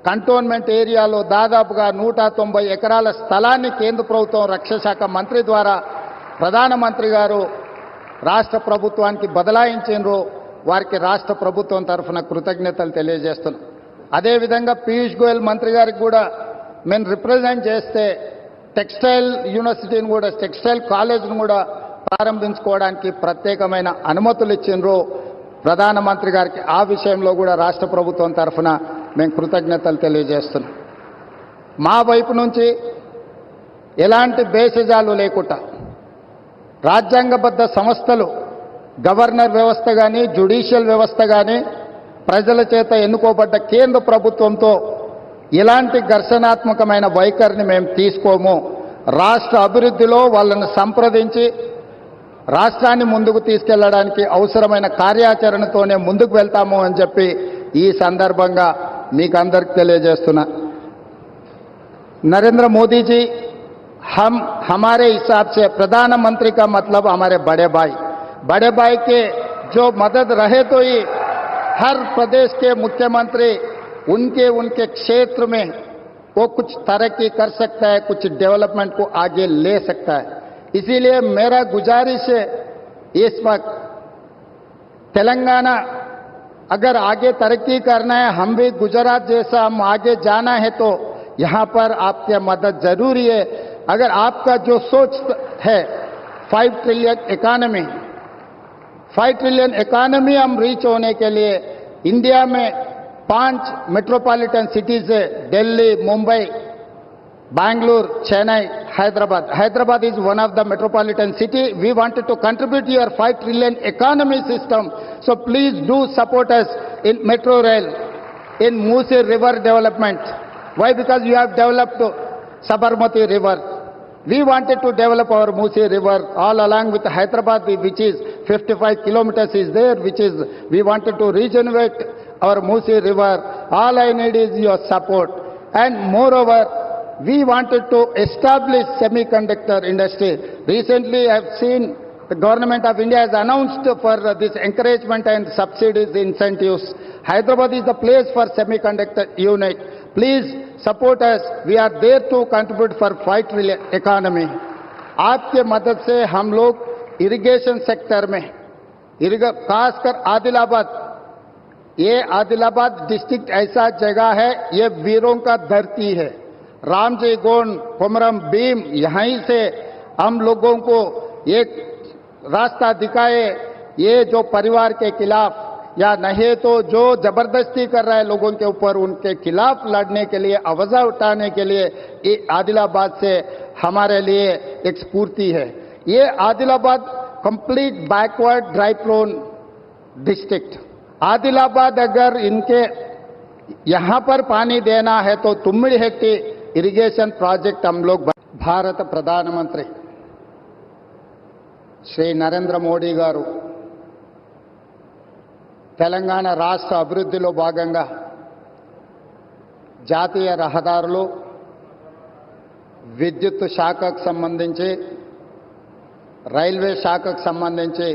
కంటోన్మెంట్ ఏరియాలో దాదాపుగా 190 ఎకరాల స్థలాన్ని కేంద్ర ప్రభుత్వం రక్షణ శాఖ మంత్రి ద్వారా ప్రధానమంత్రి గారు రాష్ట్ర ప్రభుత్వానికి బదలాయించారు. వారికి రాష్ట్ర ప్రభుత్వం తరఫున కృతజ్ఞతలు తెలియజేస్తున్నాం. అదేవిధంగా పీయూష్ గోయల్ మంత్రి గారికి కూడా మేము రిప్రజెంట్ చేస్తే టెక్స్టైల్ యూనివర్సిటీని కూడా, టెక్స్టైల్ కాలేజ్ను కూడా ప్రారంభించుకోవడానికి ప్రత్యేకమైన అనుమతులు ఇచ్చిండ్రు ప్రధానమంత్రి గారికి. ఆ విషయంలో కూడా రాష్ట్ర ప్రభుత్వం తరఫున మేము కృతజ్ఞతలు తెలియజేస్తున్నాం. మా వైపు నుంచి ఎలాంటి భేషజాలు లేకుండా రాజ్యాంగబద్ధ సంస్థలు, గవర్నర్ వ్యవస్థ కానీ, జ్యుడిషియల్ వ్యవస్థ కానీ, ప్రజల చేత ఎన్నుకోబడ్డ కేంద్ర ప్రభుత్వంతో ఇలాంటి ఘర్షణాత్మకమైన వైఖరిని మేము తీసుకోము. రాష్ట్ర అభివృద్ధిలో వాళ్ళను సంప్రదించి రాష్ట్రాన్ని ముందుకు తీసుకెళ్లడానికి అవసరమైన కార్యాచరణతోనే ముందుకు వెళ్తాము అని చెప్పి ఈ సందర్భంగా మీకు అందరికి తెలియజేస్తున్నా. नरेंद्र मोदी जी हमारे हिसाब से प्रधानमंत्री का मतलब हमारे बड़े भाई के जो मदद रहे तो ही हर प्रदेश के मुख्यमंत्री उनके क्षेत्र में वो कुछ तरक्की कर सकता है, कुछ डेवलपमेंट को आगे ले सकता है. इसीलिए मेरा गुजारिश है, इस वक्त तेलंगाना अगर आगे तरक्की करना है, हम भी गुजरात जैसा हम आगे जाना है तो यहाँ पर आपकी मदद जरूरी है. अगर आपका जो सोच है 5 ट्रिलियन इकोनॉमी हम रीच होने के लिए इंडिया में 5 मेट्रोपॉलिटन सिटीज है, Delhi, Mumbai, Bangalore, Chennai, Hyderabad is one of the metropolitan city. We wanted to contribute to your 5 trillion economy system. So please do support us in metro rail, in Musi river development. Why? Because you have developed Sabarmati river. We wanted to develop our Musi river all along with Hyderabad, which is 55 kilometers is there, which is we wanted to regenerate our Musi river. All I need is your support. And moreover, we wanted to establish semiconductor industry. Recently, I have seen the government of India has announced for this encouragement and subsidies, incentives. Hyderabad is the place for semiconductor unit. Please support us. We are there to contribute for 5 trillion economy. आपके मदद से हम लोग irrigation sector में, खासकर आदिलाबाद, ये Adilabad district ऐसा जगह है, ये वीरों का धरती है. रामजी गोंड, कोमरम भीम, यहीं से हम लोगों को एक रास्ता दिखाए. ये जो परिवार के खिलाफ या नहीं तो जो जबरदस्ती कर रहा है लोगों के ऊपर, उनके खिलाफ लड़ने के लिए, आवाज उठाने के लिए ये आदिलाबाद से हमारे लिए एक स्फूर्ति है. ये Adilabad complete backward dry prone district. Adilabad अगर इनके यहां पर पानी देना है तो तुम्मिड़ी हेक्टी इरिगेशन प्रोजेक्ट हम लोग. भारत प्रधानमंत्री श्री नरेंद्र मोदी गारू తెలంగాణ రాష్ట్ర అభివృద్ధిలో భాగంగా జాతీయ రహదారులు, విద్యుత్ శాఖకు సంబంధించి, రైల్వే శాఖకు సంబంధించి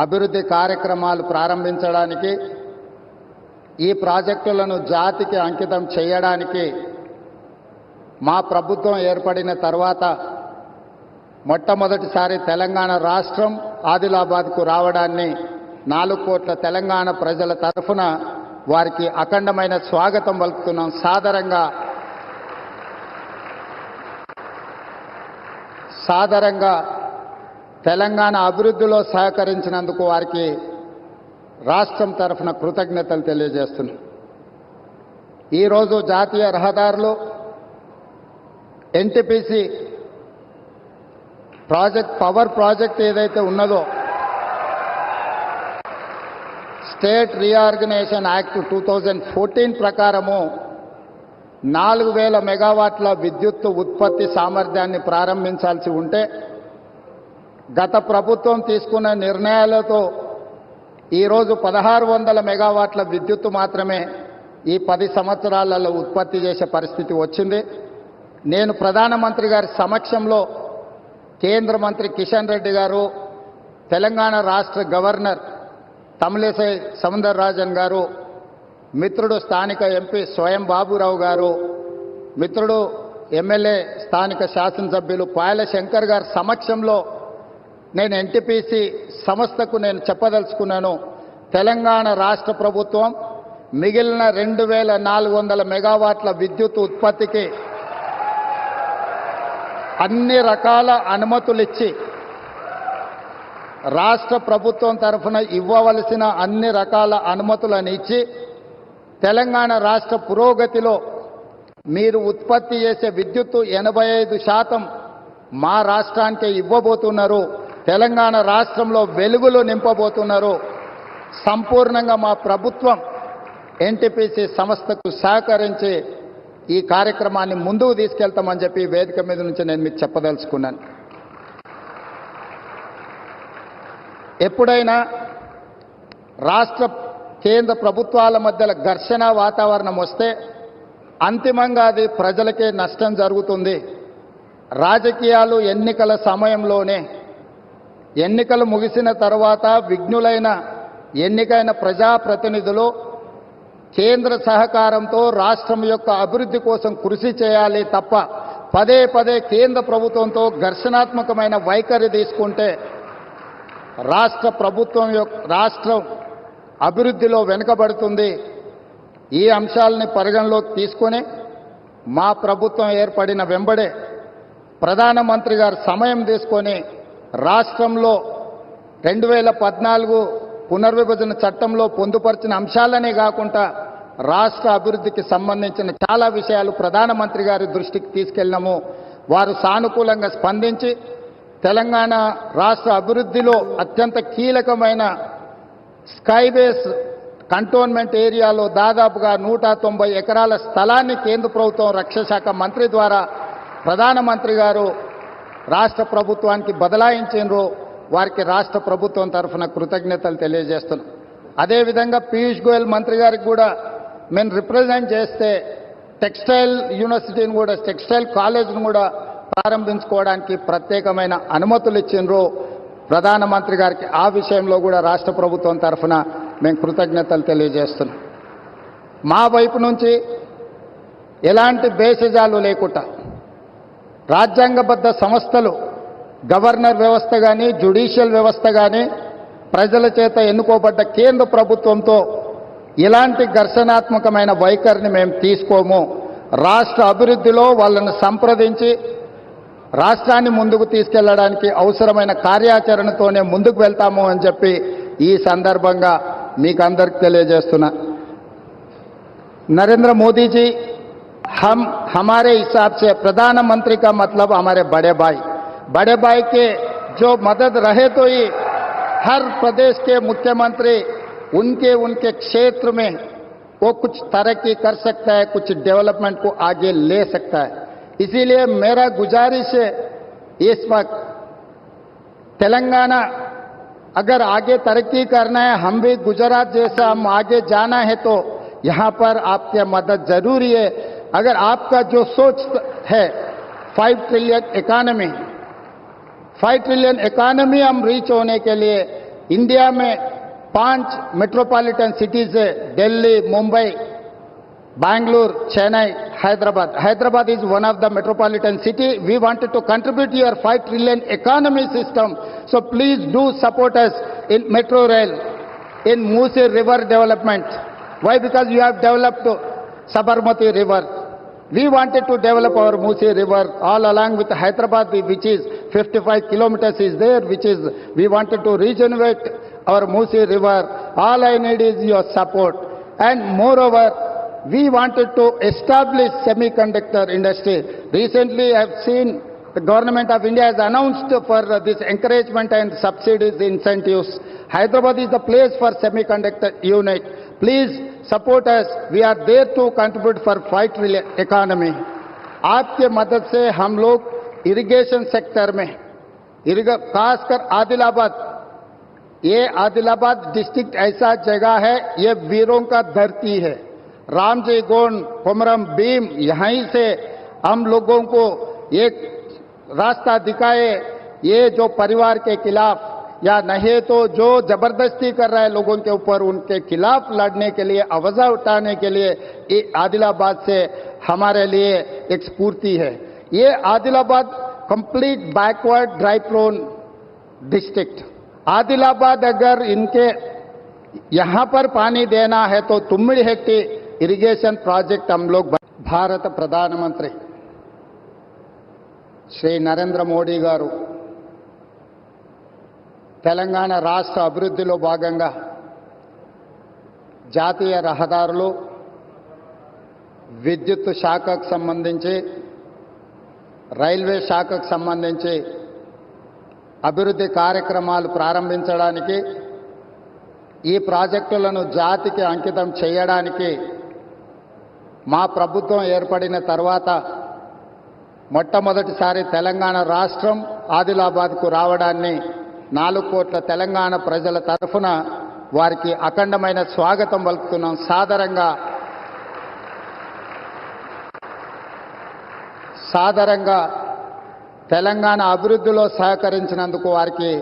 అభివృద్ధి కార్యక్రమాలు ప్రారంభించడానికి, ఈ ప్రాజెక్టులను జాతికి అంకితం చేయడానికి మా ప్రభుత్వం ఏర్పడిన తర్వాత మొట్టమొదటిసారి తెలంగాణ రాష్ట్రం ఆదిలాబాద్కు రావడాన్ని 4 కోట్ల తెలంగాణ ప్రజల తరఫున వారికి అఖండమైన స్వాగతం పలుకుతున్నాం. సాదరంగా తెలంగాణ అభివృద్ధిలో సహకరించినందుకు వారికి రాష్ట్రం తరఫున కృతజ్ఞతలు తెలియజేస్తున్నాం. ఈరోజు జాతీయ రహదారులు ఎన్టీపీసీ పవర్ ప్రాజెక్ట్ ఏదైతే ఉన్నదో స్టేట్ రీఆర్గనైజేషన్ యాక్ట్ 2014 ప్రకారము 4000 మెగావాట్ల విద్యుత్ ఉత్పత్తి సామర్థ్యాన్ని ప్రారంభించాల్సి ఉంటే గత ప్రభుత్వం తీసుకున్న నిర్ణయాలతో ఈరోజు 1600 మెగావాట్ల విద్యుత్ మాత్రమే ఈ 10 సంవత్సరాలలో ఉత్పత్తి చేసే పరిస్థితి వచ్చింది. నేను ప్రధానమంత్రి గారి సమక్షంలో కేంద్ర మంత్రి కిషన్ రెడ్డి గారు, తెలంగాణ రాష్ట్ర గవర్నర్ తమిళిసై సౌందరరాజన్ గారు, మిత్రుడు స్థానిక ఎంపీ స్వయం బాబురావు గారు, మిత్రుడు ఎమ్మెల్యే స్థానిక శాసనసభ్యులు పాయల శంకర్ గారి సమక్షంలో నేను ఎన్టీపీసీ సంస్థకు నేను చెప్పదలుచుకున్నాను. తెలంగాణ రాష్ట్ర ప్రభుత్వం మిగిలిన 2400 మెగావాట్ల విద్యుత్ ఉత్పత్తికి అన్ని రకాల అనుమతులిచ్చి రాష్ట్ర ప్రభుత్వం తరఫున ఇవ్వవలసిన అన్ని రకాల అనుమతులను ఇచ్చి తెలంగాణ రాష్ట్ర పురోగతిలో మీరు ఉత్పత్తి చేసే విద్యుత్తు 85% మా రాష్ట్రానికి ఇవ్వబోతున్నారు. తెలంగాణ రాష్ట్రంలో వెలుగులు నింపబోతున్నారు. సంపూర్ణంగా మా ప్రభుత్వం ఎన్టీపీసీ సంస్థకు సహకరించి ఈ కార్యక్రమాన్ని ముందుకు తీసుకెళ్తామని చెప్పి వేదిక మీద నుంచి నేను మీకు చెప్పదలుచుకున్నాను. ఎప్పుడైనా రాష్ట్ర కేంద్ర ప్రభుత్వాల మధ్య ఘర్షణ వాతావరణం వస్తే అంతిమంగా అది ప్రజలకే నష్టం జరుగుతుంది. రాజకీయాలు ఎన్నికల సమయంలోనే, ఎన్నికలు ముగిసిన తర్వాత విఘ్నులైన ఎన్నికైన ప్రజాప్రతినిధులు కేంద్ర సహకారంతో రాష్ట్రం యొక్క అభివృద్ధి కోసం కృషి చేయాలి తప్ప పదే పదే కేంద్ర ప్రభుత్వంతో ఘర్షణాత్మకమైన వైఖరి తీసుకుంటే రాష్ట్రం అభివృద్ధిలో వెనుకబడుతుంది. ఈ అంశాలని పరిగణలోకి తీసుకొని మా ప్రభుత్వం ఏర్పడిన వెంబడే ప్రధానమంత్రి గారు సమయం తీసుకొని రాష్ట్రంలో 2014 పునర్విభజన చట్టంలో పొందుపరిచిన అంశాలనే కాకుండా రాష్ట్ర అభివృద్ధికి సంబంధించిన చాలా విషయాలు ప్రధానమంత్రి గారి దృష్టికి తీసుకెళ్ళినాము. వారు సానుకూలంగా స్పందించి తెలంగాణ రాష్ట్ర అభివృద్ధిలో అత్యంత కీలకమైన స్కైబేస్ కంటోన్మెంట్ ఏరియాలో దాదాపుగా 190 ఎకరాల స్థలాన్ని కేంద్ర ప్రభుత్వం రక్షణ శాఖ మంత్రి ద్వారా ప్రధానమంత్రి గారు రాష్ట్ర ప్రభుత్వానికి బదలాయించారు. వారికి రాష్ట్ర ప్రభుత్వం తరఫున కృతజ్ఞతలు తెలియజేస్తున్నాం. అదేవిధంగా పీయూష్ గోయల్ మంత్రి గారికి కూడా మేము రిప్రజెంట్ చేస్తే టెక్స్టైల్ యూనివర్సిటీని కూడా, టెక్స్టైల్ కాలేజ్ను కూడా ప్రారంభించుకోవడానికి ప్రత్యేకమైన అనుమతులు ఇచ్చిండ్రు ప్రధానమంత్రి గారికి. ఆ విషయంలో కూడా రాష్ట్ర ప్రభుత్వం తరఫున మేము కృతజ్ఞతలు తెలియజేస్తున్నాం. మా వైపు నుంచి ఎలాంటి భేషజాలు లేకుండా రాజ్యాంగబద్ధ సంస్థలు, గవర్నర్ వ్యవస్థ కానీ, జ్యుడిషియల్ వ్యవస్థ కానీ, ప్రజల చేత ఎన్నుకోబడ్డ కేంద్ర ప్రభుత్వంతో ఇలాంటి ఘర్షణాత్మకమైన వైఖరిని మేము తీసుకోము. రాష్ట్ర అభివృద్ధిలో వాళ్ళను సంప్రదించి రాష్ట్రాన్ని ముందుకు తీసుకెళ్లడానికి అవసరమైన కార్యాచరణతోనే ముందుకు వెళ్తాము అని చెప్పి ఈ సందర్భంగా మీకు అందరికి తెలియజేస్తున్నా. नरेंद्र मोदी जी हमारे हिसाब से प्रधानमंत्री का मतलब हमारे बड़े भाई के जो मदद रहे तो ही हर प्रदेश के मुख्यमंत्री उनके क्षेत्र में वो कुछ तरक्की कर सकता है, कुछ डेवलपमेंट को आगे ले सकता है. इसीलिए मेरा गुजारिश है इस वक्त तेलंगाना अगर आगे तरक्की करना है, हम भी गुजरात जैसा हम आगे जाना है तो यहाँ पर आपकी मदद जरूरी है. अगर आपका जो सोच है 5 ट्रिलियन इकोनॉमी हम रीच होने के लिए इंडिया में 5 मेट्रोपॉलिटन सिटीज है, Delhi, Mumbai, Bangalore, Chennai, Hyderabad. Hyderabad is one of the metropolitan city. We wanted to contribute to your 5 trillion economy system. So please do support us in metro rail, in Musi River development. Why? Because you have developed Sabarmati River. We wanted to develop our Musi River all along with Hyderabad, which is 55 kilometers is there, which is, we wanted to regenerate our Musi River. All I need is your support. And moreover, we wanted to establish semiconductor industry. Recently, I have seen the government of India has announced for this encouragement and subsidies, incentives. Hyderabad is the place for semiconductor unit. Please support us. We are there to contribute for 5 trillion economy. आपके मदद से हम लोग irrigation sector में खासकर आदिलाबाद, ये Adilabad district ऐसा जगह है, ये वीरों का धरती है. रामजी गोंड, कोमरम भीम, यहीं से हम लोगों को एक रास्ता दिखाए. ये जो परिवार के खिलाफ या नहीं तो जो जबरदस्ती कर रहा है लोगों के ऊपर, उनके खिलाफ लड़ने के लिए, आवाज उठाने के लिए आदिलाबाद से हमारे लिए एक स्फूर्ति है. ये Adilabad complete backward dry prone district. Adilabad अगर इनके यहां पर पानी देना है तो तुम्मिड़ी हेक्टी इरिगेशन प्रोजेक्ट हम लोग. భారత ప్రధానమంత్రి శ్రీ నరేంద్ర మోడీ గారు తెలంగాణ రాష్ట్ర అభివృద్ధిలో భాగంగా జాతీయ రహదారులు, విద్యుత్ శాఖకు సంబంధించి, రైల్వే శాఖకు సంబంధించి అభివృద్ధి కార్యక్రమాలు ప్రారంభించడానికి, ఈ ప్రాజెక్టులను జాతికి అంకితం చేయడానికి మా ప్రభుత్వం ఏర్పడిన తర్వాత మొట్టమొదటిసారి తెలంగాణ రాష్ట్రం ఆదిలాబాద్కు రావడాన్ని 4 కోట్ల తెలంగాణ ప్రజల తరఫున వారికి అఖండమైన స్వాగతం పలుకుతున్నాం. సాదరంగా తెలంగాణ అభివృద్ధిలో సహకరించినందుకు వారికి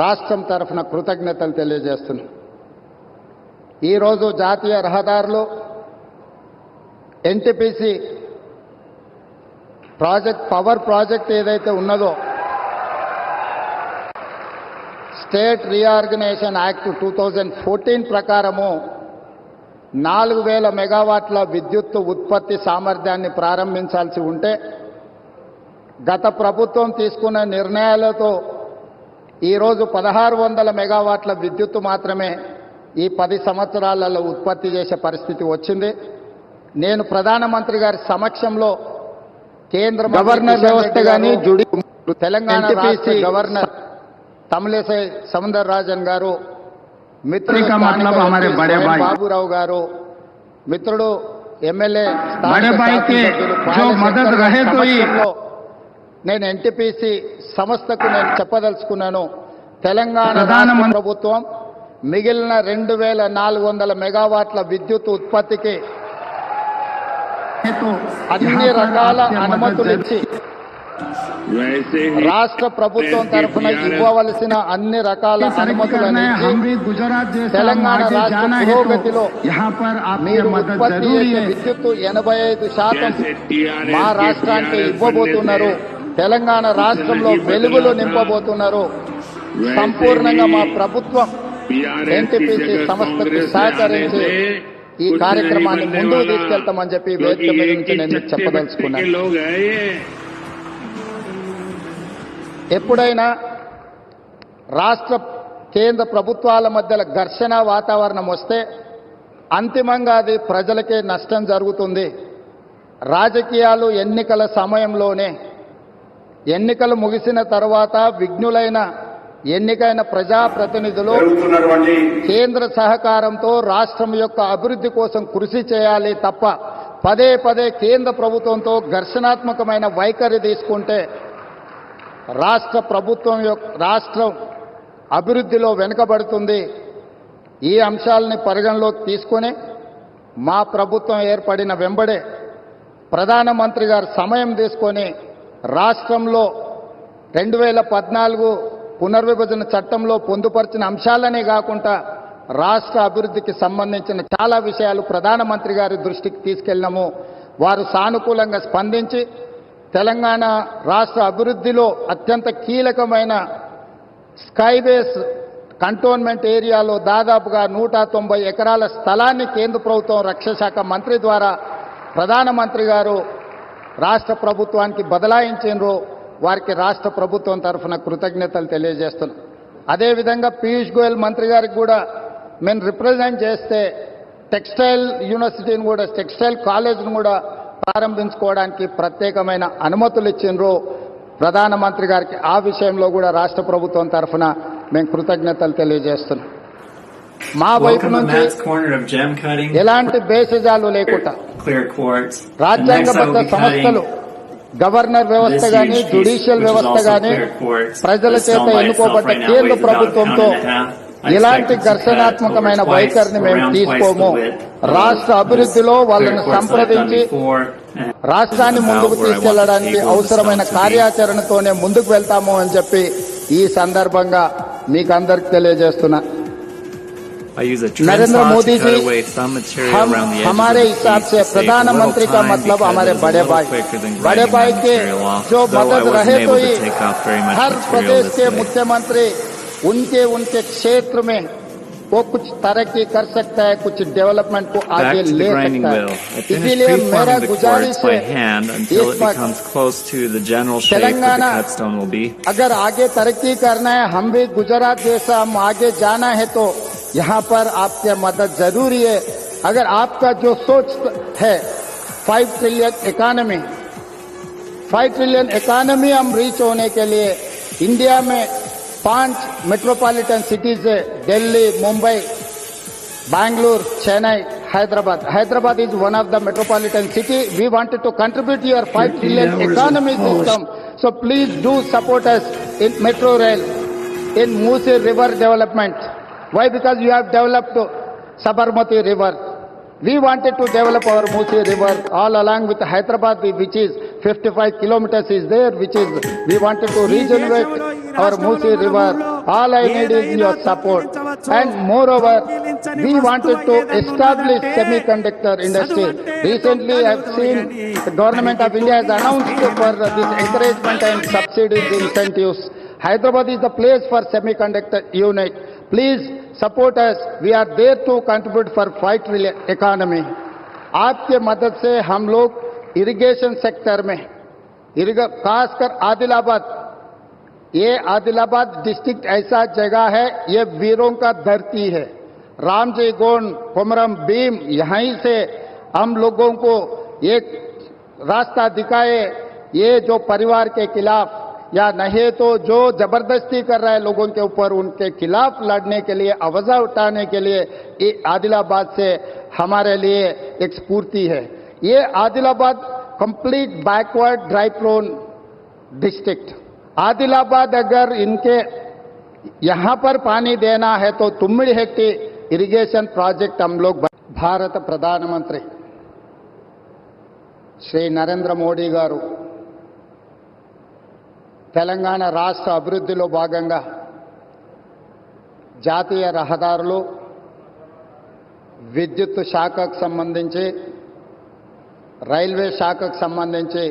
రాష్ట్రం తరఫున కృతజ్ఞతలు తెలియజేస్తున్నాం. ఈరోజు జాతీయ రహదారులు ఎన్టీపీసీ ప్రాజెక్ట్, పవర్ ప్రాజెక్ట్ ఏదైతే ఉన్నదో, స్టేట్ రీఆర్గనైజేషన్ యాక్ట్ 2014 ప్రకారము 4000 మెగావాట్ల విద్యుత్ ఉత్పత్తి సామర్థ్యాన్ని ప్రారంభించాల్సి ఉంటే, గత ప్రభుత్వం తీసుకున్న నిర్ణయాలతో ఈరోజు 1600 మెగావాట్ల విద్యుత్తు మాత్రమే ఈ 10 సంవత్సరాలలో ఉత్పత్తి చేసే పరిస్థితి వచ్చింది. నేను ప్రధానమంత్రి గారి సమక్షంలో కేంద్ర గవర్నర్ వ్యవస్థ గాని తెలంగాణ రాష్ట్ర గవర్నర్ తమిళసై సౌందరరాజన్ గారు, మిత్రుడు బాబురావు గారు, మిత్రుడు ఎమ్మెల్యే నేను ఎన్టీపీసీ సంస్థకు నేను చెప్పదలుచుకున్నాను. తెలంగాణ ప్రభుత్వం మిగిలిన 2400 మెగావాట్ల విద్యుత్ ఉత్పత్తికి అన్ని రకాల అనుమతులు ఇచ్చి రాష్ట్ర ప్రభుత్వం తరఫున ఇవ్వవలసిన అన్ని రకాల అనుమతులను తెలంగాణ రాష్ట్ర పురోగతిలో మీరు ఉత్పత్తి చేసే విద్యుత్తు 85% మా రాష్ట్రానికి ఇవ్వబోతున్నారు. తెలంగాణ రాష్ట్రంలో వెలుగులు నింపబోతున్నారు. సంపూర్ణంగా మా ప్రభుత్వం ఎన్టీపీసీ సంస్థకు సహకరించి ఈ కార్యక్రమాన్ని ముందుకు తీసుకెళ్తామని చెప్పి వేదిక మీద నుంచి నేను చెప్పదలుచుకున్నాను. ఎప్పుడైనా రాష్ట్ర కేంద్ర ప్రభుత్వాల మధ్య ఘర్షణ వాతావరణం వస్తే అంతిమంగా అది ప్రజలకే నష్టం జరుగుతుంది. రాజకీయాలు ఎన్నికల సమయంలోనే, ఎన్నికలు ముగిసిన తర్వాత విఘ్నులైన ఎన్నికైన ప్రజాప్రతినిధులు కేంద్ర సహకారంతో రాష్ట్రం యొక్క అభివృద్ధి కోసం కృషి చేయాలి తప్ప పదే పదే కేంద్ర ప్రభుత్వంతో ఘర్షణాత్మకమైన వైఖరి తీసుకుంటే రాష్ట్ర ప్రభుత్వం యొక్క రాష్ట్రం అభివృద్ధిలో వెనుకబడుతుంది. ఈ అంశాలని పరిగణలోకి తీసుకొని మా ప్రభుత్వం ఏర్పడిన వెంబడే ప్రధానమంత్రి గారు సమయం తీసుకొని రాష్ట్రంలో 2014 పునర్విభజన చట్టంలో పొందుపరిచిన అంశాలనే కాకుండా రాష్ట్ర అభివృద్ధికి సంబంధించిన చాలా విషయాలు ప్రధానమంత్రి గారి దృష్టికి తీసుకెళ్ళినాము. వారు సానుకూలంగా స్పందించి తెలంగాణ రాష్ట్ర అభివృద్ధిలో అత్యంత కీలకమైన స్కైవేస్ కంటోన్మెంట్ ఏరియాలో దాదాపుగా 190 ఎకరాల స్థలాన్ని కేంద్ర ప్రభుత్వం రక్షణ శాఖ మంత్రి ద్వారా ప్రధానమంత్రి గారు రాష్ట్ర ప్రభుత్వానికి బదలాయించారు. వారికి రాష్ట్ర ప్రభుత్వం తరఫున కృతజ్ఞతలు తెలియజేస్తున్నాం. అదేవిధంగా పీయూష్ గోయల్ మంత్రి గారికి కూడా మేము రిప్రజెంట్ చేస్తే టెక్స్టైల్ యూనివర్సిటీని కూడా టెక్స్టైల్ కాలేజ్ను కూడా ప్రారంభించుకోవడానికి ప్రత్యేకమైన అనుమతులు ఇచ్చిండ్రు ప్రధానమంత్రి గారికి. ఆ విషయంలో కూడా రాష్ట్ర ప్రభుత్వం తరఫున మేము కృతజ్ఞతలు తెలియజేస్తున్నాం. మా వైపు నుంచి ఎలాంటి భేషజాలు లేకుండా రాజ్యాంగబద్ధ సంస్థలు గవర్నర్ వ్యవస్థ కానీ జ్యుడిషియల్ వ్యవస్థ కానీ ప్రజల చేత ఎన్నుకోబడ్డ కేంద్ర ప్రభుత్వంతో ఇలాంటి ఘర్షణాత్మకమైన వైఖరిని మేము తీసుకోము. రాష్ట్ర అభివృద్ధిలో వాళ్ళని సంప్రదించి రాష్ట్రాన్ని ముందుకు తీసుకెళ్లడానికి అవసరమైన కార్యాచరణతోనే ముందుకు వెళ్తాము అని చెప్పి ఈ సందర్భంగా మీకు అందరికి తెలియజేస్తున్నా. नरेंद्र मोदी जी हम हमारे हिसाब से प्रधानमंत्री का मतलब हमारे बड़े भाई के जो मदद रहे तो ही हर प्रदेश के मुख्यमंत्री उनके क्षेत्र में वो कुछ तरक्की कर सकता है, कुछ डेवलपमेंट को आगे ले सकता है. इसीलिए मेरा गुजारिश है इस वक्त तेलंगाना अगर आगे तरक्की करना है, हम भी गुजरात जैसा हम आगे जाना है तो यहाँ पर आपके मदद जरूरी है. अगर आपका जो सोच है 5 ट्रिलियन इकोनॉमी हम रीच होने के लिए इंडिया में 5 मेट्रोपॉलिटन सिटीज है, Delhi, Mumbai, Bangalore, Chennai, Hyderabad is one of the metropolitan city. We wanted to contribute to your 5 trillion economy system. So please do support us in metro rail, in Musi river development. Why? Because you have developed Sabarmati river. We wanted to develop our Musi river all along with Hyderabad, which is 55 kilometers is there, which is we wanted to regenerate our Musi river. All I need is your support. And moreover, we wanted to establish semiconductor industry. Recently, I have seen the government of India has announced for this encouragement and subsidies incentives. Hyderabad is the place for semiconductor unit. Please support us. We are there to contribute for 5 trillion economy. आपके मदद से हम लोग irrigation sector में खासकर आदिलाबाद, ये Adilabad district ऐसा जगह है, ये वीरों का धरती है. रामजी गोंड, कोमरम भीम, यहीं से हम लोगों को एक रास्ता दिखाए. ये जो परिवार के खिलाफ या नहीं तो जो जबरदस्ती कर रहा है लोगों के ऊपर, उनके खिलाफ लड़ने के लिए, आवाज उठाने के लिए ये आदिलाबाद से हमारे लिए एक स्फूर्ति है. ये Adilabad complete backward dry prone district. Adilabad अगर इनके यहां पर पानी देना है तो तुम्मिड़ी हेक्टी इरिगेशन प्रोजेक्ट हम लोग. भारत प्रधानमंत्री श्री नरेंद्र मोदी गारू తెలంగాణ రాష్ట్ర అభివృద్ధిలో భాగంగా జాతీయ రహదారులు, విద్యుత్ శాఖకు సంబంధించి, రైల్వే శాఖకు సంబంధించి